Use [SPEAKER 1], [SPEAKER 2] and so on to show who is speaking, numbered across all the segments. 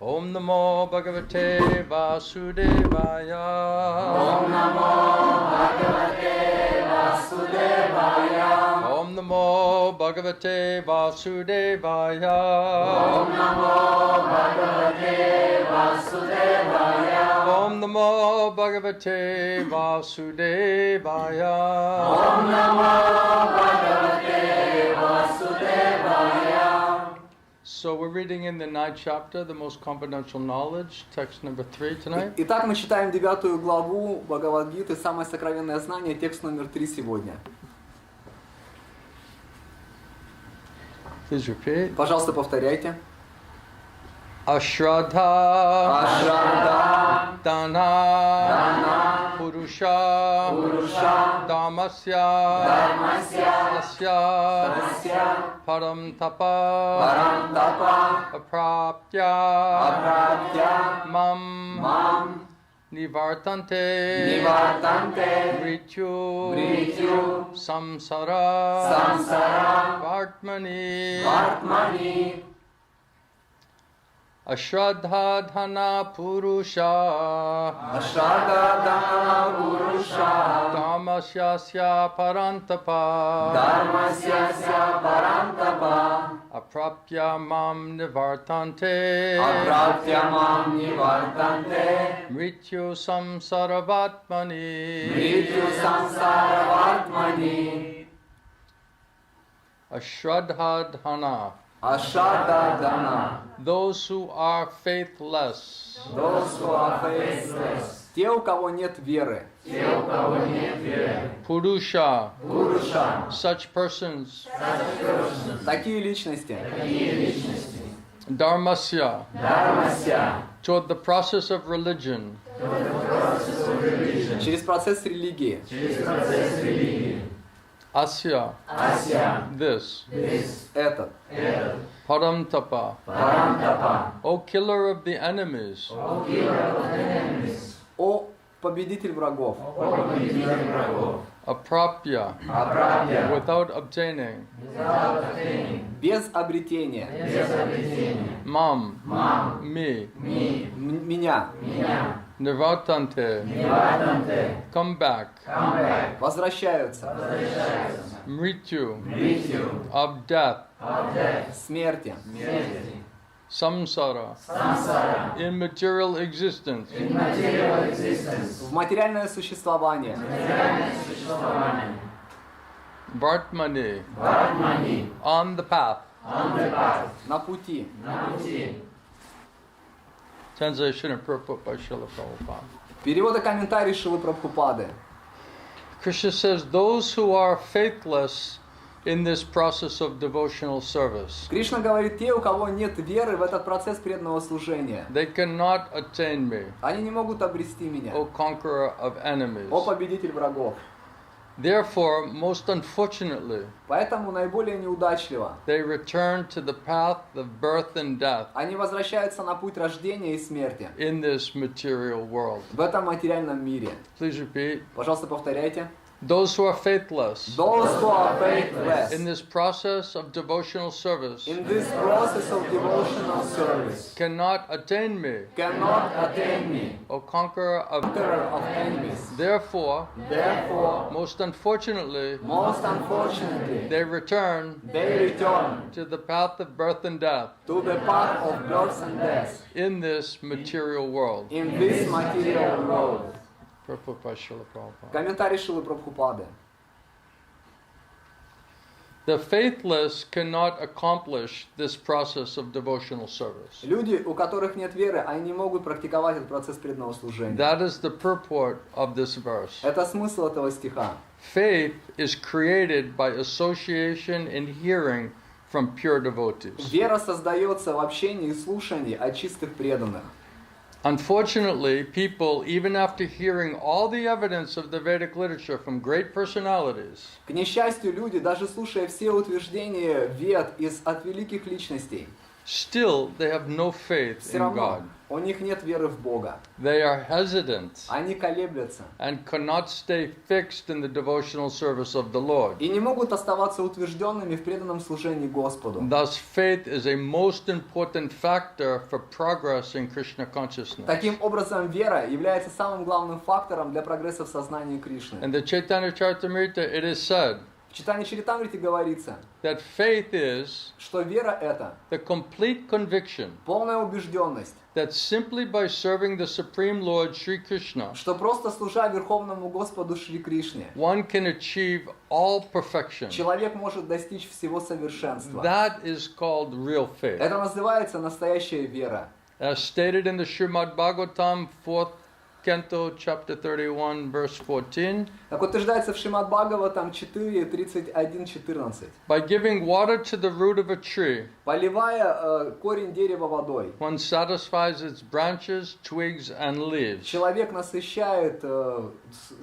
[SPEAKER 1] Om Namo Bhagavate Vasudevaya.
[SPEAKER 2] Om Namo Bhagavate Vasudevaya.
[SPEAKER 1] Om Namo Bhagavate Vasudevaya.
[SPEAKER 2] Om Namo Bhagavate Vasudevaya.
[SPEAKER 1] Om Namo Bhagavate Vasudevaya.
[SPEAKER 2] Om Namo Bhagavate Vasudevaya.
[SPEAKER 1] So we're reading in the 9th chapter, the most confidential knowledge, text number 3 tonight.
[SPEAKER 3] Итак, мы читаем 9 главу Бхагавад-гиты, самое сокровенное знание, текст номер 3 сегодня.
[SPEAKER 1] Please repeat.
[SPEAKER 3] Пожалуйста, повторяйте.
[SPEAKER 1] Ashraddha,
[SPEAKER 3] Ашрадха,
[SPEAKER 1] Dana,
[SPEAKER 3] Дана,
[SPEAKER 1] Purusha,
[SPEAKER 3] Пуруша,
[SPEAKER 1] Dharmasya,
[SPEAKER 3] Дharmasya,
[SPEAKER 1] Tasya,
[SPEAKER 3] Tasya,
[SPEAKER 1] Param Tapa,
[SPEAKER 3] Парантапа,
[SPEAKER 1] Apraptya,
[SPEAKER 3] Апраптя,
[SPEAKER 1] Mam,
[SPEAKER 3] Мам,
[SPEAKER 1] Nivartante,
[SPEAKER 3] Нивартанте,
[SPEAKER 1] Mrityu,
[SPEAKER 3] Мритю,
[SPEAKER 1] Samsara,
[SPEAKER 3] Самсара,
[SPEAKER 1] Vartmani,
[SPEAKER 3] Вартмани,
[SPEAKER 1] Ashraddha Dhana Purusha,
[SPEAKER 3] Ашрада, Дана, Пуруша,
[SPEAKER 1] Dharmasyasya Parantapa,
[SPEAKER 3] Дharmasya, Парантапа,
[SPEAKER 1] Aprapya Mam Nivartante,
[SPEAKER 3] Апраптя, Мам, Нивартанте,
[SPEAKER 1] Mrityu Samsaravatmani,
[SPEAKER 3] Мритю, Самсара, Вартмани,
[SPEAKER 1] Ashraddha Dhana.
[SPEAKER 3] Ашрада, Дана.
[SPEAKER 1] Those who are faithless,
[SPEAKER 3] Those who are faithless. Те, у кого нет веры. Те, у кого нет веры.
[SPEAKER 1] Purusha,
[SPEAKER 3] Пуруша.
[SPEAKER 1] such persons,
[SPEAKER 3] Такие личности. Такие личности.
[SPEAKER 1] Dharmasya,
[SPEAKER 3] Дharmasya.
[SPEAKER 1] toward the process of religion,
[SPEAKER 3] Через процесс религии. Через процесс религии.
[SPEAKER 1] Asya,
[SPEAKER 3] Ася.
[SPEAKER 1] this,
[SPEAKER 3] Этот.
[SPEAKER 1] Param Tapa,
[SPEAKER 3] Парантапа.
[SPEAKER 1] O killer of the enemies,
[SPEAKER 3] О победитель врагов.
[SPEAKER 1] Aprapya,
[SPEAKER 3] Апраптя.
[SPEAKER 1] without obtaining,
[SPEAKER 3] Без обретения.
[SPEAKER 1] Mam,
[SPEAKER 3] Мам.
[SPEAKER 1] me,
[SPEAKER 3] Меня.
[SPEAKER 1] Nivartante, come back,
[SPEAKER 3] Возвращаются.
[SPEAKER 1] Mrityu, of death,
[SPEAKER 3] Смерти.
[SPEAKER 1] Samsara, immaterial existence,
[SPEAKER 3] В материальное существование.
[SPEAKER 1] Vartmani, on the path.
[SPEAKER 3] На пути.
[SPEAKER 1] Translation and purport by Srila Prabhupada.
[SPEAKER 3] Перевод и комментарий Шилы Прабхупады.
[SPEAKER 1] Krishna says, those who are faithless in this process of devotional service,
[SPEAKER 3] Кришна говорит, те, у кого нет веры в этот процесс преданного служения,
[SPEAKER 1] they cannot attain me,
[SPEAKER 3] они не могут обрести меня.
[SPEAKER 1] O conqueror of enemies.
[SPEAKER 3] О победитель врагов.
[SPEAKER 1] Therefore, most unfortunately,
[SPEAKER 3] Поэтому наиболее неудачливо
[SPEAKER 1] they return to the path of birth and death
[SPEAKER 3] они возвращаются на путь рождения и смерти
[SPEAKER 1] in this material world.
[SPEAKER 3] в этом материальном мире.
[SPEAKER 1] Please repeat.
[SPEAKER 3] Пожалуйста, повторяйте.
[SPEAKER 1] Those who are faithless
[SPEAKER 3] Those who are faithless
[SPEAKER 1] in this process of devotional service
[SPEAKER 3] in this process of devotional service
[SPEAKER 1] cannot attain me,
[SPEAKER 3] cannot attain me,
[SPEAKER 1] O conqueror of...
[SPEAKER 3] conqueror of enemies.
[SPEAKER 1] Therefore,
[SPEAKER 3] Therefore,
[SPEAKER 1] most unfortunately,
[SPEAKER 3] most unfortunately,
[SPEAKER 1] they return
[SPEAKER 3] they return
[SPEAKER 1] to the path of birth and death
[SPEAKER 3] to the path of birth and death
[SPEAKER 1] in this material world.
[SPEAKER 3] in this material world.
[SPEAKER 1] Purport by Srila Prabhupada.
[SPEAKER 3] Комментарий Шилы Прабхупады.
[SPEAKER 1] The faithless cannot accomplish this process of devotional service.
[SPEAKER 3] Люди, у которых нет веры, они не могут практиковать этот процесс преданного служения.
[SPEAKER 1] That is the purport of this verse.
[SPEAKER 3] Это смысл этого стиха.
[SPEAKER 1] Faith is created by association and hearing from pure devotees.
[SPEAKER 3] Вера создается в общении и слушании от чистых преданных.
[SPEAKER 1] Unfortunately, people, even after hearing all the evidence of the Vedic literature from great personalities,
[SPEAKER 3] К несчастью, люди, даже слушая все утверждения вед от великих личностей,
[SPEAKER 1] still they have no faith
[SPEAKER 3] все
[SPEAKER 1] in
[SPEAKER 3] равно
[SPEAKER 1] God.
[SPEAKER 3] у них нет веры в Бога.
[SPEAKER 1] They are hesitant
[SPEAKER 3] Они колеблются
[SPEAKER 1] and cannot stay fixed in the devotional service of the Lord.
[SPEAKER 3] и не могут оставаться утвержденными в преданном служении Господу.
[SPEAKER 1] Thus, faith is a most important factor for progress in Krishna consciousness.
[SPEAKER 3] Таким образом, вера является самым главным фактором для прогресса в сознании Кришны.
[SPEAKER 1] In the Chaitanya Charitamrita, it is said
[SPEAKER 3] В читании Чаритамрити говорится,
[SPEAKER 1] that faith is
[SPEAKER 3] что вера — это
[SPEAKER 1] the complete conviction
[SPEAKER 3] полная убежденность,
[SPEAKER 1] that simply by serving the Supreme Lord Sri Krishna,
[SPEAKER 3] что просто служа Верховному Господу Шри Кришне,
[SPEAKER 1] one can achieve all perfection.
[SPEAKER 3] человек может достичь всего совершенства.
[SPEAKER 1] That is called real faith.
[SPEAKER 3] Это называется настоящая вера.
[SPEAKER 1] As stated in the Srimad Bhagavatam, 4th Canto, chapter 31, verse 14,
[SPEAKER 3] Так утверждается в Шримад Бхагаватам 4, 31, 14.
[SPEAKER 1] by giving water to the root of a tree,
[SPEAKER 3] Поливая корень дерева водой,
[SPEAKER 1] one satisfies its branches, twigs, and leaves.
[SPEAKER 3] человек насыщает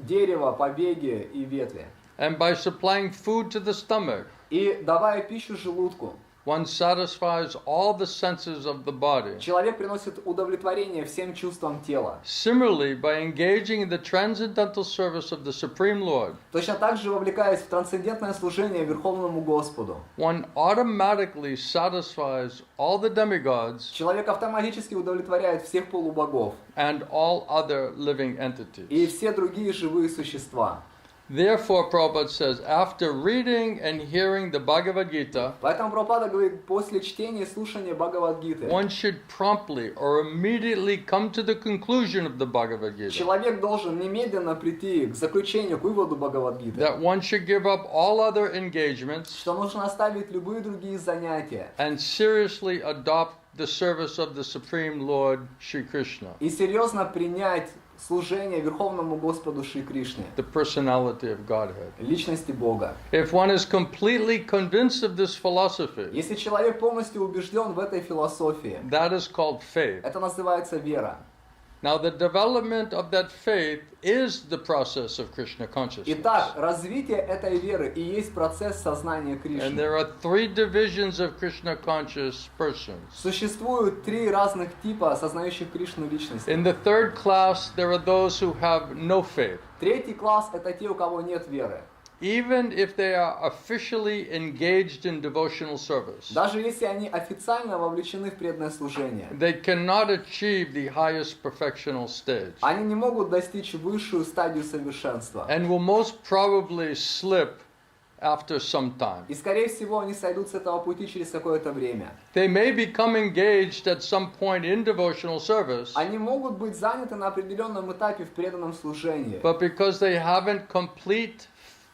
[SPEAKER 3] дерево, побеги и ветви.
[SPEAKER 1] And by supplying food to the stomach,
[SPEAKER 3] И давая пищу желудку,
[SPEAKER 1] one satisfies all the senses of the body.
[SPEAKER 3] человек приносит удовлетворение всем чувствам тела.
[SPEAKER 1] Similarly, by engaging in the transcendental service of the Supreme Lord,
[SPEAKER 3] Точно так же, вовлекаясь в трансцендентное служение Верховному Господу,
[SPEAKER 1] one automatically satisfies all the demigods
[SPEAKER 3] человек автоматически удовлетворяет всех полубогов
[SPEAKER 1] and all other living
[SPEAKER 3] и
[SPEAKER 1] entities.
[SPEAKER 3] все другие живые существа.
[SPEAKER 1] Therefore, Prabhupada says, after reading and hearing the Bhagavad-gita,
[SPEAKER 3] Поэтому Прабхупада говорит, после чтения и слушания Бхагавад-гиты
[SPEAKER 1] one should promptly or immediately come to the conclusion of the Bhagavad-gita,
[SPEAKER 3] человек должен немедленно прийти к заключению, к выводу Бхагавад-гиты,
[SPEAKER 1] that one should give up all other engagements
[SPEAKER 3] что нужно оставить любые другие занятия
[SPEAKER 1] and seriously adopt the service of the Supreme Lord Sri Krishna,
[SPEAKER 3] и серьезно принять служение Верховному Господу Шри Кришне,
[SPEAKER 1] the personality of Godhead.
[SPEAKER 3] личности Бога.
[SPEAKER 1] If one is completely convinced of this philosophy,
[SPEAKER 3] Если человек полностью убежден в этой философии,
[SPEAKER 1] that is called faith.
[SPEAKER 3] это называется вера.
[SPEAKER 1] Now, the development of that faith is the process of Krishna consciousness.
[SPEAKER 3] Итак, развитие этой веры и есть процесс сознания
[SPEAKER 1] And
[SPEAKER 3] Кришны.
[SPEAKER 1] there are three divisions of Krishna conscious persons.
[SPEAKER 3] Существует три разных типа осознающих Кришну личностей.
[SPEAKER 1] In the third class, there are those who have no faith.
[SPEAKER 3] Третий класс — это те, у кого нет веры.
[SPEAKER 1] Even if they are officially engaged in devotional service,
[SPEAKER 3] Даже если они официально вовлечены в преданное служение,
[SPEAKER 1] they cannot achieve the highest perfectional stage
[SPEAKER 3] они не могут достичь высшую стадию совершенства.
[SPEAKER 1] and will most probably slip after some time.
[SPEAKER 3] И, скорее всего, они сойдут с этого пути через какое-то время.
[SPEAKER 1] They may become engaged at some point in devotional service,
[SPEAKER 3] Они могут быть заняты на определенном этапе в преданном служении.
[SPEAKER 1] but because they haven't complete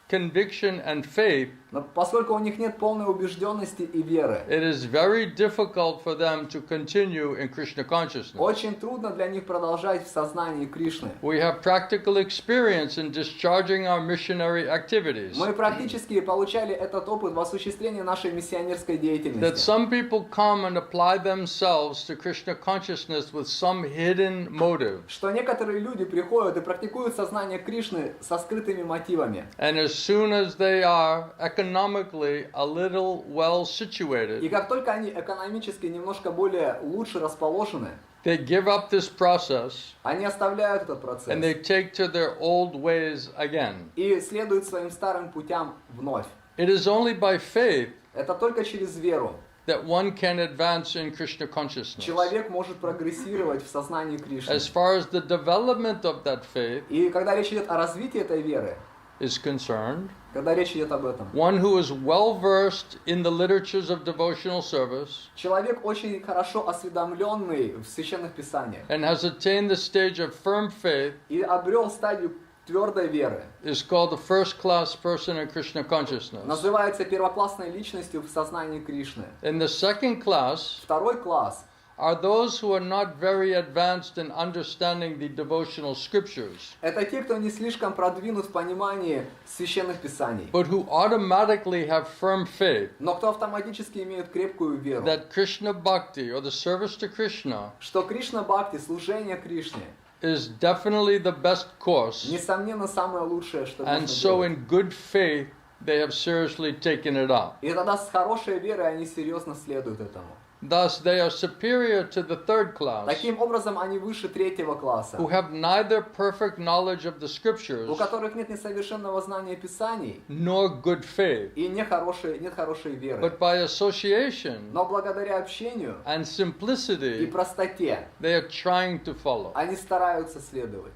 [SPEAKER 1] conviction and faith,
[SPEAKER 3] Но поскольку у них нет полной убежденности и веры,
[SPEAKER 1] it is very difficult for them to continue in Krishna consciousness.
[SPEAKER 3] очень трудно для них продолжать в сознании Кришны.
[SPEAKER 1] We have practical experience in discharging our missionary activities.
[SPEAKER 3] Мы практически получали этот опыт в осуществлении нашей миссионерской
[SPEAKER 1] That
[SPEAKER 3] деятельности.
[SPEAKER 1] some people come and apply themselves to Krishna consciousness with some hidden motive.
[SPEAKER 3] Что некоторые люди приходят и практикуют сознание Кришны со скрытыми мотивами.
[SPEAKER 1] And as soon as they are economically a little well
[SPEAKER 3] И
[SPEAKER 1] situated,
[SPEAKER 3] как только они экономически немножко более лучше расположены,
[SPEAKER 1] they give up this process
[SPEAKER 3] они оставляют этот
[SPEAKER 1] and they
[SPEAKER 3] процесс
[SPEAKER 1] take to their old ways again.
[SPEAKER 3] и следуют своим старым путям вновь.
[SPEAKER 1] It is only by faith
[SPEAKER 3] Это только через веру
[SPEAKER 1] that one can advance in Krishna consciousness.
[SPEAKER 3] человек может прогрессировать в сознании Кришны.
[SPEAKER 1] As far as the development of that faith
[SPEAKER 3] И когда речь идет о развитии этой веры,
[SPEAKER 1] is concerned,
[SPEAKER 3] когда речь идет об этом,
[SPEAKER 1] one who is well versed in the literatures of devotional service
[SPEAKER 3] человек очень хорошо осведомленный в священных писаниях
[SPEAKER 1] and has attained the stage of firm faith
[SPEAKER 3] и обрел стадию твердой веры,
[SPEAKER 1] is called the first class person in Krishna consciousness.
[SPEAKER 3] называется первоклассной личностью в сознании Кришны.
[SPEAKER 1] In the second class
[SPEAKER 3] Второй класс
[SPEAKER 1] are those who are not very advanced in understanding the devotional scriptures,
[SPEAKER 3] — это те, кто не слишком продвинут в понимании священных писаний,
[SPEAKER 1] but who automatically have firm faith
[SPEAKER 3] но кто автоматически имеет крепкую веру,
[SPEAKER 1] that Krishna bhakti or the service to Krishna
[SPEAKER 3] что Кришна-бхакти, служение Кришне,
[SPEAKER 1] is definitely the best course,
[SPEAKER 3] несомненно, самое лучшее, что можно
[SPEAKER 1] and so
[SPEAKER 3] делать.
[SPEAKER 1] in good faith they have seriously taken it up.
[SPEAKER 3] И тогда с хорошей верой они серьезно следуют этому.
[SPEAKER 1] Thus, they are superior to the third class,
[SPEAKER 3] Таким образом, они выше третьего класса,
[SPEAKER 1] who have neither perfect knowledge of the scriptures
[SPEAKER 3] у которых нет несовершенного знания Писаний
[SPEAKER 1] nor good faith,
[SPEAKER 3] и нет хорошей веры.
[SPEAKER 1] but by association
[SPEAKER 3] Но благодаря общению
[SPEAKER 1] and
[SPEAKER 3] и
[SPEAKER 1] simplicity,
[SPEAKER 3] простоте
[SPEAKER 1] they are trying to follow.
[SPEAKER 3] они стараются следовать.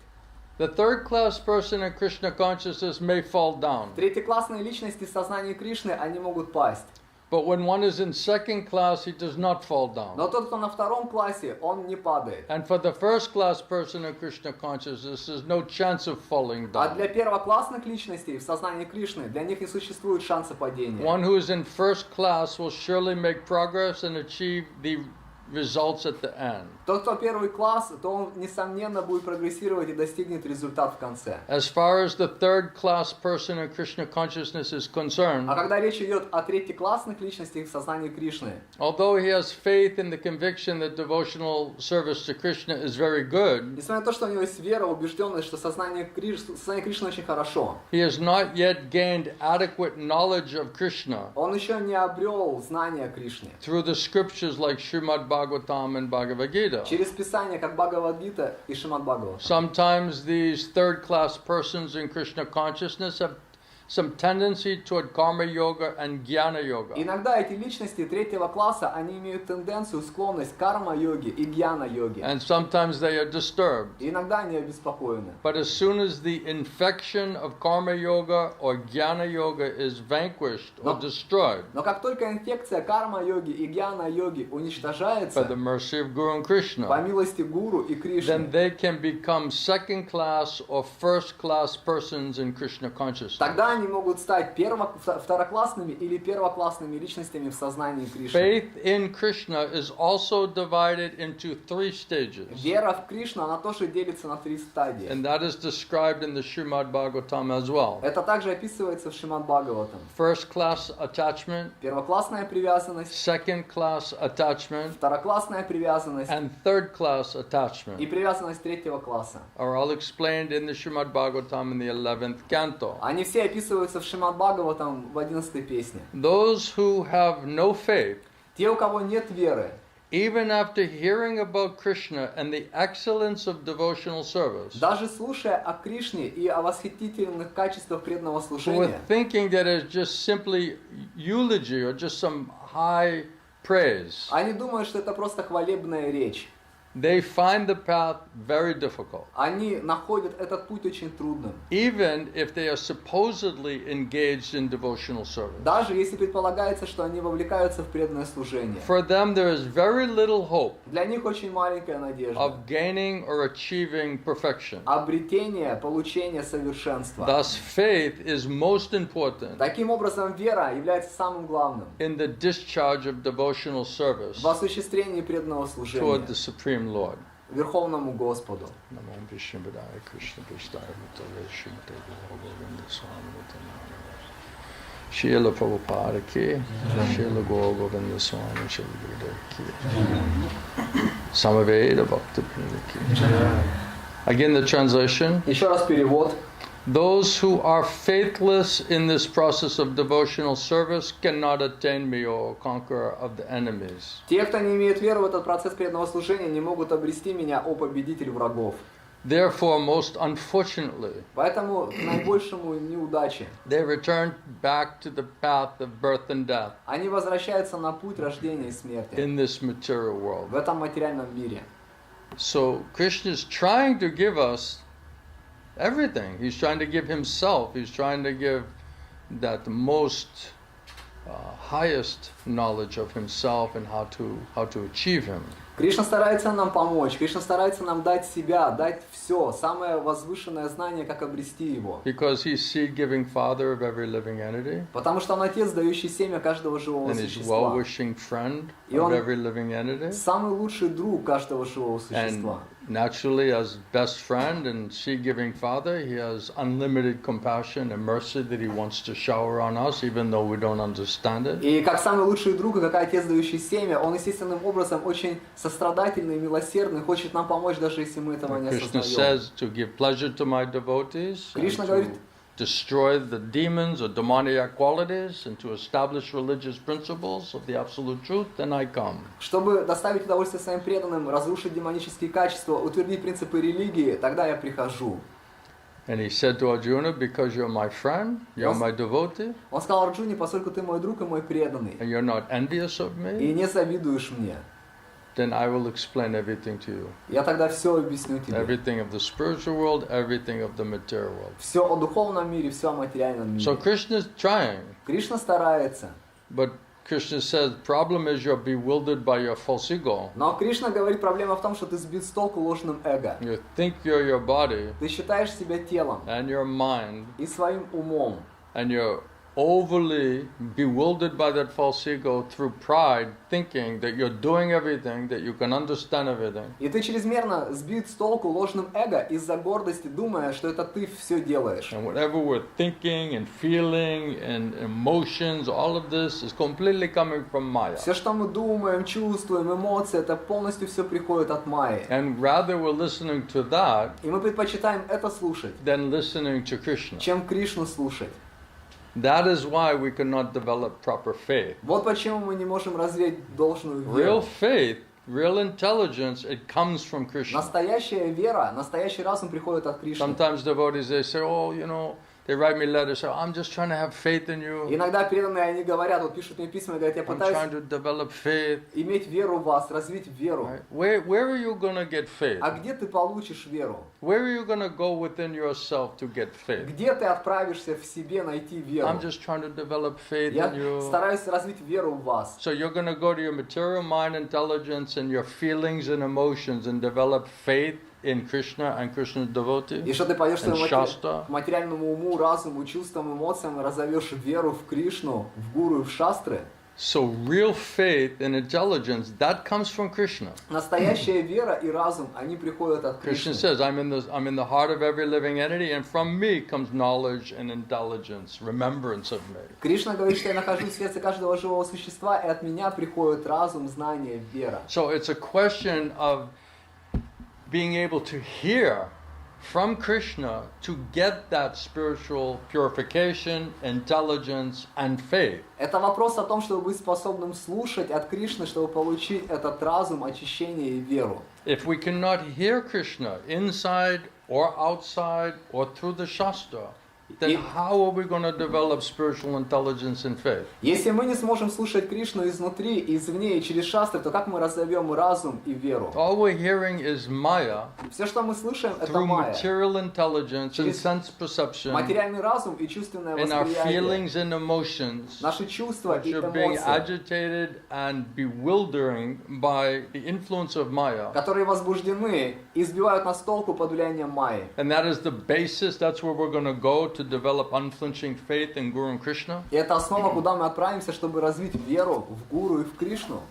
[SPEAKER 1] The third class person in Krishna consciousness may fall down,
[SPEAKER 3] Третьеклассные личности в сознании Кришны, они могут пасть.
[SPEAKER 1] but when one is in second class, he does not fall down.
[SPEAKER 3] Но тот, кто на втором классе, он не падает.
[SPEAKER 1] And for the first class person in Krishna consciousness, there's no chance of falling
[SPEAKER 3] А
[SPEAKER 1] down.
[SPEAKER 3] для первоклассных личностей в сознании Кришны, для них не существует шанса падения.
[SPEAKER 1] One who is in first class will surely make progress and achieve the results at the end.
[SPEAKER 3] Тот, кто первый класс, то он, несомненно, будет прогрессировать и достигнет результат в конце.
[SPEAKER 1] As far as the third class person in Krishna consciousness is concerned,
[SPEAKER 3] А когда речь идет о третьеклассных личностях в сознании Кришны,
[SPEAKER 1] although he has faith in the conviction that devotional service to Krishna is very good,
[SPEAKER 3] несмотря на то, что у него есть вера, убежденность, что сознание Кришны очень хорошо,
[SPEAKER 1] he has not yet gained adequate knowledge of Krishna
[SPEAKER 3] он еще не обрел знания о Кришне.
[SPEAKER 1] through the scriptures like Srimad Bhagavatam and Bhagavad-gita.
[SPEAKER 3] Через Писание, как Бхагавад-гита и Шримад Бхагавата.
[SPEAKER 1] Sometimes these third class persons in Krishna consciousness have some tendency toward karma yoga and jnana yoga.
[SPEAKER 3] Иногда эти личности третьего класса, они имеют тенденцию, склонность к карма-йоге и гьяна-йоге.
[SPEAKER 1] And sometimes they are disturbed.
[SPEAKER 3] И иногда они обеспокоены.
[SPEAKER 1] But as soon as the infection of karma yoga or jnana yoga is vanquished or destroyed
[SPEAKER 3] Но как только инфекция карма-йоги и гьяна-йоги
[SPEAKER 1] by
[SPEAKER 3] уничтожается,
[SPEAKER 1] the mercy of Guru and
[SPEAKER 3] по
[SPEAKER 1] Krishna,
[SPEAKER 3] милости Гуру и
[SPEAKER 1] then
[SPEAKER 3] Кришны,
[SPEAKER 1] they can become second class or first class persons in Krishna consciousness.
[SPEAKER 3] тогда они могут стать второклассными или первоклассными личностями в сознании Кришны.
[SPEAKER 1] Faith in Krishna is also divided into 3 stages.
[SPEAKER 3] Вера в Кришну, она тоже делится на 3 стадии.
[SPEAKER 1] And that is described in the Srimad Bhagavatam as well.
[SPEAKER 3] Это также описывается в Шримад Бхагаватам.
[SPEAKER 1] First class attachment,
[SPEAKER 3] Первоклассная привязанность,
[SPEAKER 1] second class attachment,
[SPEAKER 3] второклассная привязанность
[SPEAKER 1] and third class
[SPEAKER 3] и
[SPEAKER 1] attachment
[SPEAKER 3] привязанность третьего класса.
[SPEAKER 1] are all explained in the Srimad Bhagavatam in the 11th canto.
[SPEAKER 3] Они все описываются в Шримад Бхагаватам в 11 песне.
[SPEAKER 1] Those who have no faith,
[SPEAKER 3] Те, у кого нет веры,
[SPEAKER 1] even after hearing about Krishna and the excellence of devotional service,
[SPEAKER 3] даже слушая о Кришне и о восхитительных качествах преданного
[SPEAKER 1] who are
[SPEAKER 3] служения,
[SPEAKER 1] thinking that it's just simply eulogy or just some high praise,
[SPEAKER 3] они думают, что это просто хвалебная речь.
[SPEAKER 1] they find the path very difficult.
[SPEAKER 3] Они находят этот путь очень трудным.
[SPEAKER 1] Even if they are supposedly engaged in devotional service.
[SPEAKER 3] Даже если предполагается, что они вовлекаются в преданное служение.
[SPEAKER 1] For them, there is very little hope
[SPEAKER 3] Для них очень маленькая надежда.
[SPEAKER 1] of gaining or achieving perfection.
[SPEAKER 3] Обретение, получение совершенства.
[SPEAKER 1] Thus, faith is most important
[SPEAKER 3] Таким образом, вера является самым главным
[SPEAKER 1] in the discharge of devotional service
[SPEAKER 3] в осуществлении преданного
[SPEAKER 1] toward
[SPEAKER 3] служения
[SPEAKER 1] the Supreme Lord.
[SPEAKER 3] Верховному Господу.
[SPEAKER 1] Namo Vishnupadaya Krishna Prasthaya Bhutale Srimate Govinda Swami Nityananda. Srila Prabhupada ki, Srila Govinda Swami Srila Gurudev ki, Samaveda Bhakta Vrinda ki. Again, the translation.
[SPEAKER 3] Еще раз перевод.
[SPEAKER 1] Those who are faithless in this process of devotional service cannot attain me, O conqueror of the enemies.
[SPEAKER 3] Те, кто не имеет веры в этот процесс преданного служения, не могут обрести меня, о победитель врагов.
[SPEAKER 1] Therefore, most unfortunately,
[SPEAKER 3] Поэтому к наибольшему неудаче
[SPEAKER 1] they return back to the path of birth and death
[SPEAKER 3] они возвращаются на путь рождения и смерти
[SPEAKER 1] in this material
[SPEAKER 3] в
[SPEAKER 1] world.
[SPEAKER 3] этом материальном мире.
[SPEAKER 1] So Krishna is trying to give us everything. He's trying to give himself. He's trying to give that most highest knowledge of himself and how to achieve him.
[SPEAKER 3] Кришна старается нам помочь, Кришна старается нам дать себя, дать все, самое возвышенное знание, как обрести его.
[SPEAKER 1] Because he's seed-giving father of every living entity
[SPEAKER 3] Потому что он отец, дающий семя каждого живого
[SPEAKER 1] and he's
[SPEAKER 3] существа.
[SPEAKER 1] well-wishing friend
[SPEAKER 3] И
[SPEAKER 1] of
[SPEAKER 3] он
[SPEAKER 1] every living entity.
[SPEAKER 3] самый лучший друг каждого живого
[SPEAKER 1] And
[SPEAKER 3] существа.
[SPEAKER 1] naturally, as best friend and seed-giving father, he has unlimited compassion and mercy that he wants to shower on us, even though we don't understand it.
[SPEAKER 3] И как самый лучший друг, и как отец, дающий семя, он естественным образом очень сострадательный и милосердный, хочет нам помочь, даже если мы этого не
[SPEAKER 1] Krishna
[SPEAKER 3] осознаем.
[SPEAKER 1] says to give pleasure to my devotees, and
[SPEAKER 3] Кришна говорит,
[SPEAKER 1] destroy the demons or demoniac qualities and to establish religious principles of the absolute truth, then I come.
[SPEAKER 3] Чтобы доставить удовольствие своим преданным, разрушить демонические качества, утвердить принципы религии, тогда я прихожу.
[SPEAKER 1] And he said to Arjuna, because you're my friend, you're my devotee,
[SPEAKER 3] Он сказал Арджуне, поскольку ты мой друг и мой преданный,
[SPEAKER 1] and you're not envious of
[SPEAKER 3] и
[SPEAKER 1] me,
[SPEAKER 3] не завидуешь мне,
[SPEAKER 1] then I will explain everything to you.
[SPEAKER 3] я тогда все объясню тебе.
[SPEAKER 1] Everything of the spiritual world, everything of the material world.
[SPEAKER 3] Все о духовном мире, все о материальном
[SPEAKER 1] So
[SPEAKER 3] мире.
[SPEAKER 1] Krishna is trying,
[SPEAKER 3] Кришна старается,
[SPEAKER 1] but Krishna says, problem is you're bewildered by your false ego.
[SPEAKER 3] но Кришна говорит, проблема в том, что ты сбит с толку ложным эго.
[SPEAKER 1] You think you're your body
[SPEAKER 3] Ты считаешь себя телом
[SPEAKER 1] and your mind,
[SPEAKER 3] и своим умом,
[SPEAKER 1] and you're overly bewildered by that false ego through pride, thinking that you're doing everything, that you can understand everything.
[SPEAKER 3] и ты чрезмерно сбит с толку ложным эго из-за гордости, думая, что это ты все делаешь.
[SPEAKER 1] And whatever we're thinking and feeling and emotions, all of this is completely coming from Maya.
[SPEAKER 3] Все, что мы думаем, чувствуем, эмоции, это полностью все приходит от Майи.
[SPEAKER 1] And rather we're listening to that
[SPEAKER 3] И мы предпочитаем это слушать,
[SPEAKER 1] than listening to Krishna.
[SPEAKER 3] чем Кришну слушать.
[SPEAKER 1] That is why we cannot develop proper faith.
[SPEAKER 3] Вот почему мы не можем развить должную
[SPEAKER 1] Real
[SPEAKER 3] веру.
[SPEAKER 1] faith, real intelligence, it comes from Krishna.
[SPEAKER 3] Настоящая вера, настоящий разум приходит от Кришны.
[SPEAKER 1] Sometimes devotees, they say, oh, they write me letters, say, I'm just trying to have faith in you.
[SPEAKER 3] Иногда преданные, они говорят, вот пишут мне письма и говорят, я
[SPEAKER 1] I'm trying
[SPEAKER 3] пытаюсь
[SPEAKER 1] to develop faith.
[SPEAKER 3] иметь веру в вас, развить веру.
[SPEAKER 1] Right? Where are you going to get faith?
[SPEAKER 3] А где ты получишь веру?
[SPEAKER 1] Where are you going to go within yourself to get faith?
[SPEAKER 3] Где ты отправишься в себе найти веру?
[SPEAKER 1] I'm just trying to develop faith
[SPEAKER 3] Я
[SPEAKER 1] in you.
[SPEAKER 3] стараюсь развить веру в вас.
[SPEAKER 1] So you're going to go to your material mind intelligence and your feelings and emotions and develop faith in Krishna and Krishna's devotee
[SPEAKER 3] И что ты пойдешь
[SPEAKER 1] and
[SPEAKER 3] своему
[SPEAKER 1] Shastra.
[SPEAKER 3] материальному уму, разуму, чувствам, эмоциям и разовьешь веру в Кришну, в Гуру и в Шастры.
[SPEAKER 1] So real faith and intelligence, that comes from Krishna.
[SPEAKER 3] Настоящая вера и разум, они приходят от
[SPEAKER 1] Krishna
[SPEAKER 3] Кришны.
[SPEAKER 1] says, I'm in the heart of every living entity, and from me comes knowledge and intelligence, remembrance of me.
[SPEAKER 3] Кришна говорит, что я нахожусь в сердце каждого живого существа, и от меня приходит разум, знание, вера.
[SPEAKER 1] So it's a question of being able to hear from Krishna to get that spiritual purification, intelligence, and faith.
[SPEAKER 3] Это вопрос о том, чтобы быть способным слушать от Кришны, чтобы получить этот разум, очищение и веру.
[SPEAKER 1] If we cannot hear Krishna inside or outside or through the Shastra, then how are we going to develop spiritual intelligence and faith?
[SPEAKER 3] Если мы не сможем слушать Кришну изнутри, извне и через шастры, то как мы разовьем разум и веру?
[SPEAKER 1] All we're hearing is Maya
[SPEAKER 3] Все, что мы слышим, это
[SPEAKER 1] through
[SPEAKER 3] майя.
[SPEAKER 1] material intelligence and
[SPEAKER 3] Через
[SPEAKER 1] sense perception
[SPEAKER 3] Материальный разум и чувственное
[SPEAKER 1] and our
[SPEAKER 3] восприятие.
[SPEAKER 1] feelings and emotions,
[SPEAKER 3] Наши чувства
[SPEAKER 1] which
[SPEAKER 3] и
[SPEAKER 1] are being
[SPEAKER 3] эмоции,
[SPEAKER 1] agitated and bewildering by the influence of Maya.
[SPEAKER 3] которые возбуждены и сбивают нас с толку под влиянием майи.
[SPEAKER 1] And that is the basis, that's where we're going to go to develop unflinching faith in Guru and Krishna.
[SPEAKER 3] И это основа, куда мы отправимся, чтобы развить веру в Гуру и в Кришну.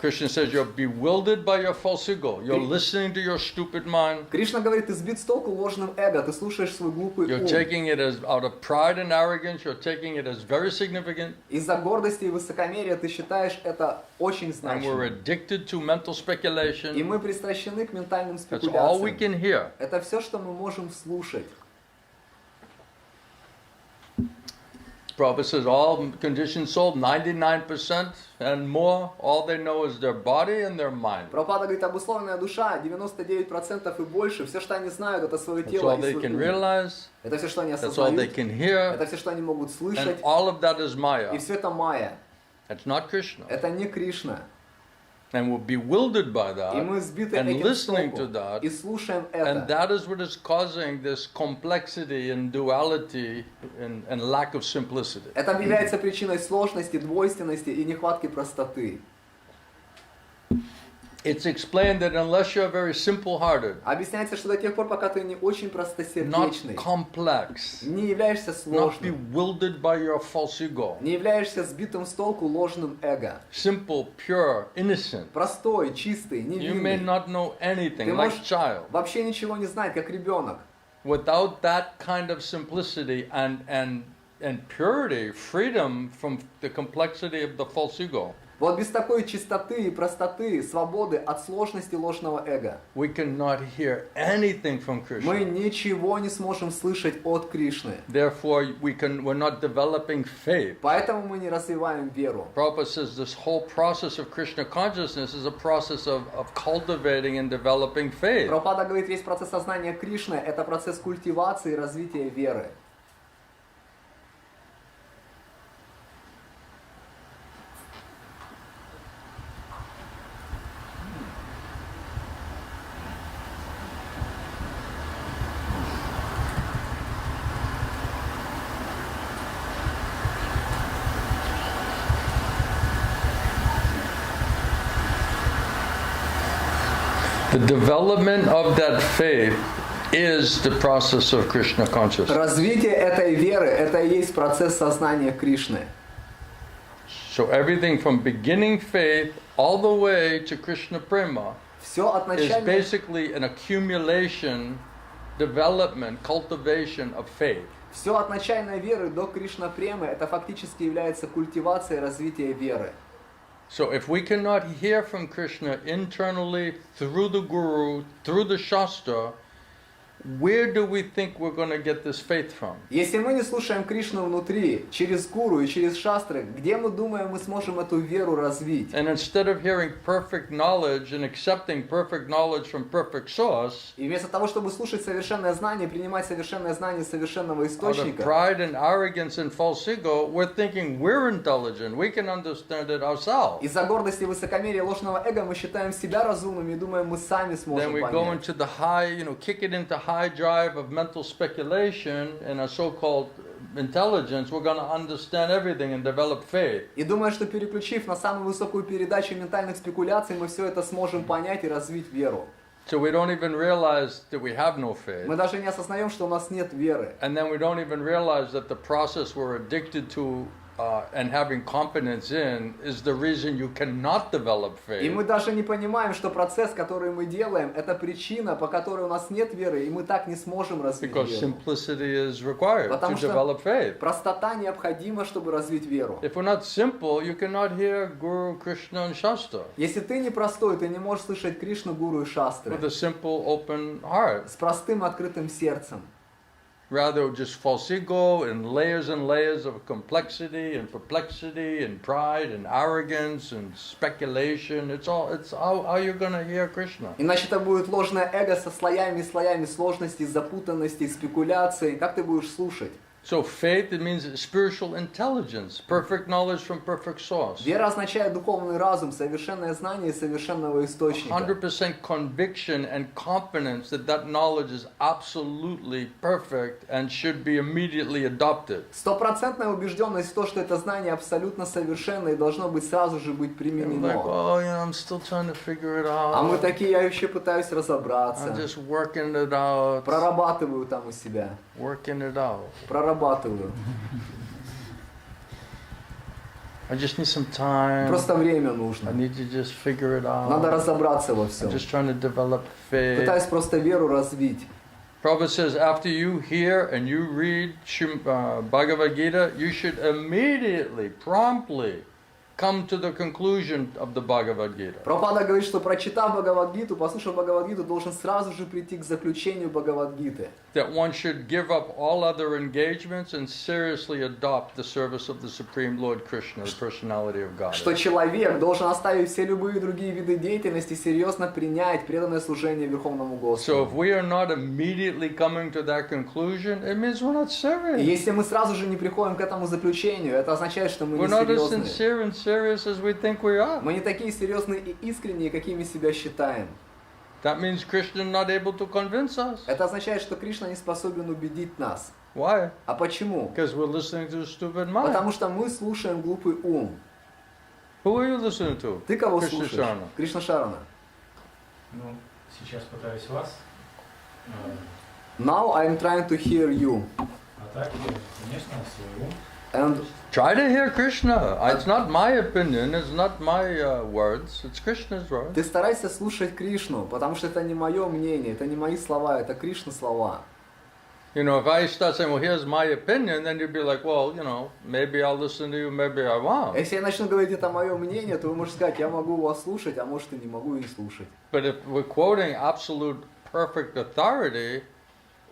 [SPEAKER 1] Krishna says you're bewildered by your false ego. You're listening to your stupid mind.
[SPEAKER 3] Кришна говорит, ты сбит с толку ложным эго, ты слушаешь свой глупый
[SPEAKER 1] You're
[SPEAKER 3] ум.
[SPEAKER 1] taking it as out of pride and arrogance. You're taking it as very significant.
[SPEAKER 3] Из-за гордости и высокомерия ты считаешь это очень
[SPEAKER 1] And we're
[SPEAKER 3] значимым.
[SPEAKER 1] addicted to mental
[SPEAKER 3] И
[SPEAKER 1] speculation.
[SPEAKER 3] мы пристращены к ментальным
[SPEAKER 1] That's all we
[SPEAKER 3] спекуляциям.
[SPEAKER 1] can hear.
[SPEAKER 3] Это все, что мы можем слушать.
[SPEAKER 1] Prabhupada says all conditioned soul, 99% and more, all they know is their body and their mind.
[SPEAKER 3] Прабхупада говорит, обусловленная душа, 99% и больше, все, что они знают, это свое
[SPEAKER 1] That's
[SPEAKER 3] тело
[SPEAKER 1] all
[SPEAKER 3] и
[SPEAKER 1] they
[SPEAKER 3] свой
[SPEAKER 1] can
[SPEAKER 3] ум.
[SPEAKER 1] realize.
[SPEAKER 3] Это все, что они
[SPEAKER 1] That's all they
[SPEAKER 3] осознают,
[SPEAKER 1] can hear.
[SPEAKER 3] это все, что они могут
[SPEAKER 1] And
[SPEAKER 3] слышать,
[SPEAKER 1] all of that is
[SPEAKER 3] и
[SPEAKER 1] Maya.
[SPEAKER 3] все это майя.
[SPEAKER 1] It's not Krishna.
[SPEAKER 3] Это не Кришна.
[SPEAKER 1] And we're bewildered by
[SPEAKER 3] И
[SPEAKER 1] that
[SPEAKER 3] мы сбиты
[SPEAKER 1] and
[SPEAKER 3] этим с
[SPEAKER 1] listening to
[SPEAKER 3] толку
[SPEAKER 1] that.
[SPEAKER 3] и слушаем
[SPEAKER 1] And
[SPEAKER 3] это.
[SPEAKER 1] that is what is causing this complexity and duality and lack of simplicity.
[SPEAKER 3] Это является причиной сложности, двойственности и нехватки простоты.
[SPEAKER 1] It's explained that unless you're very simple-hearted,
[SPEAKER 3] Объясняется, что до тех пор, пока ты не очень
[SPEAKER 1] not
[SPEAKER 3] простосердечный,
[SPEAKER 1] complex,
[SPEAKER 3] не являешься
[SPEAKER 1] not
[SPEAKER 3] сложным,
[SPEAKER 1] bewildered by your false ego,
[SPEAKER 3] не являешься сбитым с толку ложным эго,
[SPEAKER 1] simple, pure, innocent,
[SPEAKER 3] простой, чистый,
[SPEAKER 1] you may
[SPEAKER 3] невинный,
[SPEAKER 1] not know anything,
[SPEAKER 3] Ты
[SPEAKER 1] like
[SPEAKER 3] можешь
[SPEAKER 1] child.
[SPEAKER 3] вообще ничего не знать, как ребенок.
[SPEAKER 1] Without that kind of simplicity and purity, freedom from the complexity of the false ego,
[SPEAKER 3] Вот без такой чистоты и простоты, свободы от сложности ложного эго,
[SPEAKER 1] we cannot hear anything from
[SPEAKER 3] мы
[SPEAKER 1] Krishna.
[SPEAKER 3] ничего не сможем слышать от Кришны.
[SPEAKER 1] Therefore, we're not developing faith.
[SPEAKER 3] Поэтому мы не развиваем веру.
[SPEAKER 1] Prabhupada says this whole process of Krishna consciousness is a process of cultivating and developing faith.
[SPEAKER 3] Прабхупада говорит, весь процесс сознания Кришны – это процесс культивации и развития веры.
[SPEAKER 1] The development of that faith is the process of Krishna consciousness.
[SPEAKER 3] Развитие этой веры – это и есть процесс сознания Кришны.
[SPEAKER 1] So everything from beginning faith all the way to Krishna Prema
[SPEAKER 3] Все от
[SPEAKER 1] is
[SPEAKER 3] начальной,
[SPEAKER 1] basically an accumulation, development, cultivation of faith.
[SPEAKER 3] все от начальной веры до Кришна Премы – это фактически является культивацией развития веры.
[SPEAKER 1] So if we cannot hear from Krishna internally through the Guru, through the Shastra, where do we think we're going to get this faith from?
[SPEAKER 3] Если мы не слушаем Кришну внутри, через Гуру и через Шастры, где мы думаем, мы сможем эту веру развить?
[SPEAKER 1] And instead of hearing perfect knowledge and accepting perfect knowledge from perfect source,
[SPEAKER 3] И вместо того, чтобы слушать совершенное знание, принимать совершенное знание совершенного
[SPEAKER 1] out of
[SPEAKER 3] источника,
[SPEAKER 1] pride and arrogance and false ego, we're thinking we're intelligent, we can understand it ourselves.
[SPEAKER 3] из-за гордости, высокомерия, ложного эго мы считаем себя разумными и думаем, мы сами
[SPEAKER 1] Then
[SPEAKER 3] сможем
[SPEAKER 1] we go
[SPEAKER 3] понять.
[SPEAKER 1] into the high, kick it into high drive of mental speculation and a so-called intelligence, we're going to understand everything and develop faith.
[SPEAKER 3] И думая, что переключив на самую высокую передачу ментальных спекуляций, мы все это сможем понять и развить веру.
[SPEAKER 1] So we don't even realize that we have no faith.
[SPEAKER 3] Мы даже не осознаем, что у нас нет веры.
[SPEAKER 1] And then we don't even realize that the process we're addicted to and having confidence in is the reason you cannot develop
[SPEAKER 3] И
[SPEAKER 1] faith.
[SPEAKER 3] мы даже не понимаем, что процесс, который мы делаем, это причина, по которой у нас нет веры, и мы так не сможем развить
[SPEAKER 1] Because
[SPEAKER 3] веру.
[SPEAKER 1] simplicity is required to
[SPEAKER 3] Потому что
[SPEAKER 1] develop faith.
[SPEAKER 3] простота необходима, чтобы развить веру.
[SPEAKER 1] If we're not simple, you cannot hear Guru, Krishna, and Shastra
[SPEAKER 3] Если ты не простой, ты не можешь слышать Кришну, Гуру и Шастры
[SPEAKER 1] with a simple, open heart.
[SPEAKER 3] с простым открытым сердцем.
[SPEAKER 1] Rather, just false ego and layers of complexity and perplexity and pride and arrogance and speculation. It's how you're going to hear Krishna.
[SPEAKER 3] Иначе это будет ложное эго со слоями и слоями сложностей, запутанностей, спекуляций. Как ты будешь слушать?
[SPEAKER 1] So faith, it means spiritual intelligence, perfect knowledge from perfect source.
[SPEAKER 3] Вера означает духовный разум, совершенное знание из совершенного источника.
[SPEAKER 1] 100% conviction and confidence that that knowledge is absolutely perfect and should be immediately adopted.
[SPEAKER 3] Стопроцентная убежденность в том, что это знание абсолютно совершенно и должно быть сразу же быть
[SPEAKER 1] Like,
[SPEAKER 3] применено.
[SPEAKER 1] oh, I'm still trying to figure it out.
[SPEAKER 3] А мы такие, я еще пытаюсь разобраться.
[SPEAKER 1] I'm just working it out.
[SPEAKER 3] Прорабатываю там у себя.
[SPEAKER 1] Working it out.
[SPEAKER 3] Прорабатываю.
[SPEAKER 1] I just need some time.
[SPEAKER 3] Просто время
[SPEAKER 1] I
[SPEAKER 3] нужно.
[SPEAKER 1] need to just figure it out.
[SPEAKER 3] Надо разобраться во
[SPEAKER 1] I'm
[SPEAKER 3] всем.
[SPEAKER 1] just trying to develop faith.
[SPEAKER 3] Пытаюсь просто веру развить.
[SPEAKER 1] Prabhupada says after you hear and you read Bhagavad-gita, you should immediately, promptly come to the conclusion of the Bhagavad-gita.
[SPEAKER 3] Прабхупада говорит, что прочитав Бхагавад-гиту, послушав Бхагавад-гиту, должен сразу же прийти к заключению Бхагавад-гиты.
[SPEAKER 1] That one should give up all other engagements and seriously adopt the service of the Supreme Lord Krishna, the personality of God.
[SPEAKER 3] Что человек должен оставить все любые другие виды деятельности и серьезно принять преданное служение Верховному
[SPEAKER 1] So
[SPEAKER 3] Господу.
[SPEAKER 1] if we are not immediately coming to that conclusion, it means we're not
[SPEAKER 3] И
[SPEAKER 1] serious.
[SPEAKER 3] если мы сразу же не приходим к этому заключению, это означает, что мы
[SPEAKER 1] We're
[SPEAKER 3] не
[SPEAKER 1] not as
[SPEAKER 3] серьезные.
[SPEAKER 1] sincere and serious as we think we are.
[SPEAKER 3] Мы не такие серьезные и искренние, какими себя считаем.
[SPEAKER 1] That means Krishna is not able to convince us.
[SPEAKER 3] Это означает, что Кришна не способен убедить нас.
[SPEAKER 1] Why?
[SPEAKER 3] А почему?
[SPEAKER 1] Because we're listening to a stupid mind.
[SPEAKER 3] Потому что мы слушаем глупый ум.
[SPEAKER 1] Who are you listening to?
[SPEAKER 3] Ты кого
[SPEAKER 1] Krishna
[SPEAKER 3] слушаешь?
[SPEAKER 1] Sharma.
[SPEAKER 3] Кришна Шарана.
[SPEAKER 4] Ну, сейчас пытаюсь вас.
[SPEAKER 3] Now I'm trying to hear you.
[SPEAKER 4] А так, конечно, свой ум.
[SPEAKER 3] And
[SPEAKER 1] Try to hear Krishna. It's not my opinion. It's not my words. It's Krishna's words.
[SPEAKER 3] ты старайся слушать Кришну, потому что это не мое мнение, это не мои слова, это Кришна слова.
[SPEAKER 1] You know, if I start saying, well, here's my opinion, then you'd be like, well, you know, maybe I'll listen to you, maybe I won't.
[SPEAKER 3] Если я начну говорить это мое мнение, то вы можете сказать, я могу вас слушать, а может и не могу и не слушать.
[SPEAKER 1] But if we're quoting absolute perfect authority,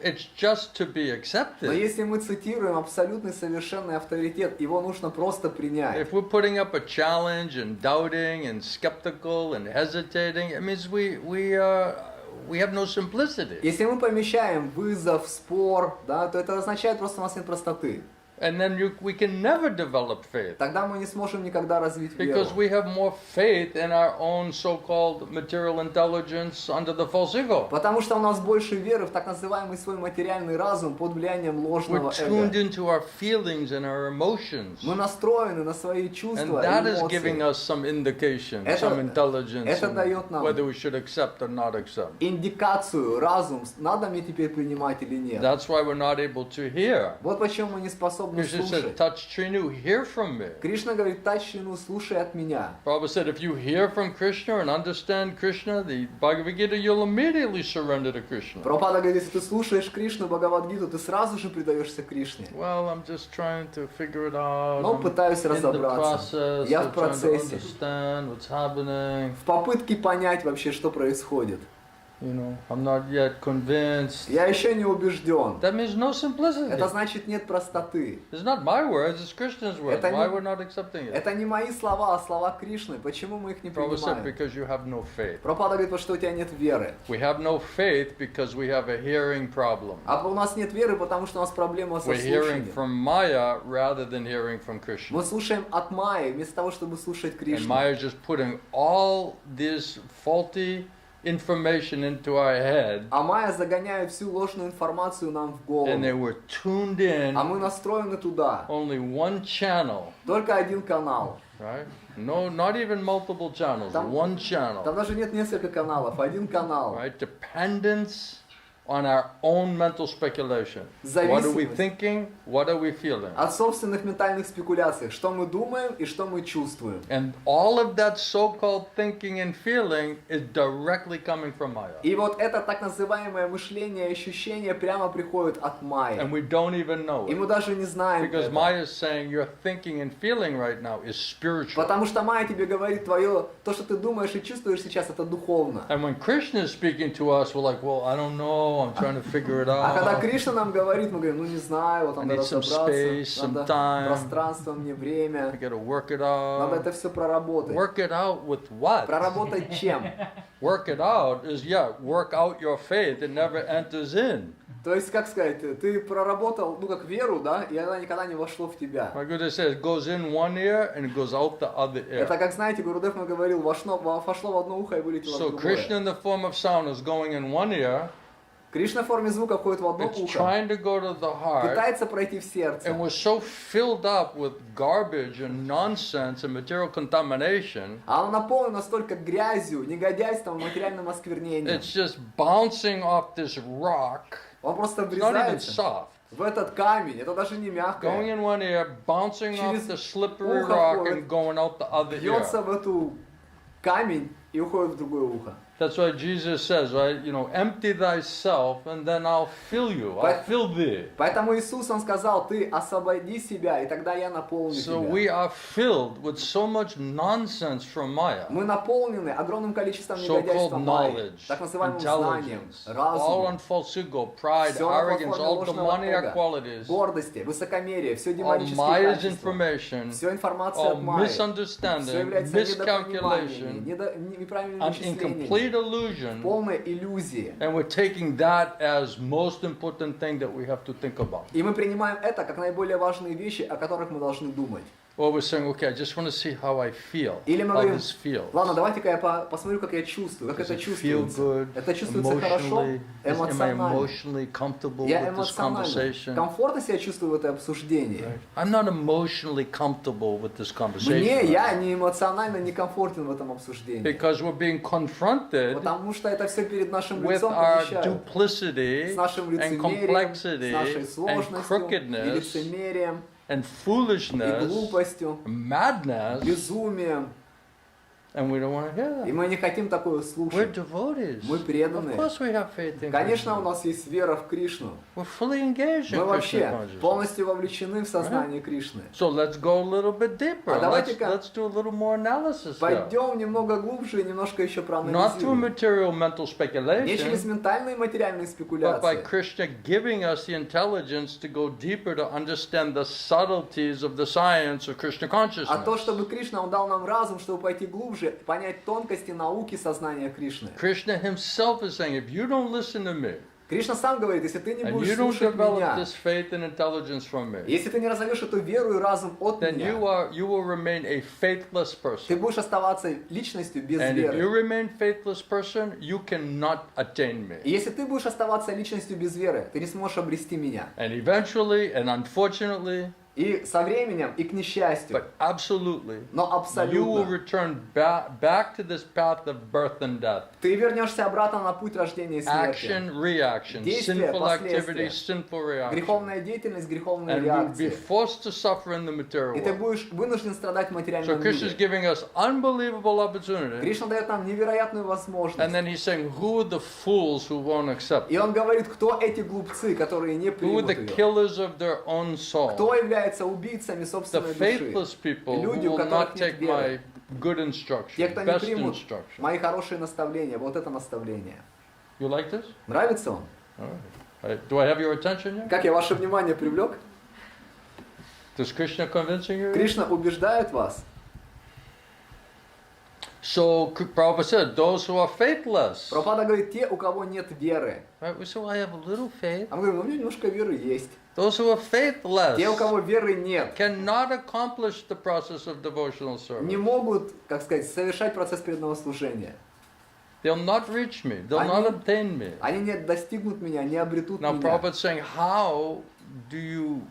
[SPEAKER 1] it's just to be
[SPEAKER 3] Но
[SPEAKER 1] accepted.
[SPEAKER 3] если мы цитируем абсолютный совершенный авторитет, его нужно просто принять.
[SPEAKER 1] If we're putting up a challenge and doubting and skeptical and hesitating, it means we have no simplicity.
[SPEAKER 3] Если мы помещаем вызов, спор, да, то это означает просто у нас нет простоты.
[SPEAKER 1] And then we can never develop faith.
[SPEAKER 3] Тогда мы не сможем никогда развить веру.
[SPEAKER 1] Because we have more faith in our own so-called material intelligence under the false ego.
[SPEAKER 3] Потому что у нас больше веры в так называемый свой материальный разум под влиянием ложного
[SPEAKER 1] We're tuned
[SPEAKER 3] эго.
[SPEAKER 1] into our feelings and our emotions.
[SPEAKER 3] Мы настроены на свои
[SPEAKER 1] And
[SPEAKER 3] чувства
[SPEAKER 1] that
[SPEAKER 3] и
[SPEAKER 1] is giving
[SPEAKER 3] эмоции.
[SPEAKER 1] us some indication,
[SPEAKER 3] Это-
[SPEAKER 1] some intelligence,
[SPEAKER 3] это
[SPEAKER 1] in
[SPEAKER 3] дает нам
[SPEAKER 1] whether we should accept or not accept.
[SPEAKER 3] Индикацию, разум, надо мне теперь принимать или нет.
[SPEAKER 1] That's why we're not able to hear.
[SPEAKER 3] Вот почему мы не способны
[SPEAKER 1] Krishna said,
[SPEAKER 3] слушать.
[SPEAKER 1] touch Trinu, hear from me.
[SPEAKER 3] Кришна говорит, Тачину, слушай от меня.
[SPEAKER 1] Prabhupada said, if you hear from Krishna and understand Krishna, the Bhagavad-gita, you'll immediately surrender to Krishna.
[SPEAKER 3] Прабхупада говорит, если ты слушаешь Кришну, Бхагавад-гиту, ты сразу же предаешься Кришне.
[SPEAKER 1] Well, I'm just trying to figure it out.
[SPEAKER 3] Но
[SPEAKER 1] I'm
[SPEAKER 3] пытаюсь
[SPEAKER 1] in the
[SPEAKER 3] разобраться.
[SPEAKER 1] process
[SPEAKER 3] Я в
[SPEAKER 1] of trying to
[SPEAKER 3] процессе.
[SPEAKER 1] understand what's happening.
[SPEAKER 3] В попытке понять вообще, что происходит.
[SPEAKER 1] You know, I'm not yet convinced.
[SPEAKER 3] Я еще не убежден.
[SPEAKER 1] That means no simplicity.
[SPEAKER 3] Это значит нет простоты.
[SPEAKER 1] It's not my words, it's Krishna's words.
[SPEAKER 3] Это
[SPEAKER 1] Why
[SPEAKER 3] не-
[SPEAKER 1] we're not accepting it?
[SPEAKER 3] Это не мои слова, а слова Кришны. Почему мы их не
[SPEAKER 1] Prabhupada said,
[SPEAKER 3] принимаем?
[SPEAKER 1] because you have no faith.
[SPEAKER 3] Прабхупада говорит, потому что у тебя нет веры.
[SPEAKER 1] We have no faith because we have a hearing problem.
[SPEAKER 3] А у нас нет веры, потому что у нас проблема со
[SPEAKER 1] We're hearing
[SPEAKER 3] слушанием.
[SPEAKER 1] from Maya rather than hearing from Krishna.
[SPEAKER 3] Мы слушаем от Майи, вместо того, чтобы слушать
[SPEAKER 1] And
[SPEAKER 3] Кришну.
[SPEAKER 1] Maya is just putting all this faulty information into our head,
[SPEAKER 3] А Майя загоняет всю ложную информацию нам в голову.
[SPEAKER 1] and they were tuned in
[SPEAKER 3] А мы настроены туда.
[SPEAKER 1] only one channel,
[SPEAKER 3] Только один канал.
[SPEAKER 1] right? No, not even multiple channels,
[SPEAKER 3] Там-
[SPEAKER 1] one
[SPEAKER 3] Там
[SPEAKER 1] channel,
[SPEAKER 3] даже нет несколько каналов, один канал.
[SPEAKER 1] right? Dependence on our own mental speculation. What are we
[SPEAKER 3] Зависимость.
[SPEAKER 1] thinking? What are we feeling?
[SPEAKER 3] От собственных ментальных спекуляций. Что мы думаем и что мы чувствуем.
[SPEAKER 1] And all of that so-called thinking and feeling is directly coming from Maya.
[SPEAKER 3] И вот это так называемое мышление и ощущение прямо приходит от Майи.
[SPEAKER 1] And we don't even know
[SPEAKER 3] И мы
[SPEAKER 1] it.
[SPEAKER 3] даже не знаем
[SPEAKER 1] Because
[SPEAKER 3] этого.
[SPEAKER 1] Maya is saying your thinking and feeling right now is spiritual.
[SPEAKER 3] Потому что Майя тебе говорит, твое, то, что ты думаешь и чувствуешь сейчас, это духовно.
[SPEAKER 1] And when Krishna is speaking to us, we're like, well, I don't know, I'm trying to figure it
[SPEAKER 3] А когда
[SPEAKER 1] out.
[SPEAKER 3] Кришна нам говорит, мы говорим, ну не знаю, вот надо
[SPEAKER 1] I need some
[SPEAKER 3] разобраться,
[SPEAKER 1] space, some
[SPEAKER 3] надо
[SPEAKER 1] time.
[SPEAKER 3] пространство, мне
[SPEAKER 1] I
[SPEAKER 3] время,
[SPEAKER 1] gotta work it
[SPEAKER 3] надо
[SPEAKER 1] out.
[SPEAKER 3] это все проработать.
[SPEAKER 1] Work it out with what?
[SPEAKER 3] Проработать чем?
[SPEAKER 1] Work it out is, yeah, work out your faith. It never enters in.
[SPEAKER 3] То есть, как сказать, ты проработал, ну как веру, да, и она никогда не вошло в тебя.
[SPEAKER 1] My Guru says, it goes in one ear and it goes out the other
[SPEAKER 3] Это
[SPEAKER 1] ear.
[SPEAKER 3] как, знаете, Гурудев нам говорил, вошло в одно ухо и вылетело в
[SPEAKER 1] So Krishna
[SPEAKER 3] другое.
[SPEAKER 1] in the form of sound is going in one ear.
[SPEAKER 3] Кришна в форме звука входит в одно
[SPEAKER 1] It's
[SPEAKER 3] ухо,
[SPEAKER 1] trying to go to the heart.
[SPEAKER 3] пытается пройти в сердце.
[SPEAKER 1] And we're so filled up with garbage and nonsense and material contamination,
[SPEAKER 3] А она наполнена столько грязью, негодяйством, материальным осквернением.
[SPEAKER 1] it's just bouncing off this rock.
[SPEAKER 3] Он просто
[SPEAKER 1] It's not even
[SPEAKER 3] врезается
[SPEAKER 1] soft.
[SPEAKER 3] в этот камень. Это даже не
[SPEAKER 1] Going
[SPEAKER 3] мягкое.
[SPEAKER 1] in one ear, bouncing off
[SPEAKER 3] Через
[SPEAKER 1] the slippery
[SPEAKER 3] ухо
[SPEAKER 1] rock
[SPEAKER 3] ходит,
[SPEAKER 1] and going out the other
[SPEAKER 3] Бьется
[SPEAKER 1] ear.
[SPEAKER 3] в эту камень и уходит в другое ухо.
[SPEAKER 1] That's why Jesus says, right? You know, empty thyself and then I'll fill you. I'll
[SPEAKER 3] But-
[SPEAKER 1] fill thee.
[SPEAKER 3] Поэтому Иисус, Он сказал, ты освободи себя, и тогда я наполню
[SPEAKER 1] So
[SPEAKER 3] тебя.
[SPEAKER 1] we are filled with so much nonsense from Maya.
[SPEAKER 3] Мы наполнены огромным количеством негодяйства
[SPEAKER 1] So-called
[SPEAKER 3] Майи,
[SPEAKER 1] knowledge,
[SPEAKER 3] так называемым знанием,
[SPEAKER 1] intelligence, all
[SPEAKER 3] разумом,
[SPEAKER 1] on false ego, pride,
[SPEAKER 3] Всё на
[SPEAKER 1] arrogance,
[SPEAKER 3] платформе
[SPEAKER 1] all
[SPEAKER 3] ложного
[SPEAKER 1] demoniac
[SPEAKER 3] эго,
[SPEAKER 1] qualities,
[SPEAKER 3] гордости, высокомерие, все
[SPEAKER 1] all
[SPEAKER 3] демонические
[SPEAKER 1] Maya's
[SPEAKER 3] качества,
[SPEAKER 1] information,
[SPEAKER 3] все информация
[SPEAKER 1] all
[SPEAKER 3] от Майи, все
[SPEAKER 1] misunderstanding,
[SPEAKER 3] является недопониманием,
[SPEAKER 1] miscalculation,
[SPEAKER 3] неправильным
[SPEAKER 1] and
[SPEAKER 3] вычислением,
[SPEAKER 1] incomplete illusion,
[SPEAKER 3] полной иллюзии.
[SPEAKER 1] and we're taking that as most important thing that we have to think about.
[SPEAKER 3] И мы принимаем это как наиболее важные вещи, о которых мы должны думать.
[SPEAKER 1] Or we're saying, okay, I just want to see how I feel,
[SPEAKER 3] Или мы
[SPEAKER 1] how
[SPEAKER 3] говорим,
[SPEAKER 1] this feels.
[SPEAKER 3] ладно, давайте-ка я посмотрю, как я чувствую, как
[SPEAKER 1] Does
[SPEAKER 3] это
[SPEAKER 1] it feel
[SPEAKER 3] чувствуется.
[SPEAKER 1] good?
[SPEAKER 3] Это чувствуется хорошо,
[SPEAKER 1] Emotionally? Am I
[SPEAKER 3] эмоционально.
[SPEAKER 1] emotionally comfortable
[SPEAKER 3] Я
[SPEAKER 1] with this
[SPEAKER 3] эмоционально,
[SPEAKER 1] conversation?
[SPEAKER 3] комфортно себя чувствую в этом обсуждении.
[SPEAKER 1] Right. I'm not emotionally comfortable with this conversation.
[SPEAKER 3] Мне,
[SPEAKER 1] right
[SPEAKER 3] я
[SPEAKER 1] now.
[SPEAKER 3] не эмоционально некомфортен в этом обсуждении.
[SPEAKER 1] Because we're being confronted
[SPEAKER 3] Потому что это все перед нашим
[SPEAKER 1] with
[SPEAKER 3] лицом
[SPEAKER 1] our
[SPEAKER 3] помещают.
[SPEAKER 1] duplicity
[SPEAKER 3] С нашим
[SPEAKER 1] and
[SPEAKER 3] лицемерием, с
[SPEAKER 1] complexity
[SPEAKER 3] нашей
[SPEAKER 1] and
[SPEAKER 3] сложностью, и
[SPEAKER 1] crookedness
[SPEAKER 3] лицемерием,
[SPEAKER 1] and
[SPEAKER 3] и
[SPEAKER 1] foolishness,
[SPEAKER 3] глупостью,
[SPEAKER 1] madness,
[SPEAKER 3] безумием.
[SPEAKER 1] And we don't want to hear
[SPEAKER 3] И
[SPEAKER 1] that.
[SPEAKER 3] мы не хотим такое
[SPEAKER 1] We're
[SPEAKER 3] слушать.
[SPEAKER 1] devotees.
[SPEAKER 3] Мы
[SPEAKER 1] Of
[SPEAKER 3] преданные.
[SPEAKER 1] course we have faith in
[SPEAKER 3] Конечно, у
[SPEAKER 1] Krishna.
[SPEAKER 3] нас есть вера в Кришну.
[SPEAKER 1] We're fully engaged in
[SPEAKER 3] Мы
[SPEAKER 1] Krishna
[SPEAKER 3] вообще
[SPEAKER 1] consciousness.
[SPEAKER 3] полностью вовлечены в сознание Кришны.
[SPEAKER 1] So let's go a little bit deeper.
[SPEAKER 3] А давайте-ка
[SPEAKER 1] Let's do a little more analysis here.
[SPEAKER 3] Пойдем немного глубже и немножко еще
[SPEAKER 1] Not through
[SPEAKER 3] проанализируем.
[SPEAKER 1] material mental
[SPEAKER 3] Не через
[SPEAKER 1] speculation,
[SPEAKER 3] ментальные и материальные
[SPEAKER 1] but by
[SPEAKER 3] спекуляции,
[SPEAKER 1] Krishna giving us the intelligence to go deeper to understand the subtleties of the science of Krishna
[SPEAKER 3] а то,
[SPEAKER 1] consciousness.
[SPEAKER 3] чтобы Кришна, Он дал нам разум, чтобы пойти глубже, понять тонкости науки сознания Кришны.
[SPEAKER 1] Krishna himself is saying, if you don't listen to me,
[SPEAKER 3] Кришна сам говорит, если ты не
[SPEAKER 1] and
[SPEAKER 3] будешь
[SPEAKER 1] you don't
[SPEAKER 3] слушать
[SPEAKER 1] develop
[SPEAKER 3] меня,
[SPEAKER 1] this faith and intelligence from me,
[SPEAKER 3] если ты не разовьешь эту веру и разум от
[SPEAKER 1] then
[SPEAKER 3] меня,
[SPEAKER 1] you will remain a faithless
[SPEAKER 3] ты
[SPEAKER 1] person.
[SPEAKER 3] будешь оставаться личностью без
[SPEAKER 1] And if you
[SPEAKER 3] веры.
[SPEAKER 1] remain faithless person, you cannot attain me.
[SPEAKER 3] И если ты будешь оставаться личностью без веры, ты не сможешь обрести меня.
[SPEAKER 1] And eventually, and unfortunately,
[SPEAKER 3] И со временем, и к несчастью,
[SPEAKER 1] but absolutely,
[SPEAKER 3] но
[SPEAKER 1] you will
[SPEAKER 3] абсолютно,
[SPEAKER 1] return back to this path of birth and death.
[SPEAKER 3] ты вернешься обратно на путь рождения и смерти.
[SPEAKER 1] Action, reaction,
[SPEAKER 3] Действия,
[SPEAKER 1] sinful
[SPEAKER 3] последствия.
[SPEAKER 1] activity, sinful reaction.
[SPEAKER 3] Греховная деятельность, греховные
[SPEAKER 1] And you'll be
[SPEAKER 3] реакции.
[SPEAKER 1] forced to suffer in the material
[SPEAKER 3] И ты
[SPEAKER 1] world.
[SPEAKER 3] будешь вынужден страдать в
[SPEAKER 1] So
[SPEAKER 3] материальном
[SPEAKER 1] Krishna is
[SPEAKER 3] мире.
[SPEAKER 1] giving us unbelievable opportunity.
[SPEAKER 3] Кришна дает нам невероятную
[SPEAKER 1] And
[SPEAKER 3] возможность.
[SPEAKER 1] then he's saying, who are the fools who won't accept
[SPEAKER 3] И
[SPEAKER 1] it?
[SPEAKER 3] он говорит, кто эти глупцы, которые не
[SPEAKER 1] Who are
[SPEAKER 3] примут
[SPEAKER 1] the
[SPEAKER 3] ее?
[SPEAKER 1] killers of their own soul?
[SPEAKER 3] Кто является убийцами
[SPEAKER 1] The
[SPEAKER 3] собственной души?
[SPEAKER 1] faithless people who
[SPEAKER 3] Люди, у
[SPEAKER 1] will
[SPEAKER 3] которых
[SPEAKER 1] not
[SPEAKER 3] нет
[SPEAKER 1] take
[SPEAKER 3] веры.
[SPEAKER 1] my good
[SPEAKER 3] Те,
[SPEAKER 1] instruction,
[SPEAKER 3] кто не
[SPEAKER 1] best
[SPEAKER 3] примут
[SPEAKER 1] instruction.
[SPEAKER 3] мои хорошие наставления, вот это наставление.
[SPEAKER 1] You like this?
[SPEAKER 3] Нравится он?
[SPEAKER 1] All right. Do I have your attention here?
[SPEAKER 3] Как я ваше внимание привлек?
[SPEAKER 1] Does Krishna convincing you?
[SPEAKER 3] Кришна убеждает вас.
[SPEAKER 1] So Prabhupada said, those who are faithless.
[SPEAKER 3] Прабхупада говорит, те, у кого нет веры.
[SPEAKER 1] Right? We say, well, I have a little faith.
[SPEAKER 3] А мы говорим, ну у меня немножко веры есть.
[SPEAKER 1] Those who are faithless
[SPEAKER 3] Те, у кого веры нет,
[SPEAKER 1] cannot accomplish the process of devotional
[SPEAKER 3] не
[SPEAKER 1] service.
[SPEAKER 3] могут, как сказать, совершать процесс преданного служения.
[SPEAKER 1] They'll not reach me. They'll not obtain me.
[SPEAKER 3] Они не достигнут меня, не обретут
[SPEAKER 1] Now
[SPEAKER 3] меня.
[SPEAKER 1] Prabhupada is saying, how do you,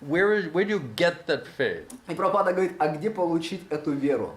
[SPEAKER 1] where do you get that faith?
[SPEAKER 3] И Прабхупада говорит, а где получить эту веру?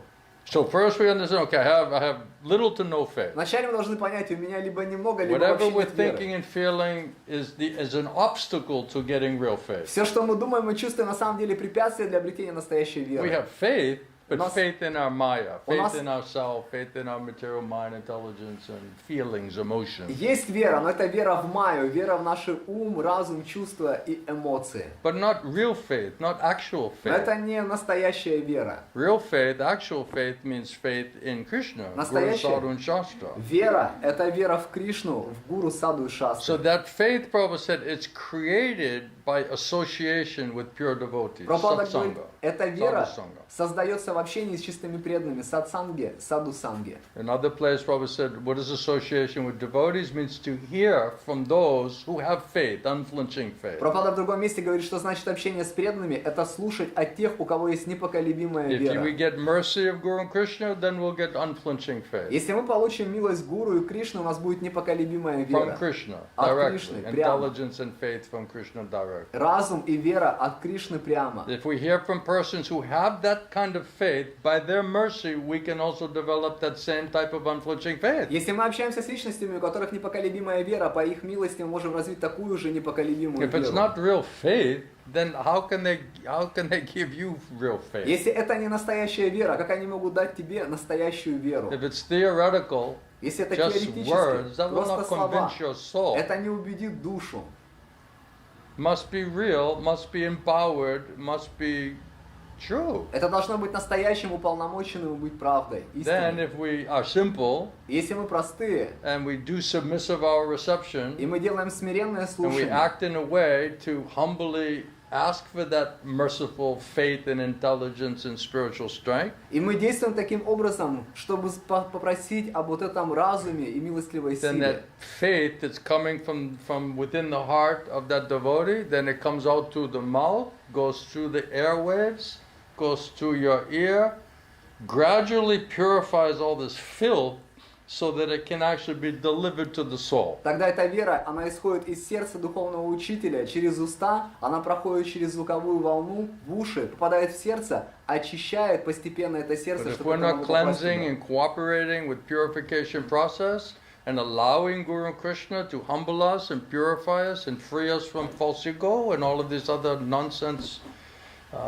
[SPEAKER 1] So first we understand, okay, I have little to no faith.
[SPEAKER 3] Вначале мы должны понять, у меня либо немного, либо
[SPEAKER 1] Whatever
[SPEAKER 3] вообще
[SPEAKER 1] we're
[SPEAKER 3] нет веры.
[SPEAKER 1] thinking and feeling is an obstacle to getting real faith.
[SPEAKER 3] Все, что мы думаем и чувствуем, на самом деле препятствие для обретения настоящей
[SPEAKER 1] We
[SPEAKER 3] веры.
[SPEAKER 1] have faith, but
[SPEAKER 3] нас-
[SPEAKER 1] faith in our maya,
[SPEAKER 3] у
[SPEAKER 1] faith
[SPEAKER 3] нас-
[SPEAKER 1] in ourself, faith in our material mind, intelligence, and feelings, emotions.
[SPEAKER 3] Есть вера, но это вера в Майю, вера в наш ум, разум, чувства и эмоции.
[SPEAKER 1] But not real faith, not actual
[SPEAKER 3] Но
[SPEAKER 1] faith.
[SPEAKER 3] это не настоящая вера.
[SPEAKER 1] Real faith, actual faith means faith in Krishna, Guru,
[SPEAKER 3] Настоящая
[SPEAKER 1] Sadhu, and Shastra.
[SPEAKER 3] Вера – это вера в Кришну, в Гуру, Саду и
[SPEAKER 1] So
[SPEAKER 3] Шастру.
[SPEAKER 1] that faith, Prabhupada said, it's created by association with pure devotees,
[SPEAKER 3] Прабхупада говорит,
[SPEAKER 1] satsanga,
[SPEAKER 3] эта вера
[SPEAKER 1] sadhusanga.
[SPEAKER 3] создается в общении с чистыми преданными, сатсанге, саду-санге.
[SPEAKER 1] In other place, Prabhupada said, what is association with devotees? Means to hear from those who have faith, unflinching faith.
[SPEAKER 3] Прабхупада в другом месте говорит, что значит общение с преданными – это слушать от тех, у кого есть непоколебимая
[SPEAKER 1] If we
[SPEAKER 3] вера.
[SPEAKER 1] get mercy of Guru and Krishna, then we'll get unflinching faith.
[SPEAKER 3] Если мы получим милость Гуру и Кришны, у нас будет непоколебимая
[SPEAKER 1] From
[SPEAKER 3] вера.
[SPEAKER 1] Krishna,
[SPEAKER 3] От
[SPEAKER 1] directly.
[SPEAKER 3] Кришны, прямо.
[SPEAKER 1] Intelligence and faith from Krishna directly.
[SPEAKER 3] Разум и вера от Кришны прямо.
[SPEAKER 1] If we hear from persons who have that kind of faith, by their mercy, we can also develop that same type of unflinching faith.
[SPEAKER 3] Если мы общаемся с личностями, у которых непоколебимая вера, по их милости мы можем развить такую же непоколебимую
[SPEAKER 1] If it's
[SPEAKER 3] веру.
[SPEAKER 1] not real faith, then how can they give you real faith?
[SPEAKER 3] Если это не настоящая вера, как они могут дать тебе настоящую веру?
[SPEAKER 1] If it's theoretical,
[SPEAKER 3] Если это
[SPEAKER 1] just
[SPEAKER 3] теоретически,
[SPEAKER 1] words, that will
[SPEAKER 3] просто
[SPEAKER 1] not
[SPEAKER 3] слова,
[SPEAKER 1] convince your soul.
[SPEAKER 3] это не убедит душу.
[SPEAKER 1] Must be real, must be empowered, must be true.
[SPEAKER 3] Это должно быть настоящим, уполномоченным и быть правдой,
[SPEAKER 1] Then
[SPEAKER 3] истиной.
[SPEAKER 1] if we are simple,
[SPEAKER 3] Если мы простые,
[SPEAKER 1] and we do submissive our reception,
[SPEAKER 3] и мы делаем смиренное
[SPEAKER 1] and we
[SPEAKER 3] слушание,
[SPEAKER 1] act in a way to humbly ask for that merciful faith and intelligence and spiritual strength,
[SPEAKER 3] и мы действуем таким образом, чтобы попросить об вот этом разуме и милостливой
[SPEAKER 1] then
[SPEAKER 3] силе,
[SPEAKER 1] that faith that's coming from within the heart of that devotee, then it comes out through the mouth, goes through the airwaves, goes through your ear, gradually purifies all this filth so that it can actually be delivered to the soul.
[SPEAKER 3] тогда эта вера, она исходит из сердца духовного учителя, через уста, она проходит через звуковую волну, в уши, попадает в сердце, очищает постепенно это сердце,
[SPEAKER 1] But if
[SPEAKER 3] чтобы
[SPEAKER 1] we're
[SPEAKER 3] это
[SPEAKER 1] not
[SPEAKER 3] могло попасть
[SPEAKER 1] cleansing
[SPEAKER 3] туда.
[SPEAKER 1] and cooperating with purification process and allowing Guru and Krishna to humble us and purify us and free us from false ego and all of these other nonsense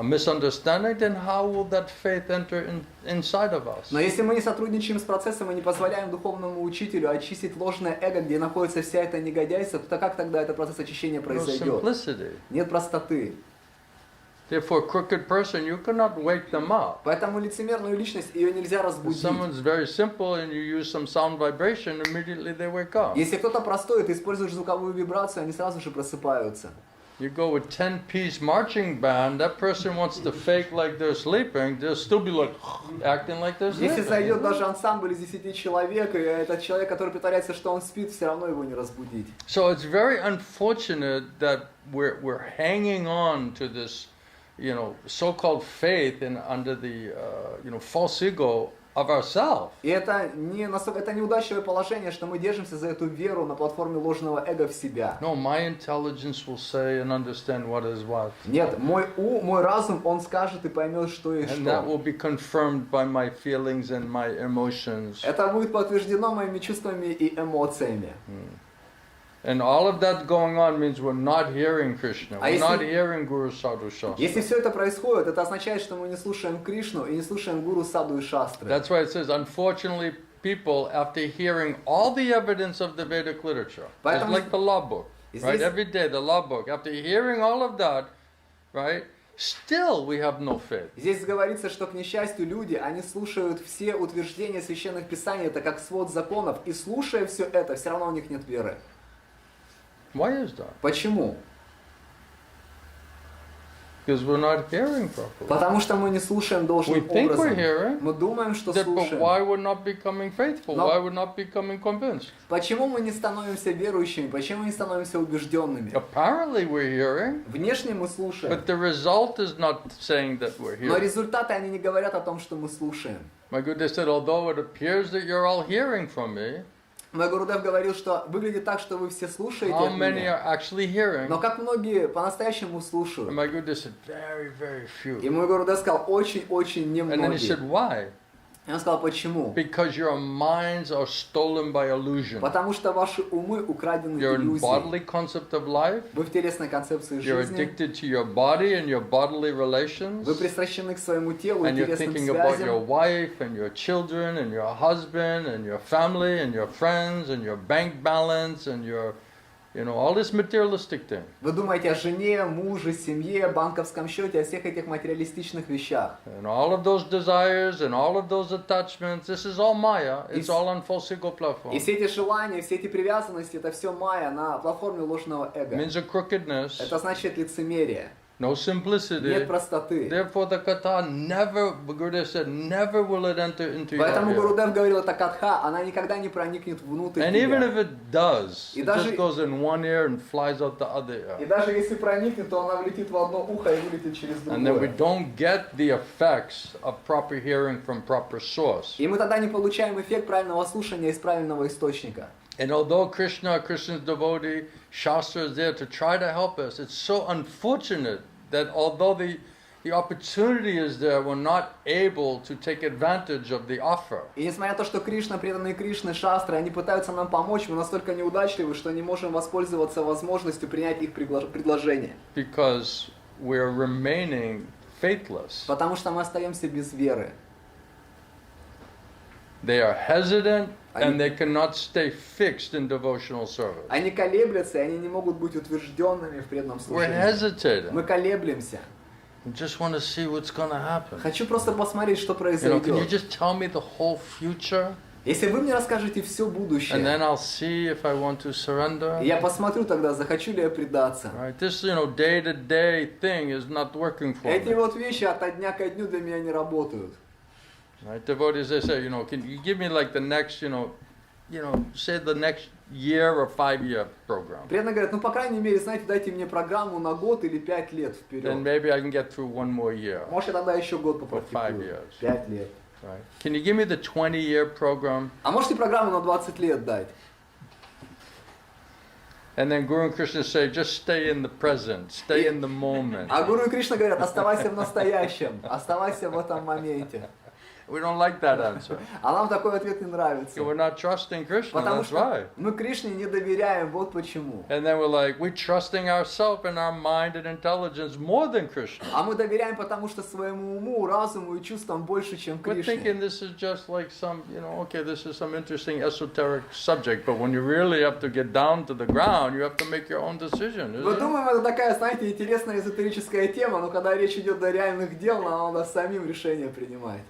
[SPEAKER 1] misunderstanding, then how will that faith enter inside of us?
[SPEAKER 3] Но если мы не сотрудничаем с процессом и не позволяем духовному учителю очистить ложное эго, где находится вся эта негодяйство, то как тогда этот процесс очищения
[SPEAKER 1] No
[SPEAKER 3] произойдет?
[SPEAKER 1] simplicity.
[SPEAKER 3] Нет простоты.
[SPEAKER 1] Therefore, a crooked person, you cannot wake them up.
[SPEAKER 3] Поэтому лицемерную личность, ее нельзя
[SPEAKER 1] If
[SPEAKER 3] разбудить.
[SPEAKER 1] someone's very simple and you use some sound vibration, immediately they wake up.
[SPEAKER 3] Если кто-то простой, ты используешь звуковую вибрацию, они сразу же просыпаются.
[SPEAKER 1] You go with 10-piece marching band, that person wants to fake like they're sleeping, they'll still be like acting like they're
[SPEAKER 3] Если
[SPEAKER 1] sleeping.
[SPEAKER 3] зайдет даже ансамбль из 10 человек, и этот человек, который притворяется, что он спит, все равно его не разбудить.
[SPEAKER 1] So it's very unfortunate that we're hanging on to this, so-called faith and under the, false ego of ourselves.
[SPEAKER 3] И это неудачное положение, что мы держимся за эту веру на платформе ложного эго в себя.
[SPEAKER 1] No, my intelligence will say and understand what is what.
[SPEAKER 3] Нет, мой разум, он скажет и поймет, что и
[SPEAKER 1] And that
[SPEAKER 3] что.
[SPEAKER 1] will be confirmed by my feelings and my emotions.
[SPEAKER 3] Это будет подтверждено моими чувствами и эмоциями.
[SPEAKER 1] And all of that going on means we're not hearing Krishna. We're not hearing Guru Sadhu Shastra.
[SPEAKER 3] Если все это происходит, это означает, что мы не слушаем Кришну и не слушаем Гуру Саду и Шастры.
[SPEAKER 1] That's why it says, unfortunately, people, after hearing all the evidence of the Vedic literature, just like the law book, right? Every day, the law book, after hearing all of that, right, still we have no faith.
[SPEAKER 3] Здесь говорится, что, к несчастью, люди, они слушают все утверждения священных писаний, это как свод законов, и слушая все это, все равно у них нет веры.
[SPEAKER 1] Why is that?
[SPEAKER 3] Почему?
[SPEAKER 1] Because we're not hearing properly.
[SPEAKER 3] Потому что мы не слушаем
[SPEAKER 1] We
[SPEAKER 3] должным
[SPEAKER 1] think we're
[SPEAKER 3] образом.
[SPEAKER 1] hearing,
[SPEAKER 3] Мы думаем, что
[SPEAKER 1] but
[SPEAKER 3] слушаем.
[SPEAKER 1] why we're not becoming faithful?
[SPEAKER 3] No.
[SPEAKER 1] Why we're not becoming convinced?
[SPEAKER 3] Почему мы не становимся верующими? Почему мы не становимся убежденными?
[SPEAKER 1] Apparently we're hearing,
[SPEAKER 3] Внешне мы слушаем,
[SPEAKER 1] but the result is not saying that we're
[SPEAKER 3] но
[SPEAKER 1] hearing.
[SPEAKER 3] результаты, они не говорят о том, что мы слушаем.
[SPEAKER 1] My Guru said, although it appears that you're all hearing from me,
[SPEAKER 3] Мой Гурудев говорил, что выглядит так, что вы все слушаете
[SPEAKER 1] how
[SPEAKER 3] от
[SPEAKER 1] many
[SPEAKER 3] меня,
[SPEAKER 1] are actually hearing?
[SPEAKER 3] но как многие по-настоящему
[SPEAKER 1] And
[SPEAKER 3] слушают.
[SPEAKER 1] my Guru said, very, very
[SPEAKER 3] И
[SPEAKER 1] few.
[SPEAKER 3] мой Гурудев сказал, очень-очень
[SPEAKER 1] And then he said,
[SPEAKER 3] немногие.
[SPEAKER 1] why?
[SPEAKER 3] И он сказал, почему?
[SPEAKER 1] Because your minds are stolen by illusion.
[SPEAKER 3] Потому что ваши умы украдены
[SPEAKER 1] You're in
[SPEAKER 3] иллюзией.
[SPEAKER 1] bodily concept of life.
[SPEAKER 3] Вы в телесной концепции
[SPEAKER 1] You're
[SPEAKER 3] жизни.
[SPEAKER 1] addicted to your body and your bodily relations.
[SPEAKER 3] Вы пристращены к своему телу и
[SPEAKER 1] And you're
[SPEAKER 3] телесным
[SPEAKER 1] thinking about your
[SPEAKER 3] связям.
[SPEAKER 1] wife and your children and your husband and your family and your friends and your bank balance and your, all this materialistic thing.
[SPEAKER 3] Вы думаете о жене, муже, семье, банковском счете, о всех этих материалистичных вещах.
[SPEAKER 1] And all of those desires and all of those attachments, this is all Maya. It's all on false ego platform.
[SPEAKER 3] И все эти желания, все эти привязанности, это все майя на платформе ложного эго.
[SPEAKER 1] Means a crookedness,
[SPEAKER 3] Это значит лицемерие.
[SPEAKER 1] no simplicity.
[SPEAKER 3] Нет простоты.
[SPEAKER 1] Therefore, the katha never, Gurudev said, never will it enter into your
[SPEAKER 3] Поэтому
[SPEAKER 1] ear.
[SPEAKER 3] Гурудев говорил, эта катха, она никогда не проникнет внутрь
[SPEAKER 1] And even
[SPEAKER 3] тебя.
[SPEAKER 1] if it does,
[SPEAKER 3] И
[SPEAKER 1] it
[SPEAKER 3] даже-
[SPEAKER 1] just goes in one ear and flies out the other
[SPEAKER 3] И
[SPEAKER 1] ear.
[SPEAKER 3] даже если проникнет, то она влетит в одно ухо и вылетит через
[SPEAKER 1] And then we
[SPEAKER 3] другое.
[SPEAKER 1] don't get the effects of proper hearing from proper source.
[SPEAKER 3] И мы тогда не получаем эффект правильного слушания из правильного источника.
[SPEAKER 1] And although Krishna's devotee, Shastra is there to try to help us, it's so unfortunate that although the opportunity is there, we're not able to take advantage of the offer.
[SPEAKER 3] И несмотря на то, что Кришна, преданные Кришны, шастры, они пытаются нам помочь, мы настолько неудачливы, что не можем воспользоваться возможностью принять их предложение.
[SPEAKER 1] Because we're remaining faithless.
[SPEAKER 3] Потому что мы остаемся без веры.
[SPEAKER 1] They are hesitant and they cannot stay fixed in devotional service.
[SPEAKER 3] Они колеблются, и они не могут быть утвержденными в преданном
[SPEAKER 1] We're
[SPEAKER 3] служении.
[SPEAKER 1] hesitating.
[SPEAKER 3] Мы колеблемся.
[SPEAKER 1] We just want to see what's going to happen.
[SPEAKER 3] Хочу просто посмотреть, что
[SPEAKER 1] Can you
[SPEAKER 3] произойдет.
[SPEAKER 1] just tell me the whole future?
[SPEAKER 3] Если вы мне расскажете все
[SPEAKER 1] And
[SPEAKER 3] будущее,
[SPEAKER 1] then I'll see if I want to surrender.
[SPEAKER 3] я посмотрю тогда, захочу ли я предаться.
[SPEAKER 1] Right? This, day-to-day thing is not working for
[SPEAKER 3] Эти
[SPEAKER 1] me.
[SPEAKER 3] вот вещи от дня ко дню для меня не работают.
[SPEAKER 1] Right? Devotees, they say, can you give me like the next, say the next year or 5-year program.
[SPEAKER 3] Преданно говорят, по крайней мере, знаете, дайте мне программу на год или 5 лет
[SPEAKER 1] Then
[SPEAKER 3] вперед.
[SPEAKER 1] maybe I can get through one more year.
[SPEAKER 3] Может, я тогда еще год
[SPEAKER 1] For 5
[SPEAKER 3] попрактикую.
[SPEAKER 1] years.
[SPEAKER 3] 5 лет.
[SPEAKER 1] Right? Can you give me the 20-year program?
[SPEAKER 3] А можете программу на 20 лет дать?
[SPEAKER 1] And then Guru and Krishna say, just stay in the present, stay in the moment.
[SPEAKER 3] А Гуру и Кришна говорят, оставайся в настоящем, оставайся в этом моменте.
[SPEAKER 1] We don't like that answer.
[SPEAKER 3] А нам такой ответ не нравится.
[SPEAKER 1] We're not trusting Krishna,
[SPEAKER 3] Потому
[SPEAKER 1] that's
[SPEAKER 3] что
[SPEAKER 1] why.
[SPEAKER 3] мы Кришне не доверяем, вот почему.
[SPEAKER 1] And then we're like, we're trusting ourselves and our mind and intelligence more than Krishna.
[SPEAKER 3] А мы доверяем, потому что своему уму, разуму и чувствам больше, чем
[SPEAKER 1] We're
[SPEAKER 3] Кришне.
[SPEAKER 1] thinking this is just like some, okay, this is some interesting esoteric subject, but when you really have to get down to the ground, you have to make your own decision,
[SPEAKER 3] Мы
[SPEAKER 1] isn't it?
[SPEAKER 3] думаем, это такая, знаете, интересная эзотерическая тема, но когда речь идет до реальных дел, надо самим решение принимать.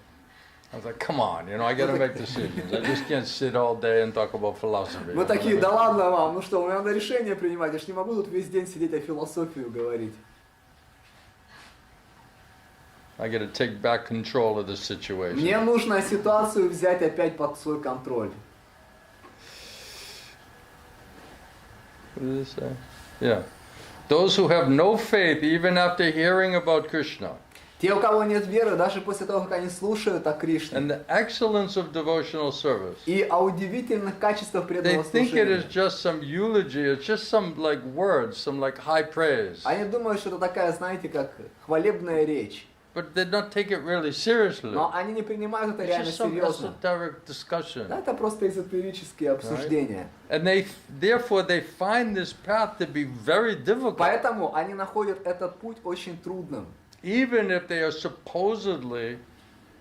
[SPEAKER 1] I was like, come on, I gotta make decisions. I just can't sit all day and talk about philosophy.
[SPEAKER 3] Мы такие, да ладно вам, ну что, мне надо решение принимать, я ж не могу тут весь день сидеть о философию говорить.
[SPEAKER 1] I gotta take back control of the situation.
[SPEAKER 3] Мне нужно ситуацию взять опять под свой контроль.
[SPEAKER 1] What does it say? Yeah. Those who have no faith, even after hearing about Krishna,
[SPEAKER 3] Те, у кого нет веры, даже после того, как они слушают о Кришне,
[SPEAKER 1] and the excellence of devotional service,
[SPEAKER 3] и о удивительных качествах
[SPEAKER 1] they
[SPEAKER 3] преданного
[SPEAKER 1] think it is
[SPEAKER 3] служения,
[SPEAKER 1] just some eulogy, it's just some like words, some like high praise.
[SPEAKER 3] они думают, что это такая, знаете, как хвалебная речь.
[SPEAKER 1] But they don't take it really seriously.
[SPEAKER 3] Но они не принимают это
[SPEAKER 1] It's
[SPEAKER 3] реально
[SPEAKER 1] just some
[SPEAKER 3] серьезно.
[SPEAKER 1] esoteric discussion.
[SPEAKER 3] Да, это просто эзотерические обсуждения.
[SPEAKER 1] And therefore they find this path to be very difficult.
[SPEAKER 3] Поэтому они находят этот путь очень трудным.
[SPEAKER 1] Even if they are supposedly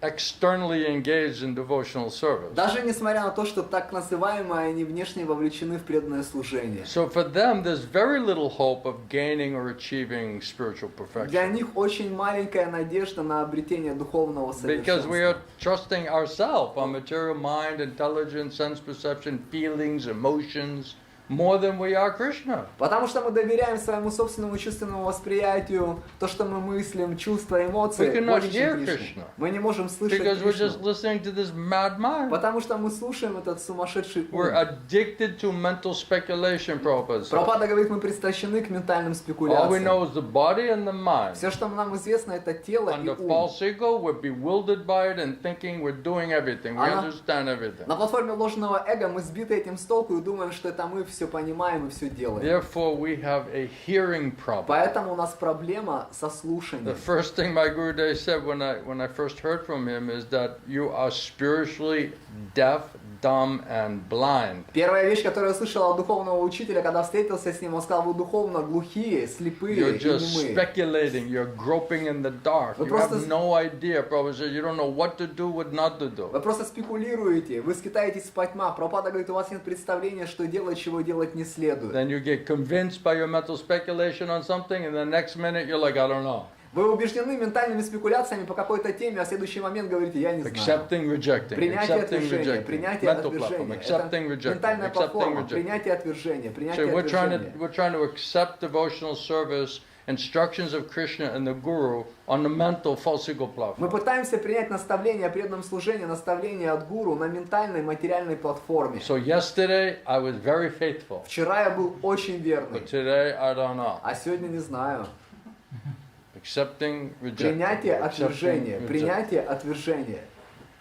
[SPEAKER 1] externally engaged in devotional service.
[SPEAKER 3] Даже несмотря на то, что так называемые они внешне вовлечены в преданное служение.
[SPEAKER 1] So for them, there's very little hope of gaining or achieving spiritual
[SPEAKER 3] Для
[SPEAKER 1] perfection.
[SPEAKER 3] них очень маленькая надежда на обретение духовного
[SPEAKER 1] Because we are
[SPEAKER 3] совершенства.
[SPEAKER 1] trusting ourselves, our material mind, intelligence, sense perception, feelings, emotions, more than we are Krishna.
[SPEAKER 3] Потому что мы доверяем своему собственному чувственному восприятию, то, что мы мыслим, чувства, эмоции,
[SPEAKER 1] We cannot
[SPEAKER 3] больше, чем
[SPEAKER 1] hear
[SPEAKER 3] Кришну.
[SPEAKER 1] Krishna.
[SPEAKER 3] Мы не можем слышать
[SPEAKER 1] Because we're
[SPEAKER 3] Кришну.
[SPEAKER 1] just listening to this mad mind.
[SPEAKER 3] Потому что мы слушаем этот сумасшедший ум.
[SPEAKER 1] We're addicted to mental speculation, Prabhupada said.
[SPEAKER 3] Прабхупада говорит, мы пристращены к ментальным
[SPEAKER 1] All we
[SPEAKER 3] спекуляциям.
[SPEAKER 1] know is the body and the mind.
[SPEAKER 3] Все, что нам известно, это тело и
[SPEAKER 1] Under
[SPEAKER 3] ум.
[SPEAKER 1] false ego, we're bewildered by it and thinking we're doing everything. We understand everything.
[SPEAKER 3] На платформе ложного эго мы сбиты этим с толку и думаем, что это мы все понимаем и все делаем.
[SPEAKER 1] Therefore, we have a hearing problem.
[SPEAKER 3] Поэтому у нас проблема со
[SPEAKER 1] The
[SPEAKER 3] слушанием.
[SPEAKER 1] first thing my Gurudev said when I first heard from him is that you are spiritually deaf, dumb, and blind.
[SPEAKER 3] Первая вещь, которую я слышал от духовного учителя, когда встретился с ним, он сказал, вы духовно глухие, слепые
[SPEAKER 1] You're
[SPEAKER 3] и
[SPEAKER 1] just
[SPEAKER 3] немые.
[SPEAKER 1] speculating. You're groping in the dark.
[SPEAKER 3] Вы
[SPEAKER 1] You
[SPEAKER 3] просто
[SPEAKER 1] have no idea. Prabhupada said you don't know what to do, what not to do.
[SPEAKER 3] Вы просто спекулируете, вы скитаетесь по тьмам. Прабхупада говорит, у вас нет представления, что делать, чего делать не следует.
[SPEAKER 1] Then you get convinced by your mental speculation on something, and the next minute you're like, I don't know.
[SPEAKER 3] Вы убеждены ментальными спекуляциями по какой-то теме, а в следующий момент говорите, я не знаю.
[SPEAKER 1] Accepting, rejecting,
[SPEAKER 3] Принятие,
[SPEAKER 1] accepting,
[SPEAKER 3] отвержение,
[SPEAKER 1] rejecting.
[SPEAKER 3] принятие,
[SPEAKER 1] Mental platform,
[SPEAKER 3] отвержение.
[SPEAKER 1] accepting,
[SPEAKER 3] Это
[SPEAKER 1] rejecting,
[SPEAKER 3] ментальная
[SPEAKER 1] accepting,
[SPEAKER 3] платформа,
[SPEAKER 1] rejecting.
[SPEAKER 3] принятие, отвержение,
[SPEAKER 1] So
[SPEAKER 3] принятие,
[SPEAKER 1] we're
[SPEAKER 3] отвержение.
[SPEAKER 1] trying to accept devotional service, instructions of Krishna and the Guru on the mental false ego
[SPEAKER 3] Мы
[SPEAKER 1] platform.
[SPEAKER 3] пытаемся принять наставление о преданном служении, наставление от гуру на ментальной, материальной платформе.
[SPEAKER 1] So yesterday I was very faithful,
[SPEAKER 3] Вчера я был очень верный,
[SPEAKER 1] but today I don't know.
[SPEAKER 3] а сегодня не знаю.
[SPEAKER 1] Accepting, rejecting.
[SPEAKER 3] Принятие,
[SPEAKER 1] accepting,
[SPEAKER 3] отвержение,
[SPEAKER 1] rejecting.
[SPEAKER 3] принятие, отвержение.